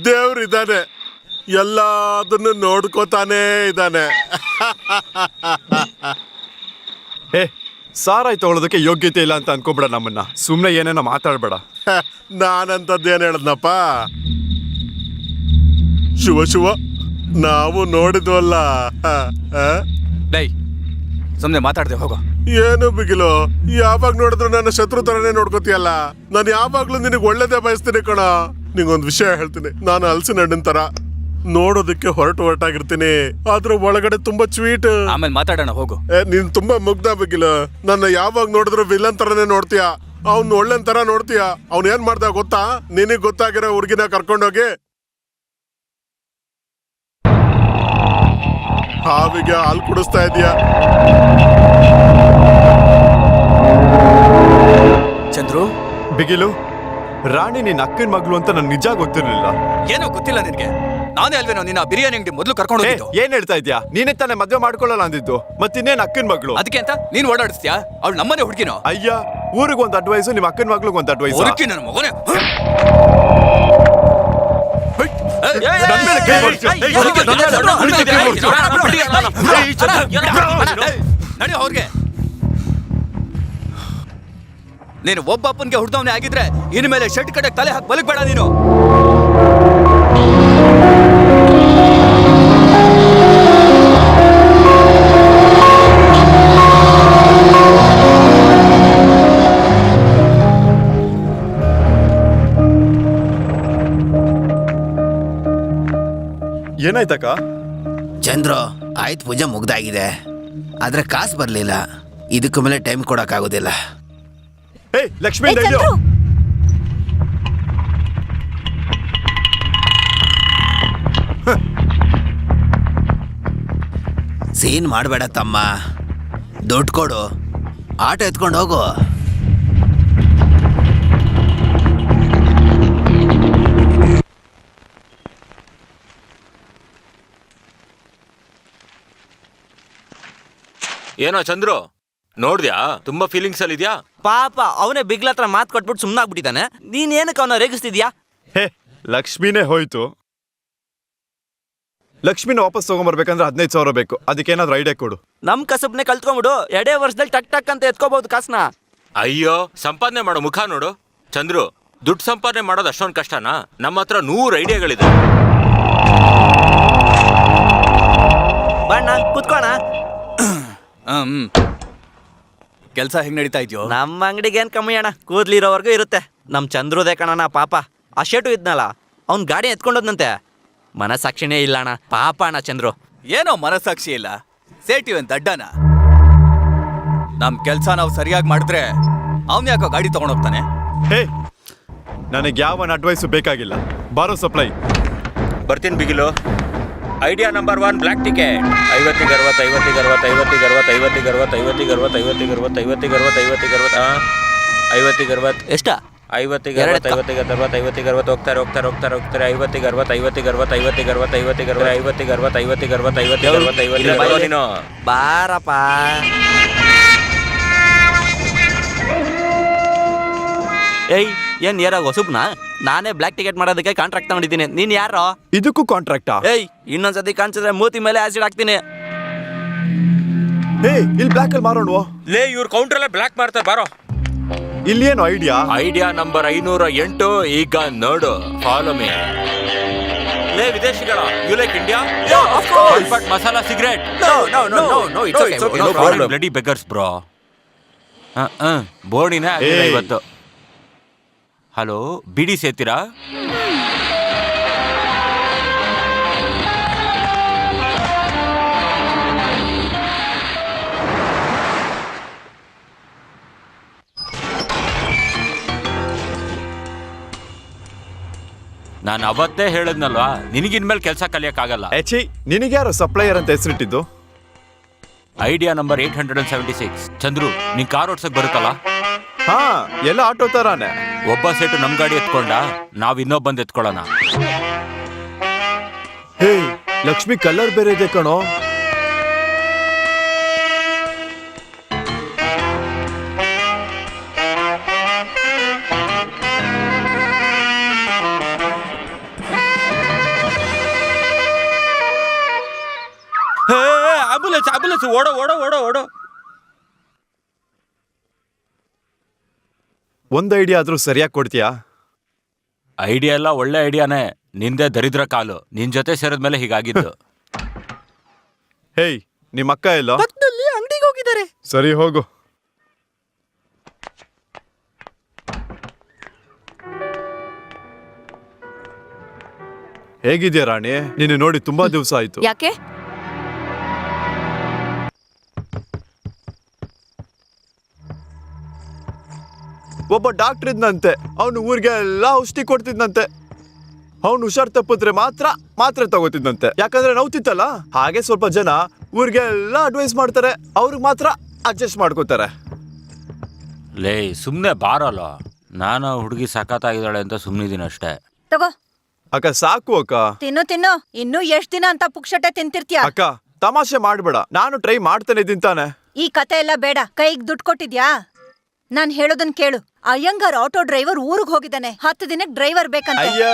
ದೇವ್ರಿದ್ದಾನೆ, ಎಲ್ಲದನ್ನು ನೋಡ್ಕೋತಾನೇ ಇದ್ದಾನೆ. ಏ, ಸಾರಾಯಿ ತಗೊಳ್ಳೋದಕ್ಕೆ ಯೋಗ್ಯತೆ ಇಲ್ಲ ಅಂತ ಅನ್ಕೋಬೇಡ ನಮ್ಮನ್ನ. ಸುಮ್ಮನೆ ಏನೇನೋ ಮಾತಾಡ್ಬೇಡ. ನಾನಂತದ್ದೇನು ಹೇಳದ್ನಪ್ಪ? ಶಿವ ನಾವು ನೋಡಿದ್ವಲ್ಲ. ಡೈ ಸುಮ್ಮನೆ ಮಾತಾಡ್ದೆ ಹೋಗೋ. ಏನು ಬಿಗಿಲು, ಯಾವಾಗ ನೋಡಿದ್ರು ನನ್ನ ಶತ್ರು ತರನೇ ನೋಡ್ಕೋತೀಯಲ್ಲ. ನಾನು ಯಾವಾಗ್ಲೂ ನಿನಗೆ ಒಳ್ಳೇದೇ ಬಯಸ್ತೀನಿ ಕಣ. ನಿಂಗೊಂದು ವಿಷಯ ಹೇಳ್ತೀನಿ, ನಾನು ಹಲಸಿನ ಹಣ್ಣಿನ ತರ ನೋಡೋದಕ್ಕೆ ಹೊರಟಾಗಿರ್ತೀನಿ, ಆದ್ರೆ ಒಳಗಡೆ ತುಂಬಾ ಸ್ವೀಟ್. ಆಮೇಲೆ ಮಾತಾಡೋಣ ಹೋಗು. ನೀನ್ ತುಂಬಾ ಮುಗ್ಧ ಬಿಗಿಲು. ನನ್ನ ಯಾವಾಗ ನೋಡಿದ್ರು ವಿಲನ್ ತರನೇ ನೋಡ್ತೀಯ, ಅವ್ನ್ ಒಳ್ಳೆನ್ ತರ ನೋಡ್ತೀಯ. ಅವ್ನ್ ಏನ್ ಮಾಡ್ದ ಗೊತ್ತಾ? ನಿನಗ್ ಗೊತ್ತಾಗಿರೋ ಹುಡುಗಿನ ಕರ್ಕೊಂಡೋಗಿ ಹಾವಿಗೆ ಹಾಲು ಕುಡಿಸ್ತಾ ಇದೀಯ. ಚಂದ್ರು, ಬಿಗಿಲು, ರಾಣಿ ನಿನ್ನ ಅಕ್ಕನ ಮಗಳು ಅಂತ ನನ್ ನಿಜ ಗೊತ್ತಿರ್ಲಿಲ್ಲ. ಏನೋ ಗೊತ್ತಿಲ್ಲ ನಿನ್ಗೆ? ನಾನೇ ಅಲ್ವೇನೋ ನಿನ್ನ ಬಿರಿಯಾನಿ ಅಂಗಡಿ ಮೊದಲು ಕರ್ಕೊಂಡು ಹೋಗಿದ್ದು. ಏನ್ ಹೇಳ್ತಾ ಇದ್ಯಾ? ನೀನೇ ತಾನೇ ಮದ್ವೆ ಮಾಡ್ಕೊಳ್ಳಲ್ಲ ಅಂದಿದ್ದು, ಮತ್ತಿನ್ನೇನ್ ಅಕ್ಕನ ಮಗಳು? ಅದಕ್ಕೆ ಅಂತ ನೀನ್ ಓಡಾಡಿಸ್ತೀಯಾ? ಅವಳು ನಮ್ಮನೆ ಹುಡುಗಿನೋ? ಅಯ್ಯ, ಊರಿಗೆ ಒಂದ್ ಅಡ್ವೈಸು, ನಿಮ್ಮ ಅಕ್ಕನ ಮಗ್ಳಿಗೆ ಒಂದ್ ಅಡ್ವೈಸ್. ನನ್ನ ಮಗನೇ. ನಡಿ ಅವ್ರಿಗೆ. ನೀನು ಒಬ್ಬ ಅಪ್ಪನ್ಗೆ ಹುಡ್ದವನೇ ಆಗಿದ್ರೆ ಇನ್ಮೇಲೆ ಶೆಡ್ ಕಡೆ ತಲೆ ಹಾಕಿ ಬಲಕ್ಬೇಡ ನೀನು. ಏನಾಯ್ತಕ್ಕ? ಚಂದ್ರು, ಆಯ್ತು, ಪೂಜೆ ಮುಗ್ದಾಗಿದೆ, ಆದ್ರೆ ಕಾಸು ಬರ್ಲಿಲ್ಲ. ಇದಕ್ಕೂ ಮೇಲೆ ಟೈಮ್ ಕೊಡಕ್ಕಾಗೋದಿಲ್ಲ. ಏ ಲಕ್ಷ್ಮಿ, ಸೀನ್ ಮಾಡಬೇಡ ತಮ್ಮ, ದುಡ್ಡು ಕೊಡು, ಆಟೋ ಎತ್ಕೊಂಡು ಹೋಗು. ಏನೋ ಚಂದ್ರು, ನೋಡ್ದ್ಯಾ? ತುಂಬಾ ಫೀಲಿಂಗ್ಸ್ ಅಲ್ಲಿ ಇದ್ಯಾ? ಪಾಪ ಅವನೇ ಬಿಗ್ಲ ಹತ್ರ ಮಾತು ಕೊಟ್ಬಿಟ್ಟು ಸುಮ್ಮನಾಗ್ಬಿಟ್ಟಿದ್ದಾನೆ. ನೀನ್ ಏನಕ್ಕೆ ಅವನ ರೇಗಿಸ್ತಿದ್ಯಾ? ಹೇ, ಲಕ್ಷ್ಮಿನೇ ಹೋಯ್ತು. ಲಕ್ಷ್ಮಿನ ವಾಪಸ್ ತಗೊಂಡ್ಬರ್ಬೇಕಂದ್ರೆ 15,000 ಬೇಕು. ಅದಕ್ಕೇನಾದ್ರು ಐಡಿಯಾ ಕೊಡು. ನಮ್ ಕಸಬ್ನೆ ಕಲ್ತ್ಕೊಂಡ್ಬಿಡು, ಎರಡೇ ವರ್ಷದಲ್ಲಿ ಟಕ್ ಟಕ್ ಅಂತ ಎತ್ಕೋಬಹುದು ಕಾಸ್ನ. ಅಯ್ಯೋ, ಸಂಪಾದನೆ ಮಾಡೋ ಮುಖ ನೋಡು. ಚಂದ್ರು, ದುಡ್ಡು ಸಂಪಾದನೆ ಮಾಡೋದು ಅಷ್ಟೊಂದು ಕಷ್ಟನಾ? ನಮ್ಮ ಹತ್ರ 100 ಐಡಿಯಾಗಳಿದೆ. ಬಣ್ಣ ಕುತ್ಕೋಣ. ಕೆಲಸ ಹೆಂಗ್ ನಡೀತಾ ಇದೆಯೋ? ನಮ್ಮ ಅಂಗಡಿಗೆ ಏನ್ ಕಮ್ಮಿ ಅಣ್ಣ, ಕೂದ್ಲಿರೋವರೆಗೂ ಇರುತ್ತೆ. ನಮ್ ಚಂದ್ರುದೇ ಕಣಣ್ಣ ಪಾಪ. ಆ ಶೇಟು ಇದ್ನಲ್ಲ, ಅವ್ನ್ ಗಾಡಿ ಎತ್ಕೊಂಡೋದ್ನಂತೆ. ಮನಸ್ಸಾಕ್ಷಿನೇ ಇಲ್ಲ ಅಣ್ಣ, ಪಾಪ ಅಣ್ಣ ಚಂದ್ರು. ಏನೋ ಮನಸ್ಸಾಕ್ಷಿ ಇಲ್ಲ, ಸೇಟಿವನ್ ದಡ್ಡನ. ನಮ್ ಕೆಲ್ಸ ನಾವು ಸರಿಯಾಗಿ ಮಾಡಿದ್ರೆ ಅವ್ನ್ ಯಾಕೋ ಗಾಡಿ ತಗೊಂಡೋಗ್ತಾನೆ? ಹೇ, ನನಗೆ ಯಾವನ್ ಅಡ್ವೈಸು ಬೇಕಾಗಿಲ್ಲ. ಬಾರೋ ಸಪ್ಲೈ. ಬರ್ತೀನಿ ಬಿಗಿಲು. Idea number 1, black ticket. 50 60 50 60 50 60 50 60 50 60 50 60 50 60 50 60 ಎಷ್ಟ? 50 60 50 60 50 60 ಹೋಗ್ತಾರೆ 50 60 50 60 50 60 50 60 50 60 50 60 50 60 50 ನೀನು ಬಾರಪ್ಪ. ಏಯ್ ಏನ್ ಏರಾಗ ಹೊಸಬ್ನಾ? ನಾನೇ ಬ್ಲ್ಯಾಕ್ ಟಿಕೆಟ್ ಮಾಡೋದಕ್ಕೆ ಕಾಂಟ್ರಾಕ್ಟ್ ತಗೊಂಡಿದ್ದೀನಿ. ನೀನ್ ಯಾರೋ? ಇದಕ್ಕೂ ಕಾಂಟ್ರಾಕ್ಟಾ? ಏಯ್ ಇನ್ನೊಂದ್ಸತಿ ಕಾಣಿಸಿದ್ರೆ ಮೂತಿ ಮೇಲೆ ಆಸಿಡ್ ಹಾಕ್ತೀನಿ. ಹೇ ಇಲ್ಲಿ ಬ್ಲ್ಯಾಕ್ ಅಲ್ಲಿ ಮಾರೋಣವಾ? ಲೇ ಇವ್ರ ಕೌಂಟರ್ ಎಲ್ಲ ಬ್ಲಾಕ್ ಮಾಡ್ತಾರೆ ಬಾರೋ. ಇಲ್ಲಿ ಏನು ಐಡಿಯಾ? Idea number 508. ಈಗ ನೋಡು, ಫಾಲೋ ಮೀ. ಲೇ ವಿದೇಶಿಗಳ, you like India? But masala cigarette? No, it's okay. No problem. Bloody beggars bro. ಬೋರ್ಡಿನ ಇವತ್ತು. ಹಲೋ, ಬಿಡಿ ಸೇತೀರಾ? ನಾನು ಅವತ್ತೇ ಹೇಳದ್ನಲ್ವಾ, ನಿನಗಿನ್ಮೇಲೆ ಕೆಲಸ ಕಲಿಯಕ್ಕಾಗಲ್ಲ. ಎಚಿ, ನಿನಗ್ಯಾರೋ ಸಪ್ಲೈಯರ್ ಅಂತ ಹೆಸರಿಟ್ಟಿದ್ದು? Idea number 876. ಚಂದ್ರು, ನೀನ್ ಕಾರ್ ಓಡ್ಸಕ್ ಬರುತ್ತಲ್ಲ? ಹಾ, ಎಲ್ಲ ಆಟೋ ತರಾನೆ. ಒಬ್ಬ ಸೇಟು ನಮ್ ಗಾಡಿ ಎತ್ಕೊಂಡ, ನಾವ್ ಇನ್ನೊಬ್ಬಂದ್ ಎತ್ಕೊಳ್ಳೋಣ. ಹೇ, ಲಕ್ಷ್ಮಿ ಕಲರ್ ಬೇರೆ ಇದೆ ಕಣೋ. ಆಂಬುಲೆನ್ಸ್, ಓಡೋ ಓಡೋ ಓಡೋ ಓಡೋ. ಒಂದ್ ಐಡಿಯಾ ಆದ್ರೂ ಸರಿಯಾಗಿ ಕೊಡ್ತೀಯಾ? ಐಡಿಯಾ ಎಲ್ಲ ಒಳ್ಳೆ ಐಡಿಯಾನೇ, ನಿಂದೆ ದರಿದ್ರ ಕಾಲು. ನಿನ್ ಜೊತೆ ಸೇರಿದ್ಮೇಲೆ ಹೀಗಾಗಿದ್ದು. ಹೇಯ್, ನಿಮ್ಮ ಅಕ್ಕ ಎಲ್ಲ ಅಂಗಡಿಗೆ ಹೋಗಿದ್ದಾರೆ. ಸರಿ ಹೋಗು. ಹೇಗಿದ್ಯಾ ರಾಣಿ? ನಿನ್ನ ನೋಡಿ ತುಂಬಾ ದಿವಸ ಆಯ್ತು. ಯಾಕೆ? ಒಬ್ಬ ಡಾಕ್ಟರ್ ಇದ್ನಂತೆ, ಅವನು ಊರಿಗೆಲ್ಲ ಔಷಧಿ ಕೊಡ್ತಿದ್ನಂತೆ. ಅವನು ಹುಷಾರ್ ತಪ್ಪಿದ್ರೆ ಮಾತ್ರೆ ತಗೋತಿದ್ನಂತೆ, ಯಾಕಂದ್ರೆ ನೋವ್ತಿತ್ತಲ್ಲ. ಹಾಗೆ ಸ್ವಲ್ಪ ಜನ ಊರಿಗೆಲ್ಲ ಅಡ್ವೈಸ್ ಮಾಡ್ತಾರೆ, ಅವ್ರಿಗೆ ಮಾತ್ರ ಅಡ್ಜಸ್ಟ್ ಮಾಡ್ಕೋತಾರೆ. ಲೇ ಸುಮ್ನೆ ಬಾರಲ್ಲ, ನಾನು ಹುಡುಗಿ ಸಖತ್ತಾಗಿದ್ದಾಳೆ ಅಂತ ಸುಮ್ನಿದೀನಿ ಅಷ್ಟೇ. ತಗೋ ಅಕ್ಕ, ಸಾಕು ಅಕ್ಕ. ತಿನ್ನು. ಇನ್ನು ಎಷ್ಟ್ ದಿನ ಅಂತ ಪುಕ್ಷಟೆ ತಿಂತಿರ್ತೀಯ? ಅಕ್ಕ, ತಮಾಷೆ ಮಾಡ್ಬೇಡ, ನಾನು ಟ್ರೈ ಮಾಡ್ತಾನೆ ತಿಂತಾನೆ. ಈ ಕತೆ ಎಲ್ಲ ಬೇಡ. ಕೈಗ್ ದುಡ್ಡು ಕೊಟ್ಟಿದ್ಯಾ? ನಾನ್ ಹೇಳೋದನ್ ಕೇಳು. ಅಯ್ಯಂಗಾರ್ ಆಟೋ ಡ್ರೈವರ್ ಊರಿಗೆ ಹೋಗಿದ್ದಾನೆ. 10 ದಿನಕ್ಕೆ ಡ್ರೈವರ್ ಬೇಕಂತ. ಅಯ್ಯ,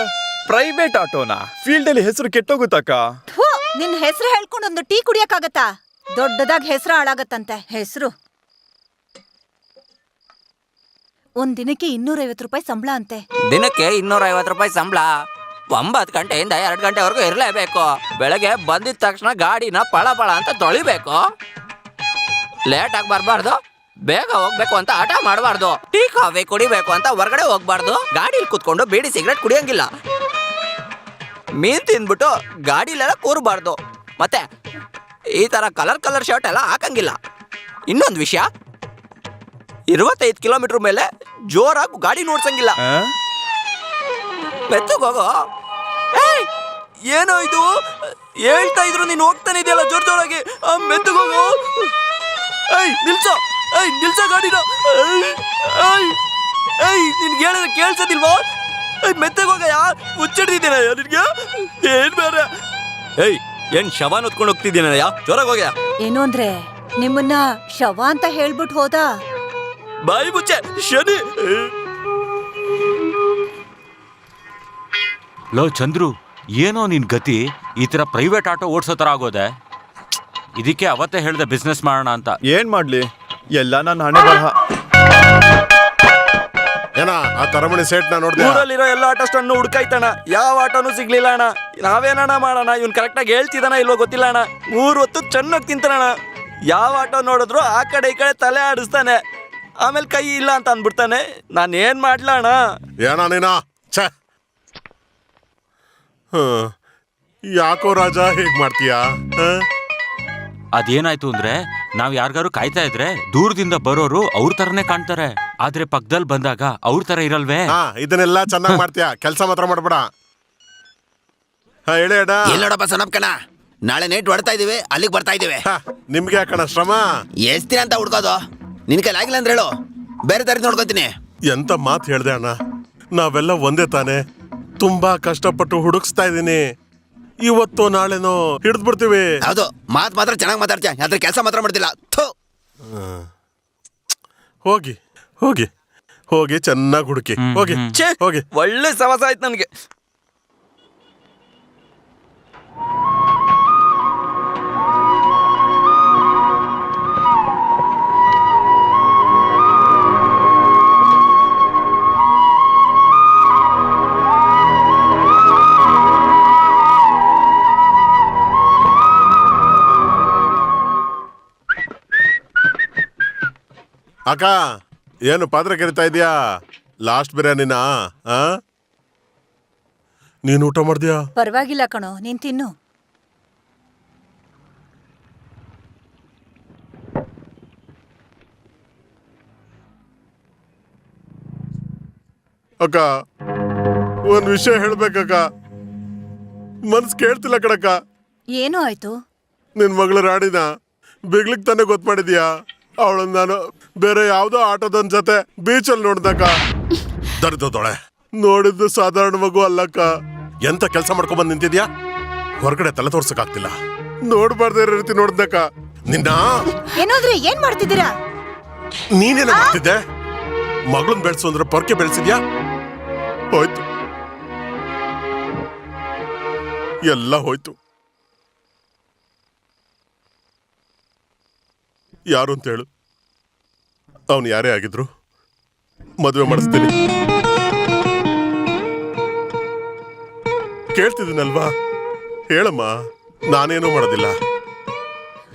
ಪ್ರೈವೇಟ್ ಆಟೋನಾ? ಫೀಲ್ಡ್ ಅಲ್ಲಿ ಹೆಸರು ಕೆಟ್ಟೋಗುತ್ತಕ್ಕ. ನಿನ್ ಹೆಸರು ಹೇಳ್ಕೊಂಡು ಒಂದು ಟೀ ಕುಡಿಯಕ್ಕಾಗತ್ತಾ? ದೊಡ್ಡದಾಗ್ ಹೆಸರು ಹಾಳಾಗತ್ತಂತೆ. ಹೆಸರು ಒಂದ್ ದಿನಕ್ಕೆ 250 ರೂಪಾಯಿ ಸಂಬಳ ಅಂತೆ. ದಿನಕ್ಕೆ 250 ರೂಪಾಯಿ ಸಂಬಳ. 9 ಗಂಟೆಯಿಂದ 2 ಗಂಟೆವರೆಗೂ ಇರಲೇಬೇಕು. ಬೆಳಗ್ಗೆ ಬಂದಿದ ತಕ್ಷಣ ಗಾಡಿನ ಪಳ ಅಂತ ತೊಳಿಬೇಕು. ಲೇಟ್ ಆಗಿ ಬರಬಾರ್ದು, ಬೇಗ ಹೋಗ್ಬೇಕು ಅಂತ ಹಠ ಮಾಡಬಾರ್ದು. ಟೀ ಕಾಫಿ ಕುಡಿಬೇಕು ಅಂತ ಹೊರಗಡೆ ಹೋಗ್ಬಾರ್ದು. ಗಾಡಿಲಿ ಕುತ್ಕೊಂಡು ಬೀಡಿ ಸಿಗರೇಟ್ ಕುಡಿಯಂಗಿಲ್ಲ. ಮೀನ್ ತಿಂದ್ಬಿಟ್ಟು ಗಾಡಿಲೆಲ್ಲ ಕೂರಬಾರ್ದು. ಮತ್ತೆ ಈ ತರ ಕಲರ್ ಶರ್ಟ್ ಎಲ್ಲ ಹಾಕಂಗಿಲ್ಲ. ಇನ್ನೊಂದು ವಿಷಯ, 25 ಕಿಲೋಮೀಟರ್ ಮೇಲೆ ಜೋರಾಗಿ ಗಾಡಿ ನೋಡ್ಸಂಗಿಲ್ಲ. ಮೆತ್ತಗೋಗೋ. ಏಯ್, ಏನೋ ಇದು ಹೇಳ್ತಾ ಇದ್ರು, ನೀನು ಹೋಗ್ತಾನೆ ಇದೆಯಲ್ಲ ಜೋರಾಗಿ. ಮೆತ್ತಗೋಗೋ. ನಿಲ್ಸೋ ಗಾಡಿನ. ನಿನ್ಗೆ ಹೇಳಿದ್ರೆ ಕೇಳ್ಸೋದಿಲ್ವೋ? ಮೆತ್ತಗೋಗಯ್ಯ, ಮುಚ್ಚಿಡ್ತಿದ್ದೀನ ನಿನ್ಗೆ. ಏನ್ ಬೇರೆ? ಏನ್ ಶವಾನ್ ಹೊತ್ಕೊಂಡು ಹೋಗ್ತಿದ್ದೀನಯ್ಯ, ಜೋರಾಗಿ ಹೋಗ್ಯ. ಏನು ಅಂದ್ರೆ ನಿಮ್ಮನ್ನ ಶವ ಅಂತ ಹೇಳ್ಬಿಟ್ಟು ಹೋದ. ಬಾಯಿ ಮುಚ್ಚೆ ಶನಿ. ಲೋ ಚಂದ್ರು, ಏನೋ ನಿನ್ ಗತಿ? ಈ ತರ ಪ್ರೈವೇಟ್ ಆಟೋ ಓಡ್ಸೋ ತರ ಆಗೋದೆ. ಇದಕ್ಕೆ ಅವತ್ತೇ ಹೇಳ್ದೆ ಬಿಸ್ನೆಸ್ ಮಾಡೋಣ ಅಂತ. ಏನ್ ಮಾಡ್ಲಿ, ಎಲ್ಲ ನನ್ನ ಹಣೆ ಬರಹ. ಏನ ಆ ತರಮಣಿ ಸೇಟ್ನ ನೋಡ್ದೆ? ಊರಲ್ಲಿರೋ ಎಲ್ಲ ಆಟೋ ಸ್ಟ್ಯಾಂಡ್ ಹುಡ್ಕಾಯ್ತಣ, ಯಾವ ಆಟೋನು ಸಿಗ್ಲಿಲ್ಲ ಅಣ್ಣ. ನಾವೇನಣ್ಣ ಮಾಡೋಣ? ಇವ್ನು ಕರೆಕ್ಟಾಗಿ ಹೇಳ್ತಿದ್ದಾನ ಇಲ್ವೋ ಗೊತ್ತಿಲ್ಲ ಅಣ್ಣ. 3 ಹೊತ್ತು ಚೆನ್ನಾಗಿ ತಿಂತಾನಣ್ಣ. ಯಾವ ಆಟೋ ನೋಡಿದ್ರು ಆ ಕಡೆ ಈ ಕಡೆ ತಲೆ ಆಡಿಸ್ತಾನೆ, ಆಮೇಲೆ ಕೈ ಇಲ್ಲ ಅಂತ ಅಂದ್ಬಿಡ್ತಾನೆ. ನಾನು ಏನ್ ಮಾಡ್ಲ ಅಣ್ಣ? ಏನ ನೀನ? ಛೇ, ಯಾಕೋ ರಾಜ ಹೇಗ್ ಮಾಡ್ತೀಯಾ? ಅದೇನಾಯ್ತು ಅಂದ್ರೆ, ನಾವ್ ಯಾರಿಗಾರು ಕಾಯ್ತಾ ಇದ್ರೆ ದೂರದಿಂದ ಬರೋರು ಅವ್ರ ತರನೇ ಕಾಣ್ತಾರೆ, ಆದ್ರೆ ಪಕ್ಕದಲ್ಲಿ ಬಂದಾಗ ಅವ್ರ ತರ ಇರಲ್ವೇ? ಇದನ್ನೆಲ್ಲ ಚೆನ್ನಾಗಿ ಮಾಡ್ತೀಯಾ, ಕೆಲಸ ಮಾತ್ರ ಮಾಡ್ಬೇಡ. ಹೇಳಿ ಅಣ್ಣ. ಎಲ್ಲೋಡಪ್ಪ ಸನಪ್ಕಣ, ನಾಳೆ ನೇಟ್ ಹೊಡ್ತಾ ಇದೀವಿ, ಅಲ್ಲಿಗೆ ಬರ್ತಾ ಇದೀವಿ. ನಿಮ್ಗೆ ಯಾಕಣ ಶ್ರಮ? ಎಷ್ಟ್ ದಿನ ಅಂತ ಹುಡ್ಕೋದು? ನಿನ್ ಕೈಲಿ ಆಗಿಲ್ಲ ಅಂದ್ರೆ ಹೇಳು, ಬೇರೆ ದಾರಿ ನೋಡ್ಕೊತೀನಿ. ಎಂತ ಮಾತು ಹೇಳ್ದೆ ಅಣ್ಣ, ನಾವೆಲ್ಲ ಒಂದೇ ತಾನೆ. ತುಂಬಾ ಕಷ್ಟಪಟ್ಟು ಹುಡುಕ್ಸ್ತಾ ಇದೀನಿ. ಇವತ್ತು ನಾಳೆನೋ ಹಿಡಿದು ಬಿಡ್ತೀವಿ. ಹೌದು, ಮಾತ್ರ ಚೆನ್ನಾಗಿ ಮಾತಾಡ್ತೀಯ, ಅದ್ರ ಕೆಲಸ ಮಾತ್ರ ಮಾಡ್ತಿಲ್ಲ. ಹೋಗಿ ಹೋಗಿ ಹೋಗಿ ಚೆನ್ನಾಗಿ ಹುಡುಕಿ. ಹೋಗಿ ಛೇ, ಹೋಗಿ. ಒಳ್ಳೆ ಸವಾಸ ಆಯ್ತು ನನಗೆ. ಅಕ್ಕ, ಏನು ಪಾತ್ರೆ ಕೆರಿತಾ ಇದೀಯಾ? ಲಾಸ್ಟ್ ಬಿರಿಯಾನಿನಾ? ನೀನು ಊಟ ಮಾಡ್ದ್ಯಾ? ಪರವಾಗಿಲ್ಲ ಕಣೋ, ನೀನ್ ತಿನ್ನು. ಅಕ್ಕ, ಒಂದ್ ವಿಷಯ ಹೇಳ್ಬೇಕಕ್ಕ. ಮನ್ಸ್ ಕೇಳ್ತಿಲ್ಲ ಕಣಕ್ಕ. ಏನೋ ಆಯ್ತು? ನಿನ್ ಮಗಳು ರಾಣಿನ ಬಿಗ್ಲಿಕ್ ತಾನೇ ಗೊತ್ತು ಮಾಡಿದ್ಯಾ? ಅವಳನ್ನ ನಾನು ಬೇರೆ ಯಾವ್ದೋ ಆಟೋದನ್ ಜೊತೆ ಬೀಚಲ್ಲಿ ನೋಡ್ದಕ್ಕ. ದರ್ದೊಳೆ ನೋಡಿದ್ದು ಸಾಧಾರಣ ಮಗು ಅಲ್ಲಕ್ಕ. ಎಂತ ಕೆಲಸ ಮಾಡ್ಕೊಂಡ್ ಬಂದ್ ನಿಂತಿದ್ಯಾ? ಹೊರಗಡೆ ತಲೆ ತೋರ್ಸಕ್ ಆಗ್ತಿಲ್ಲ. ನೋಡ್ಬಾರ್ದೇ ರೀತಿ ನೋಡ್ದಕ್ಕ ನಿನ್ನ. ಏನಾದ್ರೆ ಏನ್ ಮಾಡ್ತಿದ್ದೀರಾ? ನೀನೇನ ಮಾಡ್ತಿದ್ದೆ? ಮಗಳನ್ ಬೆಳೆಸು ಅಂದ್ರೆ ಪೊರ್ಕೆ ಬೆಳೆಸಿದ್ಯಾ? ಹೋಯ್ತು, ಎಲ್ಲ ಹೋಯ್ತು. ಯಾರು ಅಂತ ಹೇಳು. ಅವನು ಯಾರೇ ಆಗಿದ್ರು ಮದುವೆ ಮಾಡಿಸ್ತೀನಿ. ಕೇಳ್ತಿದ್ದೀನಲ್ವಾ? ಹೇಳಮ್ಮ, ನಾನೇನೂ ಮಾಡೋದಿಲ್ಲ.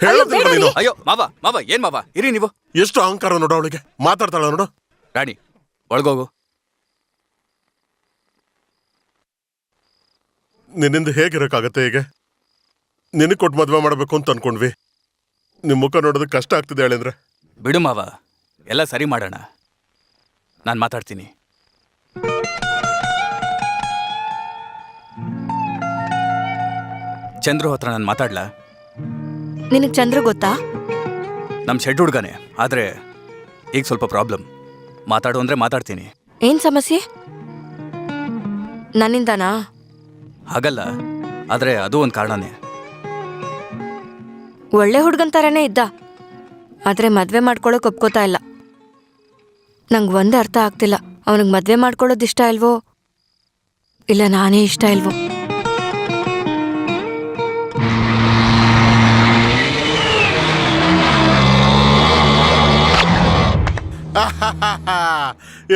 ಹೇಳೋದಿಲ್ಲ ನೀನು. ಅಯ್ಯೋ ಮಾವ ಏನ್ ಮಾವ ಇರಿ ನೀವು. ಎಷ್ಟು ಅಹಂಕಾರ ನೋಡು ಅವಳಿಗೆ. ಮಾತಾಡ್ತಾಳ ನೋಡು. ರಾಣಿ ಒಳಗೋಗು. ನಿನ್ನಿಂದ ಹೇಗಿರಕ್ಕಾಗತ್ತೆ? ಹೇಗೆ ನಿನಗೆ ಕೊಟ್ಟು ಮದುವೆ ಮಾಡಬೇಕು ಅಂತ ಅನ್ಕೊಂಡ್ವಿ. ನಿಮ್ ಮುಖ ನೋಡೋದಕ್ಕೆ ಕಷ್ಟ ಆಗ್ತಿದೆ ಹೇಳಿದ್ರೆ. ಬಿಡು ಮಾವ, ಎಲ್ಲ ಸರಿ ಮಾಡೋಣ. ನಾನು ಮಾತಾಡ್ತೀನಿ. ಚಂದ್ರು ಹತ್ರ ನಾನು ಮಾತಾಡ್ಲಾ? ನಿನಗ್ ಚಂದ್ರ ಗೊತ್ತಾ? ನಮ್ಮ ಶೆಡ್ ಹುಡ್ಗಾನೆ, ಆದ್ರೆ ಈಗ ಸ್ವಲ್ಪ ಪ್ರಾಬ್ಲಮ್. ಮಾತಾಡು ಅಂದ್ರೆ ಮಾತಾಡ್ತೀನಿ. ಏನ್ ಸಮಸ್ಯೆ? ನನ್ನಿಂದನಾ? ಹಾಗಲ್ಲ, ಆದ್ರೆ ಅದು ಒಂದು ಕಾರಣನೇ. ಒಳ್ಳೆ ಹುಡ್ಗನ್ ಥರನೇ ಇದ್ದ, ಆದ್ರೆ ಮದ್ವೆ ಮಾಡ್ಕೊಳ್ಳೋಕೆ ಒಪ್ಕೋತಾ ಇಲ್ಲ. ನಂಗೆ ಒಂದು ಅರ್ಥ ಆಗ್ತಿಲ್ಲ, ಅವನಿಗೆ ಮದ್ವೆ ಮಾಡ್ಕೊಳ್ಳೋದು ಇಷ್ಟ ಇಲ್ವೋ ಇಲ್ಲ ನಾನೇ ಇಷ್ಟ ಇಲ್ವೋ.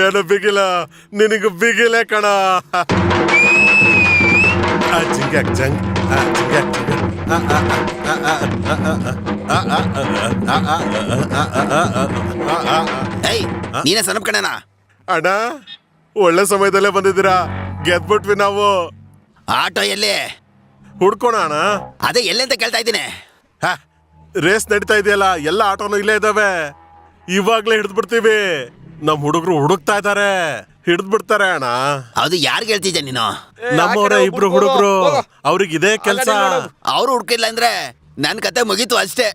ಏನು ಬಿಗಿಲ? ನಿನಗೆ ಬಿಗಿಲೆ ಕಣ. ನೀನೇ ಸನಪ್ ಕಣನ. ಅಣ್ಣ, ಒಳ್ಳೆ ಸಮಯದಲ್ಲೇ ಬಂದಿದ್ದೀರಾ. ಗೆದ್ಬಿಟ್ವಿ ನಾವು. ಆಟೋ ಎಲ್ಲಿ ಹುಡ್ಕೋಣ ಅಣ್ಣ. ಅದೇ ಎಲ್ಲಿ ಅಂತ ಕೇಳ್ತಾ ಇದ್ದೀನಿ. ರೇಸ್ ನಡೀತಾ ಇದೆಯಲ್ಲ, ಎಲ್ಲ ಆಟೋನು ಇಲ್ಲೇ ಇದಾವೆ. ಇವಾಗ್ಲೇ ಹಿಡಿದ್ ಬಿಡ್ತೀವಿ. ನಮ್ ಹುಡುಗರು ಹುಡುಕ್ತಾ ಇದಾರೆ, ಹಿಡಿದ್ ಬಿಡ್ತಾರೆ ಅಣ್ಣ. ಅದು ಯಾರಿಗೆ ಹೇಳ್ತಿದ್ದೆ ನೀನು? ನಮ್ಮವ್ರೆ ಇಬ್ರು ಹುಡುಗರು, ಅವ್ರಿಗೆ ಇದೇ ಕೆಲ್ಸ. ಅವ್ರು ಹುಡುಕಿಲ್ಲ ಅಂದ್ರೆ ನನ್ ಕತೆ ಮುಗೀತು ಅಷ್ಟೇ.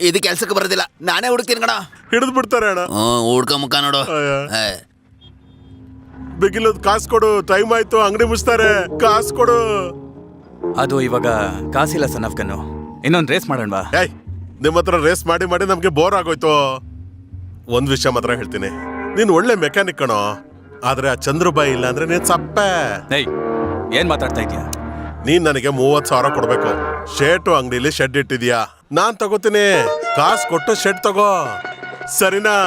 ಇದು ಕೆಲ್ಸಕ್ಕೆ ಬರೋದಿಲ್ಲ, ನಾನೇ ಹುಡುಕ್ತೀನಿ ಕಣ. ಹಿಡಿದ್ ಬಿಡ್ತಾರೆ ಅಣ್ಣ. ಹುಡ್ಕ ಮುಖ ನೋಡು. ಬಿಗಿಲದ್ ಕಾಸು ಕೊಡು, ಟೈಮ್ ಆಯ್ತು, ಅಂಗಡಿ ಮುಚ್ತಾರೆ. ಕಾಸು ಕೊಡು. ಅದು ಇವಾಗ ಕಾಸಿಲ್ಲ ಸನಫ್ಕನ್ನು. ಇನ್ನೊಂದು ರೇಸ್ ಮಾಡೋಣ ಬಾ. ಏಯ್, ನಿಮ್ಮ ಹತ್ರ ರೇಸ್ ಮಾಡಿ ಮಾಡಿ ನಮ್ಗೆ ಬೋರ್ ಆಗೋಯ್ತು. ಒಂದ್ ವಿಷಯ ಮಾತ್ರ ಹೇಳ್ತೀನಿ, ನೀನ್ ಒಳ್ಳೆ ಮೆಕ್ಯಾನಿಕ್ ಕಣೋ, ಆದ್ರೆ ಆ ಚಂದ್ರಬಾಯಿ ಇಲ್ಲ ಅಂದ್ರೆ ನೀನ್ ಸಪ್ಪೆ. ಏಯ್, ಏನ್ ಮಾತಾಡ್ತಾ ಇದೀಯಾ? ನೀನ್ ನನಗೆ 30,000 ಕೊಡ್ಬೇಕು. ಶೇಟು ಅಂಗಡಿಲಿ ಶೆಡ್ ಇಟ್ಟಿದ್ಯಾ, ನಾನ್ ತಗೋತೀನಿ. ಕಾಸು ಕೊಟ್ಟು ಶೆಡ್ ತಗೋ, ಸರಿನಾ?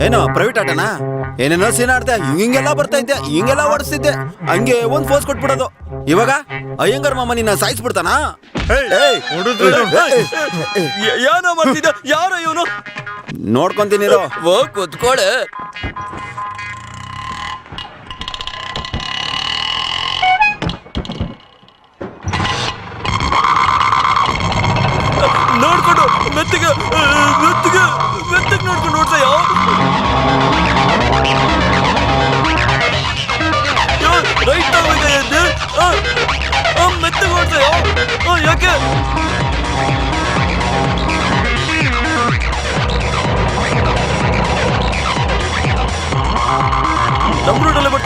ಏನೋ ಪ್ರೈವೇಟ್ ಆಟನಾ? ಏನೇನೋ ಸೀನ್ ಆಡ್ದೆ, ಹಿಂಗೆಲ್ಲ ಬರ್ತಾ ಇದ್ದೆ, ಹಿಂಗೆಲ್ಲ ಓಡಿಸ್ತಿದ್ದೆ, ಹಂಗೆ ಒಂದ್ ಫೋರ್ಸ್ ಕೊಟ್ಬಿಡೋದು. ಇವಾಗ ಅಯ್ಯಂಗಾರ್ ಮಾಮ ನಿನ್ನ ಸಾಯಿಸ್ಬಿಡ್ತಾನ. ಏನೋ ಮಾಡ್ತಿದ್ದ? ಯಾರೋ ಇವನು? ನೋಡ್ಕೊಂತೀನಿರೋ. ಕೂತ್ಕೊಳ್ಳೆ. ನೋಡ್ಕೊಂಡು ಮೆತ್ತಗೆ ಮೆತ್ತಗೆ ಮೆತ್ತಗೆ ನೋಡ್ಕೊಂಡು ನೋಡ್ತಾಯೋ. ರೈಟ್ ಮೆತ್ತಗೆ ನೋಡ್ತಾಯೋ. ಯಾಕೆ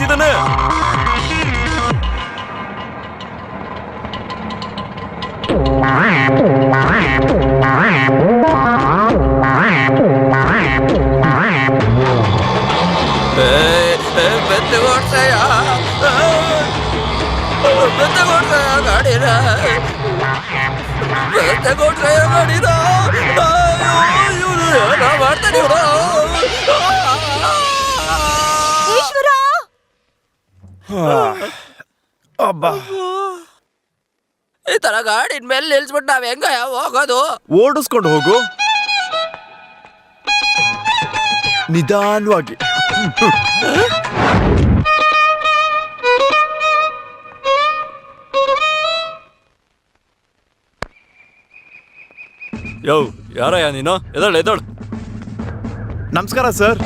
ಬರ್ತಿದ್ದಾನೆ. ಈಶ್ವರ ಈ ತರ ಗಾಡಿನ ಮೇಲೆ ನಿಲ್ಸ್ಬಿಟ್ಟು ನಾವ್ ಹೆಂಗ ಹೋಗೋದು? ಓಡಿಸ್ಕೊಂಡು ಹೋಗು ನಿಧಾನವಾಗಿ. ಯೋ ಯಾರಯ್ಯ ನೀನು? ಎದಳು. ನಮಸ್ಕಾರ ಸರ್.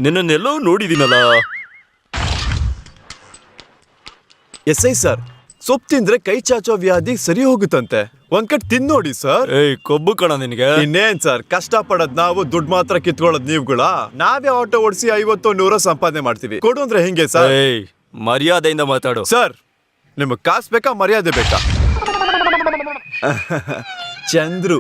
ನಿನ್ನೆಲ್ಲೋ ನೋಡಿದ್ದೀನಲ್ಲ. SI ಸರ್, ಸೊಪ್ಪು ತಿಂದ್ರೆ ಕೈ ಚಾಚೋ ವ್ಯಾಧಿ ಸರಿ ಹೋಗುತ್ತಂತೆ. ಒಂದ್ ಕಟ್ ತಿಂದ್ ನೋಡಿ ಸರ್. ಏಯ್ ಕೊಬ್ಬು ಕಣ ನಿನಗೆ. ಇನ್ನೇನ್ ಸರ್, ಕಷ್ಟ ಪಡೋದ್ ನಾವು, ದುಡ್ಡು ಮಾತ್ರ ಕಿತ್ಕೊಳ್ಳೋದ್ ನೀವುಗಳ. ನಾವೇ ಆಟೋ ಓಡಿಸಿ 50-100 ಸಂಪಾದನೆ ಮಾಡ್ತೀವಿ. ಕೊಡು ಅಂದ್ರೆ ಹೆಂಗೆ ಸರ್? ಏಯ್ ಮರ್ಯಾದೆಯಿಂದ ಮಾತಾಡು. ಸರ್, ನಿಮಗ್ ಕಾಸು ಬೇಕಾ ಮರ್ಯಾದೆ ಬೇಕಾ? ಚಂದ್ರು.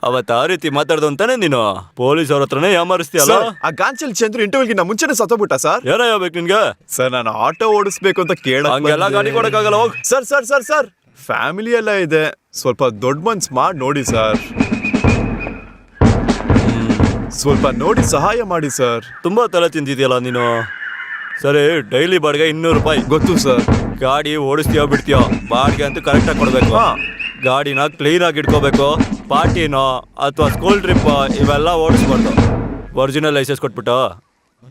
ಅವತ್ತ ಆ ರೀತಿ ಮಾತಾಡ್ದು ಅಂತಾನೆ ನೀನು ಪೊಲೀಸ್ ಅವ್ರ ಹತ್ರನೇ ಯಾಮಾರಿಸ್ತೀಯಲ್ಲ. ಆ ಗಾಂಚಲ್ ಚಂದ್ರು ಇಂಟರ್ವ್ಯೂಗಿನ ಮುಂಚೆನೆ ಸತ್ತೋಗ್ಬಿಟ್ಟ ಸರ್. ಯಾರ ಯಾವ್ಬೇಕು ನಿನ್ಗೆ? ಸರ್, ನಾನು ಆಟೋ ಓಡಿಸ್ಬೇಕು ಅಂತ ಹಂಗೆಲ್ಲ ಗಾಡಿ ಕೊಡಕ್ಕಾಗಲ್ಲ, ಹೋಗ್. Sir sir sir sir family ಎಲ್ಲ ಇದೆ, ಸ್ವಲ್ಪ ದೊಡ್ಡ ಮನ್ಸ್ ಮಾಡಿ ನೋಡಿ ಸರ್. ಸ್ವಲ್ಪ ನೋಡಿ ಸಹಾಯ ಮಾಡಿ ಸರ್. ತುಂಬಾ ತಲೆ ತಿಂದಿದ್ಯಲ್ಲ ನೀನು. ಸರಿ, ಡೈಲಿ ಬಾಡಿಗೆ 200 ರೂಪಾಯಿ. ಗೊತ್ತು ಸರ್. ಗಾಡಿ ಓಡಿಸ್ತೀಯೋ ಬಿಡ್ತೀಯೋ, ಬಾಡಿಗೆ ಅಂತೂ ಕರೆಕ್ಟಾಗಿ ಕೊಡ್ಬೇಕು. ಗಾಡಿನ ಕ್ಲೀನ್ ಆಗಿ ಇಟ್ಕೋಬೇಕು. ಪಾರ್ಟಿನೋ ಅಥವಾ ಸ್ಕೂಲ್ ಟ್ರಿಪ್ ಇವೆಲ್ಲ ಓಡಿಸ್ಬಾರ್ದು. ಒರಿಜಿನಲ್ ಲೈಸೆನ್ಸ್ ಕೊಟ್ಬಿಟ್ಟು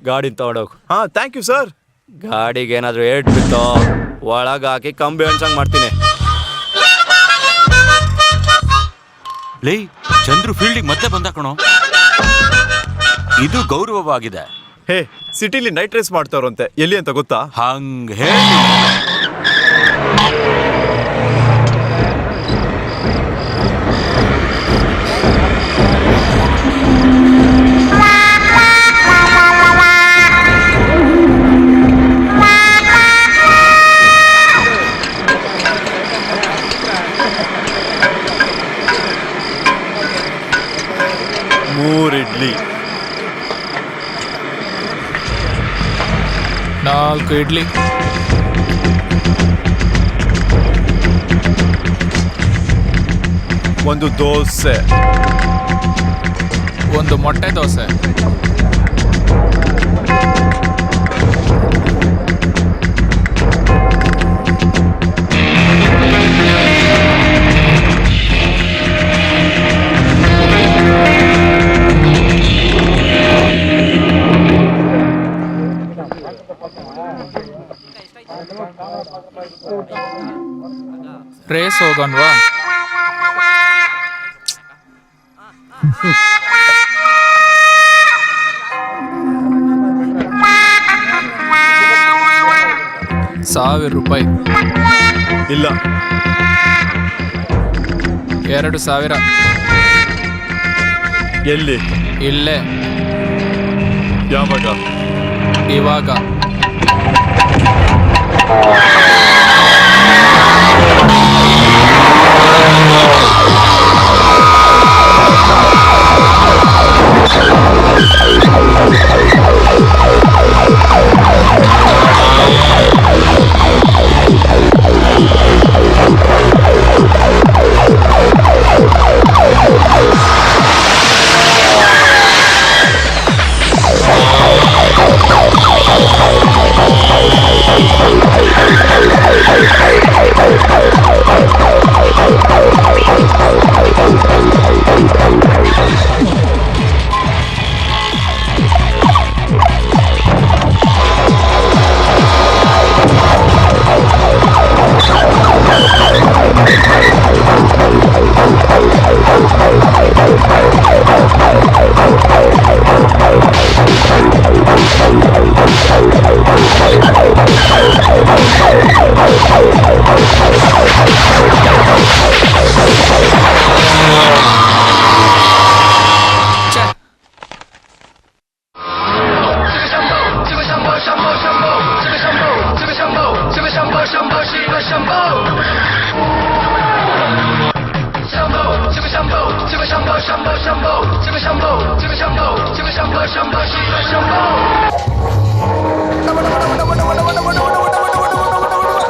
ಗಾಡಿನ ತಗೊಂಡೋಗು. Thank you sir. ಗಾಡಿಗೆ ಏನಾದ್ರು ಏಟ್ ಬಿತ್ತು ಒಳಗೆ ಹಾಕಿ ಕಂಬಿ ಅಣ್ಸಂಗ್ ಮಾಡ್ತೀನಿ. ಲೇ, ಚಂದ್ರು ಫೀಲ್ಡಿಗೆ ಮತ್ತೆ ಬಂದ ಕಣೋ. ಇದು ಗೌರವವಾಗಿದೆ. ಹೇ, ಸಿಟಿಲಿ ನೈಟ್ ರೇಸ್ ಮಾಡ್ತಾರಂತೆ. ಎಲ್ಲಿ ಅಂತ ಗೊತ್ತಾ? ಹಂಗ ಹೇಳಿ. ಇಡ್ಲಿ, 4 ಇಡ್ಲಿ, 1 ದೋಸೆ, 1 ಮೊಟ್ಟೆ ದೋಸೆ, ರೇಸ್ ಹೋಗೋಣವಾ? ₹1,000. ಇಲ್ಲ, 2,000. ಎಲ್ಲಿ? ಇಲ್ಲೇ. ಯಾವಾಗ? ಇವಾಗ.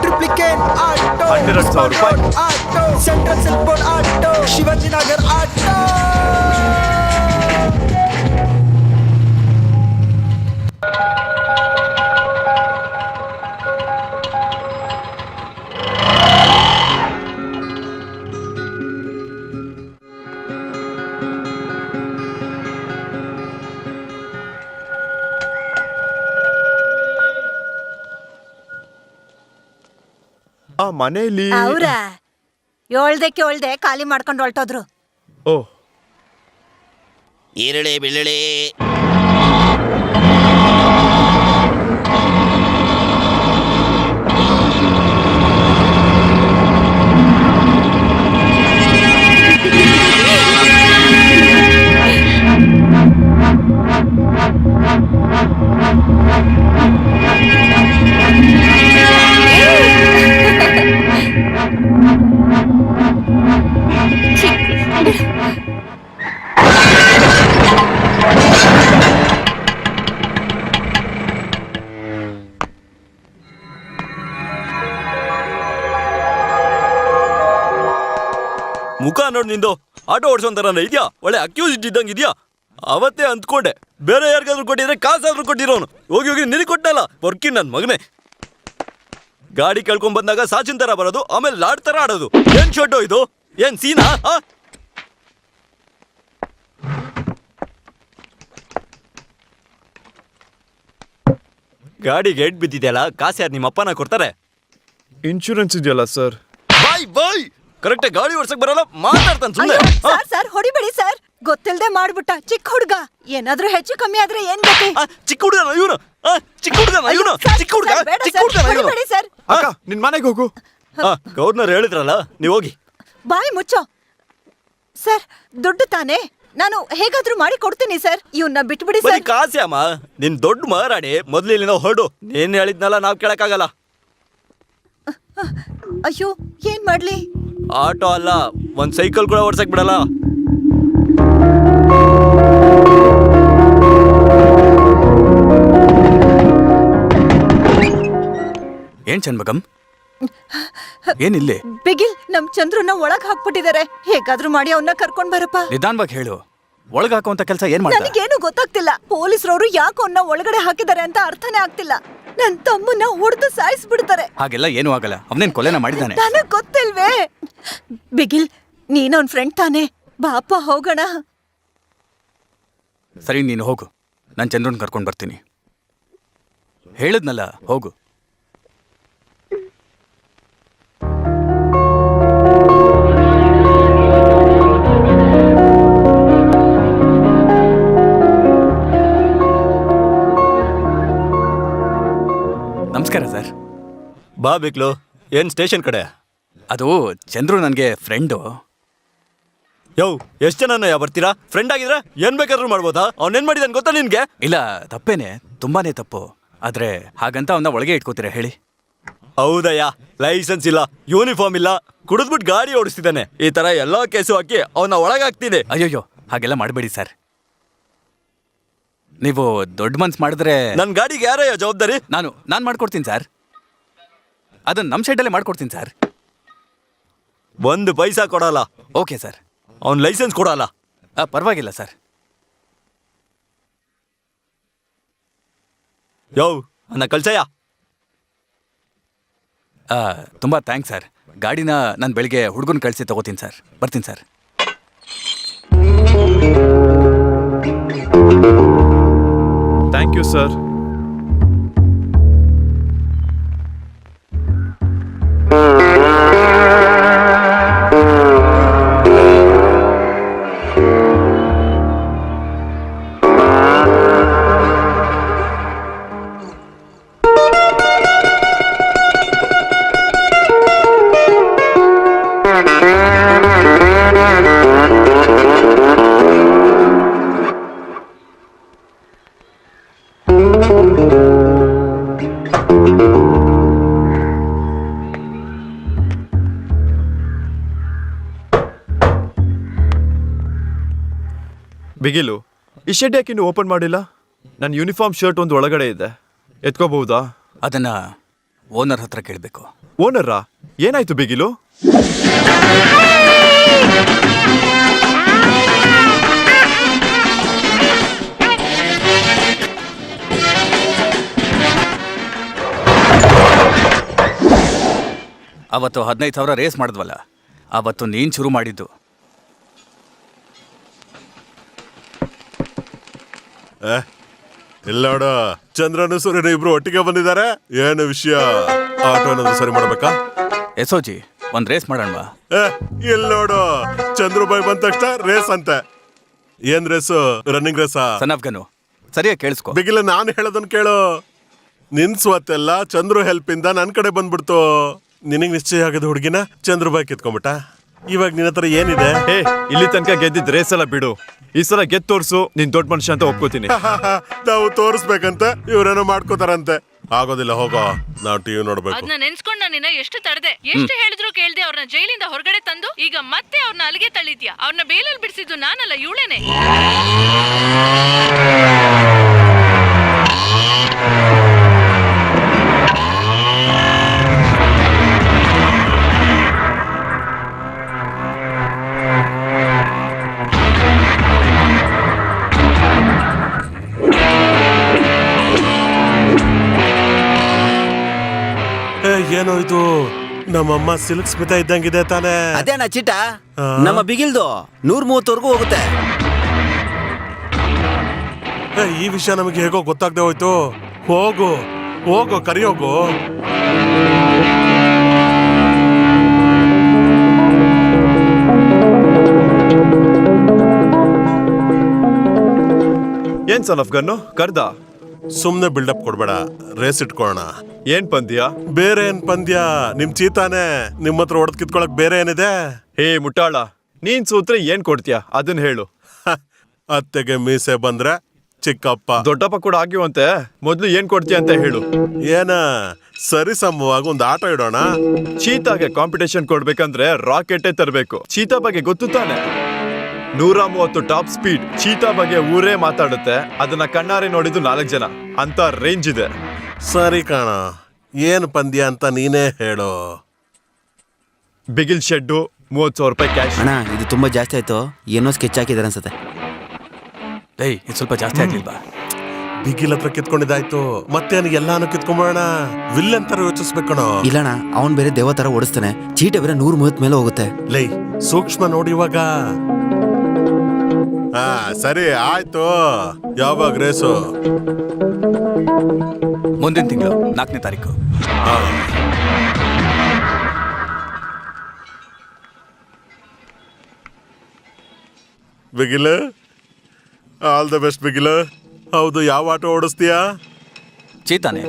ಟ್ರಿಪ್ಲಿಕೇನ್ ಆಟೋ 100,000 ರೂಪಾಯಿ. Auto central silk board auto Shivajinagar auto. ಆ ಮನೆಯಲ್ಲಿ ಅವ್ರ ಹೇಳ್ದೆ ಖಾಲಿ ಮಾಡ್ಕೊಂಡು ಹೊರಟೋದ್ರು. ಓ ಈರುಳ್ಳಿ ಬೆಳ್ಳುಳ್ಳಿ ಮುಖ ನೋಡಿ ನಿಂದು ಆಟೋ ಓಡಿಸೋಂತಾರ ಇದೆಯಾ? ಒಳ್ಳೆ ಅಕ್ಯೂಸ್ ಇದ್ದಂಗೆ ಇದೆಯಾ? ಅವತ್ತೇ ಅಂದ್ಕೊಂಡೆ ಬೇರೆ ಯಾರಿಗಾದ್ರೂ ಕೊಟ್ಟಿದ್ರೆ ಕಾಸಾದ್ರೂ ಕೊಟ್ಟಿರೋನು. ಹೋಗಿ ಹೋಗಿ ನಿನಗೆ ಕೊಟ್ಟಲ್ಲ ವರ್ಕಿ ನನ್ನ ಮಗನೇ. ಗಾಡಿ ಕೇಳ್ಕೊಂಡ್ ಬಂದಾಗ ಸಾಚಿನ್ ತರ ಬರೋದು, ಆಮೇಲೆ ಲಾಡ್ ತರ ಆಡೋದು. ಏನ್ ಶೋಟೋ ಇದು? ಏನ್ ಸೀನಾ? ಗಾಡಿಗೆ ಎಡ್ ಬಿದ್ದಿದೆಯಲ್ಲ, ಕಾಸು ಯಾರು ನಿಮ್ಮ ಅಪ್ಪನ ಕೊಡ್ತಾರೆ? ಇನ್ಶೂರೆನ್ಸ್ ಇದೆಯಲ್ಲ ಸರ್. ಬಾಯ್ ಬಾಯ್ ಕರೆಕ್ಟ್ ಗಾಡಿ ಓಡ್ಸಕ್ ಬರಲ್ಲ, ಮಾತಾಡ್ತಾನೆ ಸುಮ್ಮನೆ. ಸರ್ ಹೊಡಿಬೇಡಿ ಸರ್, ಗೊತ್ತಿಲ್ದೆ ಮಾಡ್ಬಿಟ್ಟ ಚಿಕ್ಕ ಹುಡ್ಗ. ಏನಾದ್ರೂ ಹೆಚ್ಚು ಕಮ್ಮಿ ಆದ್ರೆ ಏನ್ ಗತಿ? ಚಿಕ್ಕ ಹುಡುಗನ ಇವನು, ಚಿಕ್ಕ ಹುಡುಗನ ಇವನು, ಚಿಕ್ಕ ಹುಡುಗ, ಚಿಕ್ಕ ಹುಡುಗನ ಇವನು. ಹೊಡಿಬೇಡಿ ಸರ್. ಅಕ್ಕ ನಿನ್ ಮನೆಗೆ ಹೋಗು. ಗವರ್ನರ್ ಹೇಳಿದ್ರಲ್ಲ, ನೀವು ಹೋಗಿ. ಬಾಯ್ ಮುಚ್ಚೋ. ಸರ್ ದುಡ್ಡು ತಾನೇ, ನಾನು ಹೇಗಾದ್ರೂ ಮಾಡಿ ಕೊಡ್ತೀನಿ ಸರ್. ಇವನ್ನ ಬಿಟ್ಬಿಡಿ ಬರೀ ಸರ್. ಕಾಸ್ಯಮ್ಮ, ನಿನ್ ದೊಡ್ಡ ಮಾರಾಡಿ ಮೊದ್ಲು ಇಲ್ಲಿಂದ ಹೊರಡು. ನೀನ್ ಹೇಳಿದ್ನಲ್ಲ, ನಾವ್ ಕೇಳಕ್ಕಾಗಲ್ಲ. ಅಯ್ಯೋ ಏನ್ ಮಾಡ್ಲಿ? ಆಟೋ ಅಲ್ಲ, ಒಂದ್ ಸೈಕಲ್ ಕೂಡ ಓಡ್ಸಕ್ ಬಿಡಲ್ಲ. ಏನ್ ಚನ್ಮಗಂ, ಏನಿಲ್ಲಿ? ಬಿಗಿಲ್ ನಮ್ ಚಂದ್ರನ್ನ ಒಳಗ್ ಹಾಕ್ಬಿಟ್ಟಿದ್ದಾರೆ. ಹೇಗಾದ್ರೂ ಮಾಡಿ ಅವನ್ನ ಕರ್ಕೊಂಡ್ ಬರಪ್ಪ. ನಿಧಾನವಾಗಿ ಹೇಳು. ಒಳಗ ಹಾಕುವಂತ ಕೆಲಸ ಏನ್ ಮಾಡ್ದ? ನನಗೇನು ಗೊತ್ತಾಗ್ತಿಲ್ಲ. ಪೊಲೀಸರವರು ಯಾಕೆ ಅವನ್ನ ಒಳಗಡೆ ಹಾಕಿದ್ದಾರೆ ಅಂತ ಅರ್ಥನೇ ಆಗ್ತಿಲ್ಲ. ನನ್ ತಮ್ಮನ್ನ ಹೊಡೆದು ಸಾಯಿಸ್ಬಿಡ್ತಾರೆ. ಹಾಗೆಲ್ಲ ಏನೂ ಆಗಲ್ಲ. ಅವನೇನ್ ಕೊಲೆನ ಮಾಡಿದ್ದಾನೆ? ನನಗ್ ಗೊತ್ತಿಲ್ವೇ? ಬಿಗಿಲ್ ನೀನ್ ಅವ್ನ್ ಫ್ರೆಂಡ್ ತಾನೇ, ಬಾಪ ಹೋಗೋಣ. ಸರಿ, ನೀನು ಹೋಗು. ನಾನು ಚಂದ್ರನ್ ಕರ್ಕೊಂಡು ಬರ್ತೀನಿ. ಹೇಳಿದ್ನಲ್ಲ, ಹೋಗು. ನಮಸ್ಕಾರ ಸರ್. ಬಾ ಬಿಕ್ಲು. ಏನ್ ಸ್ಟೇಷನ್ ಕಡೆ? ಅದು ಚಂದ್ರು ನನಗೆ ಫ್ರೆಂಡು. ಯೋ, ಎಷ್ಟ್ ಜನ ಬರ್ತೀರಾ? ಫ್ರೆಂಡ್ ಆಗಿದ್ರೆ ಏನ್ ಬೇಕಾದ್ರೂ ಮಾಡ್ಬೋದಾ? ಅವ್ನೇನ್ ಮಾಡಿದಾನ್ ಗೊತ್ತಾ ನಿನ್ಗೆ? ಇಲ್ಲ, ತಪ್ಪೇನೆ, ತುಂಬಾನೇ ತಪ್ಪು. ಆದ್ರೆ ಹಾಗಂತ ಅವನ್ನ ಒಳಗೆ ಇಟ್ಕೋತೀರಾ ಹೇಳಿ? ಹೌದಯ್ಯ, ಲೈಸೆನ್ಸ್ ಇಲ್ಲ, ಯೂನಿಫಾರ್ಮ್ ಇಲ್ಲ, ಕುಡಿದ್ಬಿಟ್ಟು ಗಾಡಿ ಓಡಿಸ್ತಿದ್ದಾನೆ. ಈ ತರ ಎಲ್ಲಾ ಕೇಸು ಹಾಕಿ ಅವನ್ನ ಒಳಗಾಗ್ತೀನಿ. ಅಯ್ಯೋಯ್ಯೋ, ಹಾಗೆಲ್ಲ ಮಾಡಬೇಡಿ ಸರ್. ನೀವು ದೊಡ್ಡ ಮನ್ಸು ಮಾಡಿದ್ರೆ ನನ್ ಗಾಡಿಗೆ ಯಾರಯ್ಯ ಜವಾಬ್ದಾರಿ? ನಾನು ಮಾಡ್ಕೊಡ್ತೀನಿ ಸರ್. ಅದನ್ನ ನಮ್ಮ ಸೈಡಲ್ಲೇ ಮಾಡ್ಕೊಡ್ತೀನಿ ಸರ್. ಒಂದು ಪೈಸಾ ಕೊಡಲ್ಲ. Okay sir. ಅವ್ನ್ ಲೈಸೆನ್ಸ್ ಕೊಡಲ್ಲ. ಪರವಾಗಿಲ್ಲ ಸರ್. ಯೋ, ಅನ್ನ ಕಳ್ಸಯ್ಯ. ತುಂಬ ಥ್ಯಾಂಕ್ಸ್ ಸರ್. ಗಾಡಿನ ನಾನು ಬೆಳಿಗ್ಗೆ ಹುಡುಗನ ಕಳಿಸಿ ತಗೋತೀನಿ ಸರ್. ಬರ್ತೀನಿ ಸರ್. Thank you sir. ಬಿಗಿಲು ಈ ಶೆಡ್ ಯಾಕೆ ಇನ್ನು ಓಪನ್ ಮಾಡಿಲ್ಲ? ನನ್ನ ಯೂನಿಫಾರ್ಮ್ ಶರ್ಟ್ ಒಂದು ಒಳಗಡೆ ಇದೆ, ಎತ್ಕೋಬಹುದಾ? ಅದನ್ನ ಓನರ್ ಹತ್ರ ಕೇಳಬೇಕು. ಓನರ್ರಾ? ಏನಾಯ್ತು ಬಿಗಿಲು? ಅವತ್ತು 15,000 ರೇಸ್ ಮಾಡಿದ್ವಲ್ಲ, ಅವತ್ತು ನೀನ್ ಶುರು ಮಾಡಿದ್ದು. ಇಲ್ಲ ನೋಡು, ಚಂದ್ರನು ಸೂರ್ಯನು ಇಬ್ರು ಒಟ್ಟಿಗೆ ಬಂದಿದ್ದಾರೆ. ಏನು ವಿಷಯ? ಆಟೋ ಏನಾದ್ರು ಸರಿ ಮಾಡ್ಬೇಕಾ? ಎಸೋಜಿ, ಒಂದ್ ರೇಸ್ ಮಾಡೋಣ. ಇಲ್ಲ ನೋಡು, ಚಂದ್ರು ಬಾಯ್ ಬಂದ ತಕ್ಷಣ ರೇಸ್ ಅಂತೆ. ಏನ್ ರೇಸು? ರನ್ನಿಂಗ್ ರೇಸಾ? ಸನಫ್ಗನು ಸರಿಯಾಗಿ ಕೇಳಿಸ್ಕೊ. ಬಿಗಿಲ, ನಾನು ಹೇಳೋದನ್ ಕೇಳು. ನಿನ್ ಸ್ವತ್ತೆಲ್ಲ ಚಂದ್ರು ಹೆಲ್ಪ್ ಇಂದ ನನ್ ಕಡೆ ಬಂದ್ಬಿಡ್ತು. ನಿನಗ್ ನಿಶ್ಚಯ ಆಗದ ಹುಡುಗಿನ ಚಂದ್ರು ಬಾಯ್ ಕಿತ್ಕೊಂಡ್ಬಿಟ್ಟ. ಇವಾಗ ನಿನ್ನ ಹತ್ರ ಏನಿದೆ? ಇಲ್ಲಿ ತನಕ ಗೆದ್ದಿದ್ ರೇಸ್ ಎಲ್ಲ ಬಿಡು, ಈ ಸಲ ಗೆದ್ದು ತೋರ್ಸು, ನೀನ್ ದೊಡ್ಡ ಮನುಷ್ಯ ಅಂತ ಒಪ್ಕೋತೀನಿ. ನಾವು ತೋರಿಸ್ಬೇಕಂತ ಇವ್ರೇನೋ ಮಾಡ್ಕೋತಾರಂತೆ. ಆಗೋದಿಲ್ಲ, ಹೋಗೋ, ನಾವು ಟಿವಿ ನೋಡ್ಬೇಕು. ಅದನ್ನ ನೆನ್ಸ್ಕೊಂಡ್ ನಾನಿನ್ನ ಎಷ್ಟು ತಡೆದೆ, ಎಷ್ಟು ಹೇಳಿದ್ರು ಕೇಳ್ದೆ ಅವ್ರನ್ನ ಜೈಲಿಂದ ಹೊರಗಡೆ ತಂದು ಈಗ ಮತ್ತೆ ಅವ್ರನ್ನ ಅಲ್ಲಿಗೆ ತಳ್ಳಿದ್ಯಾ. ಅವ್ರನ್ನ ಬೇಲಲ್ಲಿ ಬಿಡಿಸಿದ್ದು ನಾನಲ್ಲ, ಇವಳೇನೆ. ಏನೋ ಇದು, ನಮ್ಮಮ್ಮ ಸಿಲ್ಕ್ ಸ್ಮಿತಾ ಇದ್ದಂಗಿದೆ ತಾನೇ? ಅದೇನಾ ಚೀಟ? ನಮ್ಮ ಬಿಗಿಲ್ದು 130ವರೆಗೂ ಹೋಗುತ್ತೆ. ಈ ವಿಷಯ ನಮಗೆ ಹೇಗೋ ಗೊತ್ತಾಗ್ದೆ ಹೋಯ್ತು. ಹೋಗು ಹೋಗು, ಕರಿಯೋಗು. ಏನ್ ಸನಫ್ಗನ್ನು ಕರ್ದ? ಸುಮ್ನೆ ಬಿಲ್ಡಪ್ ಕೊಡ್ಬೇಡ, ರೇಸ್ ಇಟ್ಕೊಳ್ಳೋಣ. ಏನ್ ಪಂದ್ಯ? ಬೇರೆ ಏನ್ ಪಂದ್ಯ? ನಿಮ್ ಚೀತಾನೆ, ನಿಮ್ ಹತ್ರ ಹೊಡೆದ್ ಕಿತ್ಕೊಳಕ್ ಬೇರೆ ಏನಿದೆ? ಹೇ ಮುಟ್ಟಾಳ, ನೀನ್ ಸೂತ್ರೆ ಏನ್ ಕೊಡ್ತೀಯ ಅದನ್ನ ಹೇಳು. ಅತ್ತೆಗೆ ಮೀಸೆ ಬಂದ್ರೆ ಚಿಕ್ಕಪ್ಪ, ದೊಡ್ಡಪ್ಪ ಕೂಡ ಆಗಿವಂತೆ. ಮೊದ್ಲು ಏನ್ ಕೊಡ್ತೀಯ ಅಂತ ಹೇಳು. ಏನ ಸರಿ ಸಮವಾಗಿ ಒಂದು ಆಟ ಇಡೋಣ. ಚೀತಾಗೆ ಕಾಂಪಿಟೇಷನ್ ಕೊಡ್ಬೇಕಂದ್ರೆ ರಾಕೆಟೇ ತರಬೇಕು. ಚೀತಾ ಬಗ್ಗೆ ಗೊತ್ತು ತಾನೆ? 130 ಟಾಪ್ ಸ್ಪೀಡ್. ಚೀತಾ ಬಗ್ಗೆ ಊರೇ ಮಾತಾಡುತ್ತೆ. ಅದನ್ನ ಕಣ್ಣಾರೆ ನೋಡಿದ್ದು 4 ಜನ ಅಂತ ರೇಂಜ್ ಇದೆ. ಸರಿ ಕಾಣ, ಏನ್ ಪಂದ್ಯ ಅಂತ ನೀನೇ ಹೇಳು. ಬಿಗಿಲ್ ಶೆಡ್ಡು, 30,000 ರೂಪಾಯಿ ಕ್ಯಾಶ್. ಅಣ್ಣ, ಇದು ತುಂಬಾ ಜಾಸ್ತಿ ಆಯ್ತು. ಏನೋ ಸ್ಕೆಚ್ ಹಾಕಿದಾರೆ ಅನ್ಸುತ್ತೆ. ಇದು ಸ್ವಲ್ಪ ಜಾಸ್ತಿ ಆಗ್ಲಿಲ್ವಾ? ಬಿಗಿಲ್ ಹತ್ರ ಕಿತ್ಕೊಂಡಿದ್ದಾಯ್ತು, ಮತ್ತೇನು ಎಲ್ಲಾನು ಕಿತ್ಕೊಂಬೋಣ. ವಿಲ್ಲನ್ ತರ ಯೋಚಿಸ್ಬೇಕಣೋ. ಇಲ್ಲಣ್ಣ, ಅವನ್ ಬೇರೆ ದೇವ ತರ ಓಡಿಸ್ತಾನೆ. ಚೀಟ ಬೇರೆ 130 ಮೇಲೆ ಹೋಗುತ್ತೆ. ಲೈ, ಸೂಕ್ಷ್ಮ ನೋಡಿ ಇವಾಗ. ಹಾ ಸರಿ ಆಯ್ತು. ಯಾವಾಗ ರೇಸು? ಮುಂದಿನ ತಿಂಗಳು 4ನೇ ತಾರೀಕು. ಬಿಗಿಲ, ಆಲ್ ದ ಬೆಸ್ಟ್ ಬಿಗಿಲ. ಹೌದು, ಯಾವ ಆಟ ಓಡಿಸ್ತೀಯಾ? ಚೀತಾನೆ.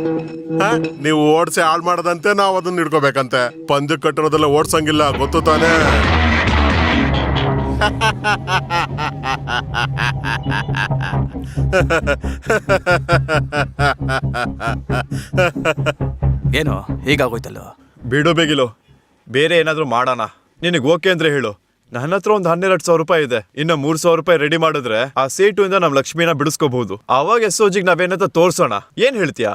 ನೀವು ಓಡಿಸಿ ಹಾಳು ಮಾಡದಂತೆ ನಾವು ಅದನ್ನ ಹಿಡ್ಕೋಬೇಕಂತೆ. ಪಂದ್ಯ ಕಟ್ಟಿರೋದೆಲ್ಲ ಓಡ್ಸಂಗಿಲ್ಲ, ಗೊತ್ತು ತಾನೇ? ಏನು ಹೀಗಾಗೋಯ್ತಲ್ಲೋ? ಬಿಡು ಬೇಗಿಲು, ಬೇರೆ ಏನಾದ್ರೂ ಮಾಡೋಣ. ನಿನಗೆ ಓಕೆ ಅಂದ್ರೆ ಹೇಳು. ನನ್ನ ಹತ್ರ ಒಂದು 12,000 ರೂಪಾಯಿ ಇದೆ. ಇನ್ನು 3,000 ರೂಪಾಯಿ ರೆಡಿ ಮಾಡಿದ್ರೆ ಆ ಸೇಟು ಇಂದ ನಮ್ ಲಕ್ಷ್ಮಿನ ಬಿಡಿಸ್ಕೋಬಹುದು. ಅವಾಗ ಎಸ್ಒಜಿಗೆ ನಾವೇನಂತ ತೋರ್ಸೋಣ. ಏನ್ ಹೇಳ್ತೀಯಾ?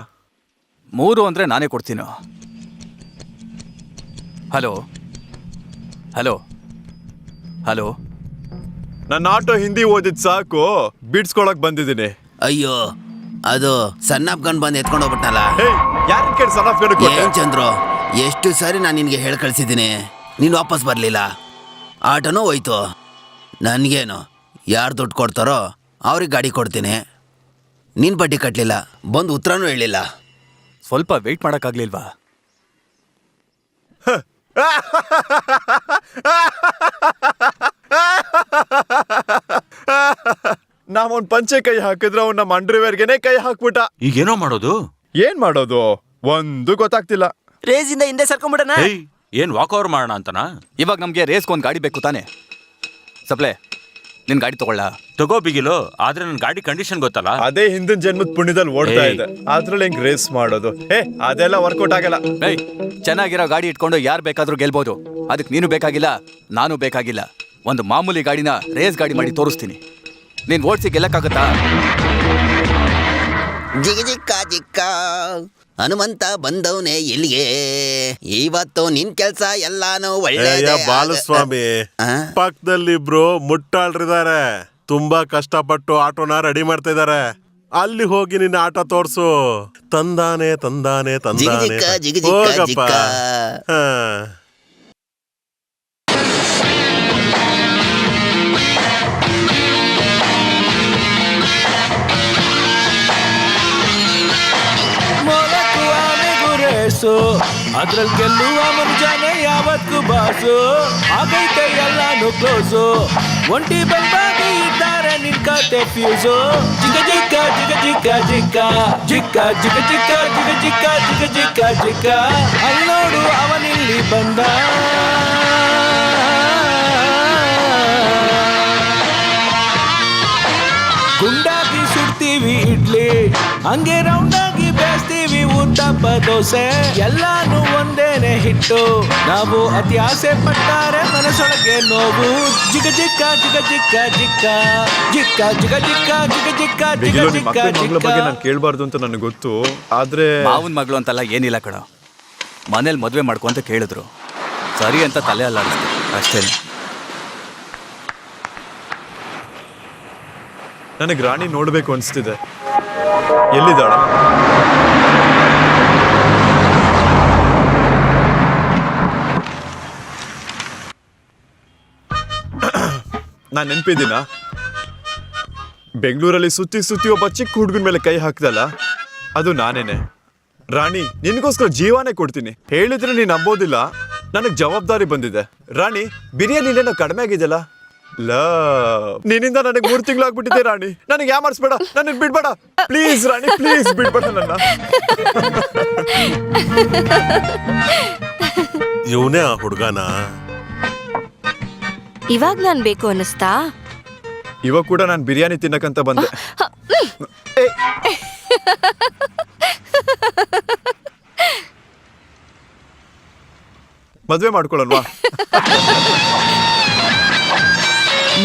3 ಅಂದ್ರೆ ನಾನೇ ಕೊಡ್ತೀನೋ. ಹಲೋ ಹಲೋ ಹಲೋ, ನನ್ನ ಆಟೋ ಹಿಂದಿ ಓದಿದ್ ಸಾಕು, ಬಿಡ್ಸ್ಕೊಳಕ್ ಬಂದಿದ್ದೀನಿ. ಅಯ್ಯೋ, ಅದು ಸಣ್ಣಪ್ಗನ್ ಬಂದು ಎತ್ಕೊಂಡು ಹೋಗ್ಬಿಟ್ಟಲ್ಲ. ಯಾರನ್ ಕೇಳಿ ಸಣ್ಣಪ್ಗನ್? ಏನ್ ಚಂದ್ರು, ಎಷ್ಟು ಸಾರಿ ನಾನು ನಿನ್ಗೆ ಹೇಳಿ ಕಳ್ಸಿದ್ದೀನಿ, ನೀನು ವಾಪಸ್ ಬರ್ಲಿಲ್ಲ. ಆಟೋನೂ ಹೋಯ್ತು. ನನ್ಗೇನು, ಯಾರು ದುಡ್ಡು ಕೊಡ್ತಾರೋ ಅವ್ರಿಗೆ ಗಾಡಿ ಕೊಡ್ತೀನಿ. ನೀನ್ ಬಡ್ಡಿ ಕಟ್ಟಲಿಲ್ಲ, ಬಂದು ಉತ್ತರನೂ ಹೇಳಿಲ್ಲ. ಸ್ವಲ್ಪ ವೆಯ್ಟ್ ಮಾಡೋಕ್ಕಾಗ್ಲಿಲ್ವಾ? ನಾವೊಂದ್ ಪಂಚೆ ಕೈ ಹಾಕಿದ್ರೆ ಅವ್ನ ನಮ್ಮ ಅಂಡರ್ವೇರ್ಗೆನೆ ಕೈ ಹಾಕ್ಬಿಟ್ಟ. ಈಗೇನೋ ಮಾಡೋದು? ಏನ್ ಮಾಡೋದು ಒಂದು ಗೊತ್ತಾಗ್ತಿಲ್ಲ. ರೇಸಿಂದ ಹಿಂದೆ ಸರ್ಕೊಂಡ್ಬಿಡಣ. ಏನ್ ವಾಕ್ ಓವರ್ ಮಾಡೋಣ ಅಂತನಾ? ಇವಾಗ ನಮ್ಗೆ ರೇಸ್ಗೊಂದು ಗಾಡಿ ಬೇಕು ತಾನೆ? ಸಪ್ಲೆ, ನಿನ್ ಗಾಡಿ ತಗೊಳ್ಳ? ತಗೋ ಬಿಗಿಲು, ಆದ್ರೆ ನನ್ ಗಾಡಿ ಕಂಡೀಷನ್ ಗೊತ್ತಲ್ಲ? ಅದೇ ಹಿಂದಿನ ಜನ್ಮದ ಪುಣ್ಯದಲ್ಲಿ ಓಡ್ತಾ ಇದೆ, ಅದ್ರಲ್ಲಿ ಹೆಂಗ್ ರೇಸ್ ಮಾಡೋದು? ಅದೆಲ್ಲ ವರ್ಕೌಟ್ ಆಗಲ್ಲ. ಚೆನ್ನಾಗಿರೋ ಗಾಡಿ ಇಟ್ಕೊಂಡು ಯಾರು ಬೇಕಾದ್ರೂ ಗೆಲ್ಬೋದು. ಅದಕ್ಕೆ ನೀನು ಬೇಕಾಗಿಲ್ಲ, ನಾನು ಬೇಕಾಗಿಲ್ಲ. ಒಂದು ಮಾಮೂಲಿ ಗಾಡಿನ ರೇಸ್ ಗಾಡಿ ಮಾಡಿ ತೋರಿಸ್ತೀನಿ. ನೀನ್ ಓಡ್ಸಿ ಗೆಲ್ಲಕ್ಕಾಗತ್ತಾ? ಜಿಗ ಜಿಕ್ಕ ಜಿಕ್ಕ ಹನುಮಂತ ಬಂದವನೇ ಇಲ್ಲಿಗೆ, ಇವತ್ತು ನಿನ್ ಕೆಲ್ಸ ಎಲ್ಲಾನು ಒಳ್ಳೆ. ಬಾಲಸ್ವಾಮಿ, ಪಕ್ಕದಲ್ಲಿ ಇಬ್ರು ಮುಟ್ಟಾಳ್ರಿದ್ದಾರೆ, ತುಂಬಾ ಕಷ್ಟಪಟ್ಟು ಆಟೋನ ರೆಡಿ ಮಾಡ್ತಾ ಇದಾರೆ. ಅಲ್ಲಿ ಹೋಗಿ ನಿನ್ನ ಆಟ ತೋರ್ಸು. ತಂದಾನೆ ತಂದಾನೆ ತಂದಾನೆ ಹೋಗಪ್ಪ. ಅದ್ರಲ್ಲಿ ಗೆಲ್ಲುವ ಮನುಜನೇ ಯಾವತ್ತೂ ಬಾಸು. ಆಗೈತೆ ಎಲ್ಲಾನು ಕ್ಲೋಸು, ಒಂಟಿ ಬೆಲ್ಬಾಗಿ ಇದ್ದಾರೆ ನಿನ್ ಕತೆ ಫ್ಯೂಸು. ಜಿಗ ಜಿಕ್ಕ ಜಿಗ ಜಿಕ್ಕ ಜಿಕ್ಕ ಜಿಕ್ಕ ಜಿಗ ಜಿಕ್ಕ ಜಿಗ ಜಿಕ್ಕ ಜಿಗ ಜಿಕ್ಕ ಜಿಕ್ಕ. ಅಲ್ಲಿ ನೋಡು ಅವನಿಲ್ಲಿ ಬಂದ. ಗುಂಡಾಗಿ ಸುಡ್ತೀವಿ ಇಡ್ಲಿ, ಹಂಗೆ ರೌಂಡ್ ಆಗಿ ಬೇಯಿಸ್ತೀವಿ ಉತ್ತಪ್ಪ ದೋಸೆ. ಎಲ್ಲಾನು ಒಂದೇನೆ ಹಿಟ್ಟು, ನಾವು ಅತಿ ಆಸೆ ಪಟ್ಟಾರೆ ಮನಸ್ಸೊಳಗೆ ನೋವು. ಜಿಗ ಜಿಕ್ಕ ಜಿಗ ಜಿಕ್ಕ ಜಿಕ್ಕ ಜಿಕ್ಕ ಜಿಗ ಜಿಕ್ಕ ಜಿಗ ಜಿಕ್ಕ ಜಿಗ ಜಿಕ್ಕ ಜಿಕ್ಕ. ಬಗ್ಗೆ ನಾನು ಕೇಳಬಾರ್ದು ಅಂತ ನನಗೆ ಗೊತ್ತು, ಆದ್ರೆ ಮಾವನ್ ಮಗಳು ಅಂತೆಲ್ಲ ಏನಿಲ್ಲ ಕಣ. ಮನೇಲಿ ಮದ್ವೆ ಮಾಡ್ಕೊ ಅಂತ ಕೇಳಿದ್ರು, ಸರಿ ಅಂತ ತಲೆ ಅಲ್ಲಾಡಿಸ್ತು ಅಷ್ಟೇನೆ. ನನಗೆ ರಾಣಿ ನೋಡ್ಬೇಕು ಅನ್ಸ್ತಿದೆ. ಎಲ್ಲಿದ್ದಾಳ? ನಾನು ನೆನಪಿದ್ದೀನ? ಬೆಂಗಳೂರಲ್ಲಿ ಸುತ್ತಿ ಸುತ್ತಿ ಒಬ್ಬ ಚಿಕ್ಕ ಹುಡುಗನ ಮೇಲೆ ಕೈ ಹಾಕ್ದಲ್ಲ, ಅದು ನಾನೇನೆ. ರಾಣಿ, ನಿನಗೋಸ್ಕರ ಜೀವನೇ ಕೊಡ್ತೀನಿ. ಹೇಳಿದ್ರೆ ನೀನು ನಂಬೋದಿಲ್ಲ, ನನಗೆ ಜವಾಬ್ದಾರಿ ಬಂದಿದೆ. ರಾಣಿ, ಬಿರಿಯಾನಿಲೇನೋ ಕಡಿಮೆ ಆಗಿದೆಯಲ್ಲ? ನಿನ್ನಿಂದ ನನಗೆ 3 ತಿಂಗಳಾಗ್ಬಿಟ್ಟಿದೆ ರಾಣಿ. ನನಗೆ ಯಾಮಾರಿಸ್ಬೇಡ, ನನಗೆ ಬಿಡ್ಬೇಡ ಪ್ಲೀಸ್ ರಾಣಿ, ಪ್ಲೀಸ್ ಬಿಡ್ಬೇಡ ನನ್ನ. ಇವನೇ ಆ ಹುಡುಗನ? ಇವಾಗ ನಾನ್ ಬೇಕು ಅನ್ನಿಸ್ತಾ? ಇವಾಗ ಕೂಡ ನಾನು ಬಿರಿಯಾನಿ ತಿನ್ನಕಂತ ಬಂದೆ. ಮದ್ವೆ ಮಾಡ್ಕೊಳ್ಳಲ್ವಾ?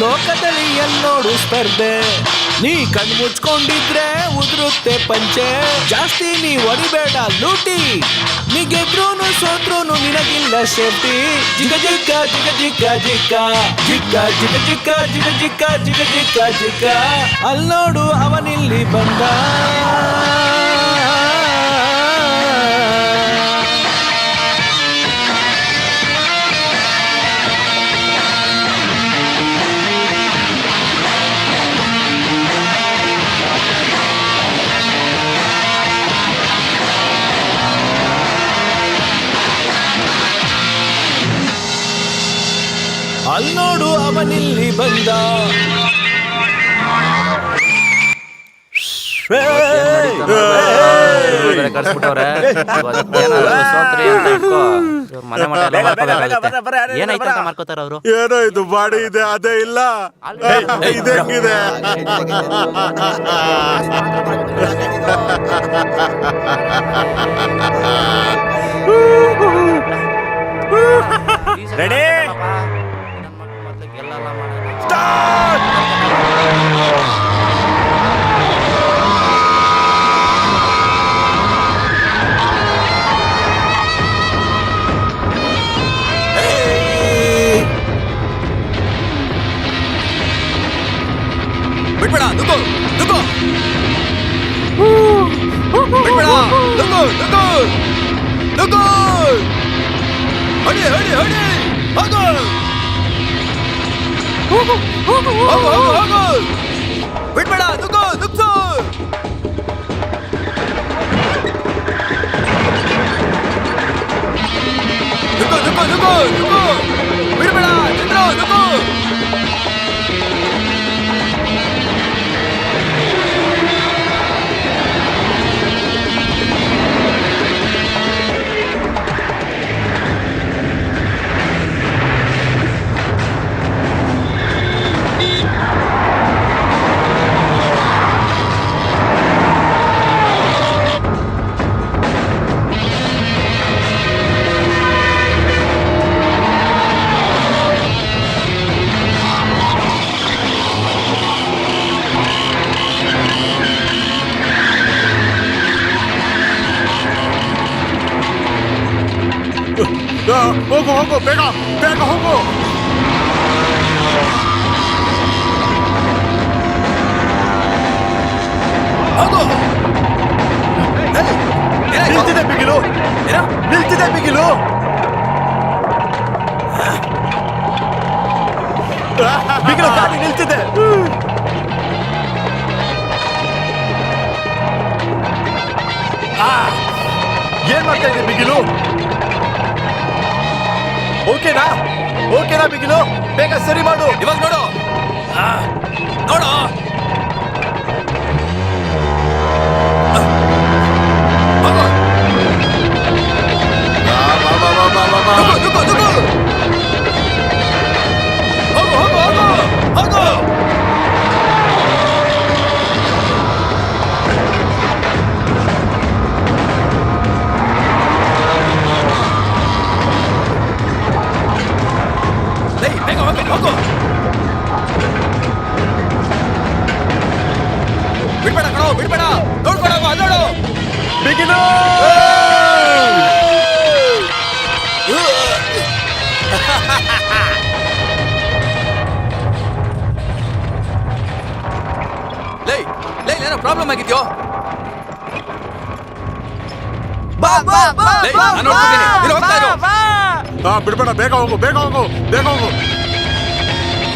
ಲೋಕದಲ್ಲಿ ಎಲ್ಲೋಡು ಸ್ಪರ್ಧೆ, ನೀ ಕಣ್ಣು ಮುಚ್ಕೊಂಡಿದ್ರೆ ಉದುರುತ್ತೆ ಪಂಚೆ. ಜಾಸ್ತಿ ನೀ ಹೊಡಿಬೇಡ ಲೂಟಿ, ನೀ ಗೆದ್ರೂನು ಸೋತ್ರುನು ನಿನಗಿಲ್ಲ ಸೇಫ್ಟಿ. ಜಿಗ ಜಿಕ್ಕ ಜಿಗ ಜಿಕ್ಕ ಜಿಕ್ಕ ಜಿಕ್ಕ ಜಿಗ ಜಿಕ್ಕ ಜಿಗ ಜಿಕ್ಕ ಜಿಗ ಜಿಕ್ಕ ಜಿಕ್ಕ. ಅಲ್ಲಿ ನೋಡು ಅವನಿಲ್ಲಿ ಬಂದ. ಅಲ್ಲಿ ನೋಡು ಅವನಿಲ್ಲಿ ಬಂದ. ಏನೋ ಇದು ಬಾಡಿ ಇದೆ, ಅದೇ ಇಲ್ಲ, ಇದಂಗಿದೆ. ರೆಡಿ ಬಿಡ್ಬೇಡ, ನುಗ್ಗು ನುಗ್ಗು, ಬಿಡ್ಬೇಡ, ನುಗ್ಗು ನುಗ್ಗು ನುಗ್ಗು, ಹೊಡಿ ಹೊಡಿ ಹೊಡಿ, ಹೋಗು ಹೋಗು ಹೋಗು ಹೋಗು, ಬಿಡ್ಬೇಡ, ನುಗ್ಗು ನುಗ್ಗು. ನುಗ್ಗು ನುಗ್ಗು ನುಗ್ಗು ನುಗ್ಗು, ಬಿಡ್ಬೇಡ ಚಂದ್ರು, ನುಗ್ಗು. ಹೋಗು ಹೋಗು ಬೇಗ ಬೇಗ ಹೋಗು. ನಿಲ್ತಿದೆ ಬಿಗಿಲು, ನಿಲ್ತಿದೆ ಬಿಗಿಲು. ಬಿಗಿಲು ಗಾಡಿ ನಿಲ್ತಿದೆ. ಏನ್ ಮಾಡ್ತಾ ಇದೆ ಬಿಗಿಲು? ಓಕೆನಾ ಓಕೆನಾ ಬಿಗಿಲು? ಬೇಗ ಸರಿ ಮಾಡು. ಇವಾಗ ನೋಡು ನೋಡು. ಬಿಡ್ಬೇಡ ಕಣೋ, ಬಿಡ್ಬೇಡ. ನೋಡ್ಕೊಡ ನೋಡು ಬಿಗಿಲು. ಲೈ ಲೈ ಏನೋ ಪ್ರಾಬ್ಲಮ್ ಆಗಿದ್ಯೋ? ಲೈ, ನಾನ್ ನೋಡ್ಕೊತೀನಿ. ನೀನು ಹೋಗ್ತಾ ಇರು. ಬಿಡ್ಬೇಡ, ಬೇಗ ಹೋಗು ಬೇಗ ಹೋಗು ಬೇಗ ಹೋಗು.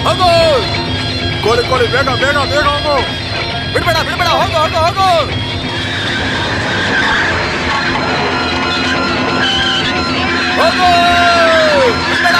ಹೋಗು ಕೋಳಿ ಕೋಳಿ ಬೇಗ ಬೇಗ ಬೇಗ ಹೋಗು. ಬಿಡ್ಬೇಡ ಬಿಡ್ಬೇಡ. ಹೋಗು ಹೋಗು ಹೋಗು. ಹೋಗು ಬಿಡ್ಬೇಡ.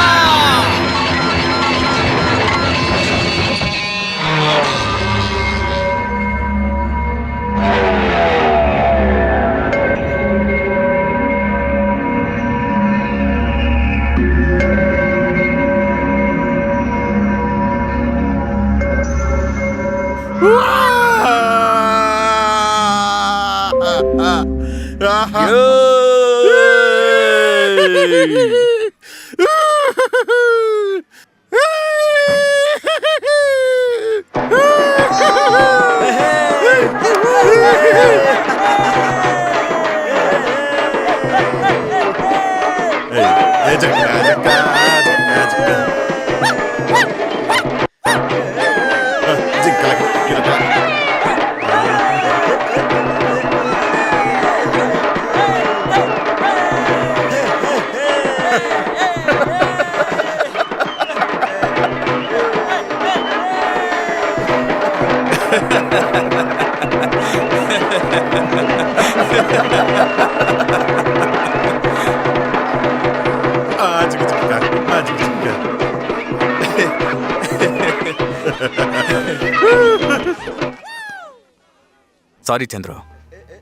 ಸಾರಿ ಚಂದ್ರು,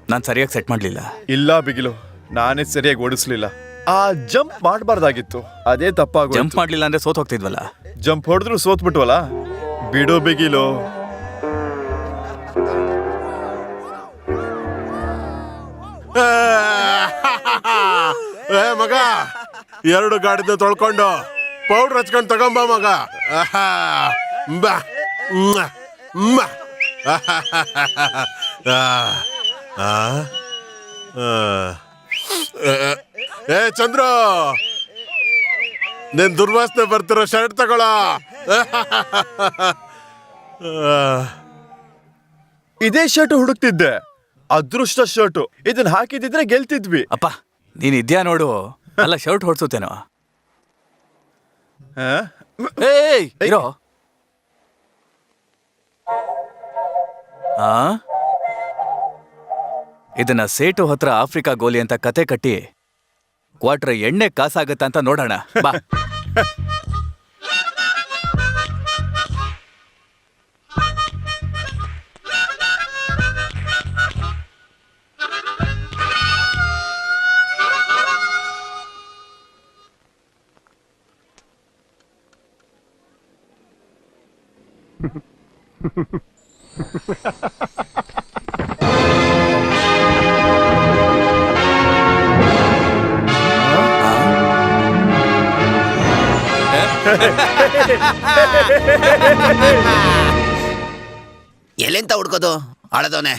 ನಾನು ಸರಿಯಾಗಿ ಸೆಟ್ ಮಾಡಲಿಲ್ಲ. ಇಲ್ಲ ಬಿಗಿಲು, ನಾನೇ ಸರಿಯಾಗಿ ಓಡಿಸ್ಲಿಲ್ಲ. ಆ ಜಂಪ್ ಮಾಡಬಾರ್ದಾಗಿತ್ತು, ಅದೇ ತಪ್ಪಾಗ. ಜಂಪ್ ಮಾಡಲಿಲ್ಲ ಅಂದ್ರೆ ಸೋತ್ ಹೋಗ್ತಿದ್ವಲ್ಲ. ಜಂಪ್ ಹೊಡೆದ್ರು ಸೋತ್ಬಿಟ್ವಲ್ಲ. ಬಿಡು ಬಿಗಿಲು. ಮಗ, 2 ಗಾಡಿನ ತೊಳ್ಕೊಂಡು ಪೌಡ್ರ್ ಹಚ್ಕೊಂಡು ತಗೊಂಬ ಮಗ. ಬಾ ಏ ಚಂದ್ರು, ನೀನ್ ದುರ್ವಾಸನೆ ಬರ್ತಿರೋ ಶರ್ಟ್ ತಗೊಳ. ಇದೇ ಶರ್ಟ್ ಹುಡುಕ್ತಿದ್ದೆ, ಅದೃಷ್ಟ ಶರ್ಟು. ಇದನ್ನ ಹಾಕಿದಿದ್ರೆ ಗೆಲ್ತಿದ್ವಿ. ಅಪ್ಪ ನೀನ್ ಇದ್ಯಾ ನೋಡು. ಅಲ್ಲ ಶರ್ಟ್ ಹೊಡ್ಸುತ್ತೇನೋ. ಏಯ್ ಇರೋ. ಇದನ್ನ ಸೇಟು ಹತ್ರ ಆಫ್ರಿಕಾ ಗೋಲಿ ಅಂತ ಕತೆ ಕಟ್ಟಿ ಕ್ವಾರ್ಟರ್ ಎಣ್ಣೆ ಕಾಸಾಗತ್ತ ಅಂತ ನೋಡೋಣ ಬಾ. ಎಲೆಂತ ಹುಡ್ಕೋದು ಆಳದವನೆ.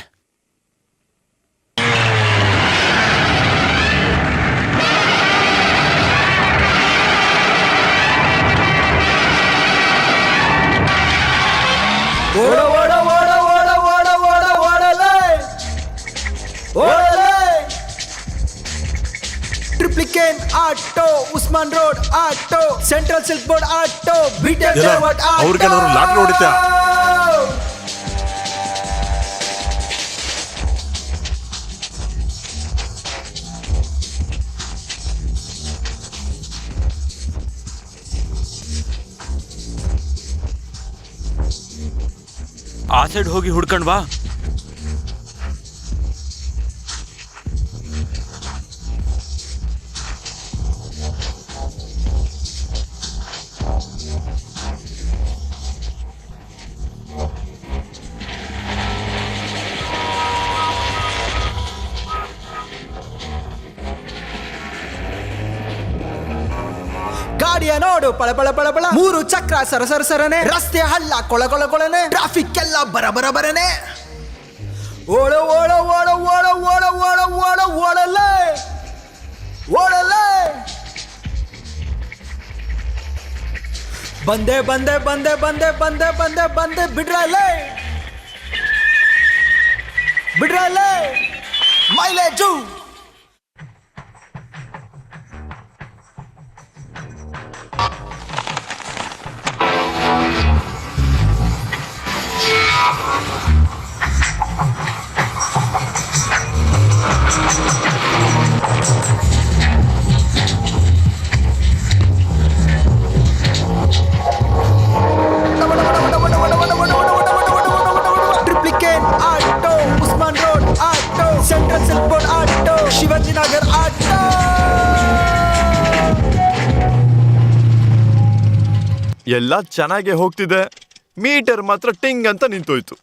Triplicane auto, Usman road auto, central silk board auto, ಬಿಟರ್ ಏನೋ, ಲೇಔಟ್ ಆಟೋ. ಅವ್ರಿಗೇನಾದ್ರು ಲಾಟ್ರಿ ಹೊಡಿತ್ಯಾ? ಆ ಸೈಡ್ ಹೋಗಿ ಹುಡ್ಕೊಂಡ್ ಬಾ. ಗಾಡಿಯ ನೋಡು ಪಳ ಪಳ ಪಳ ಪಳ, 3 ಚಕ್ರ ಸರ ಸರ ಸರನೆ, ರಸ್ತೆ ಹಳ್ಳ ಕೊಳ ಕೊಳ ಕೊಳನೆ, ಟ್ರಾಫಿಕ್ ಎಲ್ಲ ಬರ ಬರ ಬರನೆ. ಓಡ ಓಡ ಓಡ ಓಡ ಓಡ ಓಡ ಓಡ ಓಡಲೇ ಓಡಲೇ. ಬಂದೆ ಬಂದೆ ಬಂದೆ ಬಂದೆ ಬಂದೆ ಬಂದೆ ಬಂದೆ, ಬಿಡ್ರಲ್ಲೇ ಬಿಡ್ರಲ್ಲೇ mileage. Triplicane auto, Usman road auto, central silk board auto, Shivajinagar auto. ಎಲ್ಲ ಚೆನ್ನಾಗೆ ಹೋಗ್ತಿದೆ, ಮೀಟರ್ ಮಾತ್ರ ಟಿಂಗ್ ಅಂತ ನಿಂತೋಯ್ತು.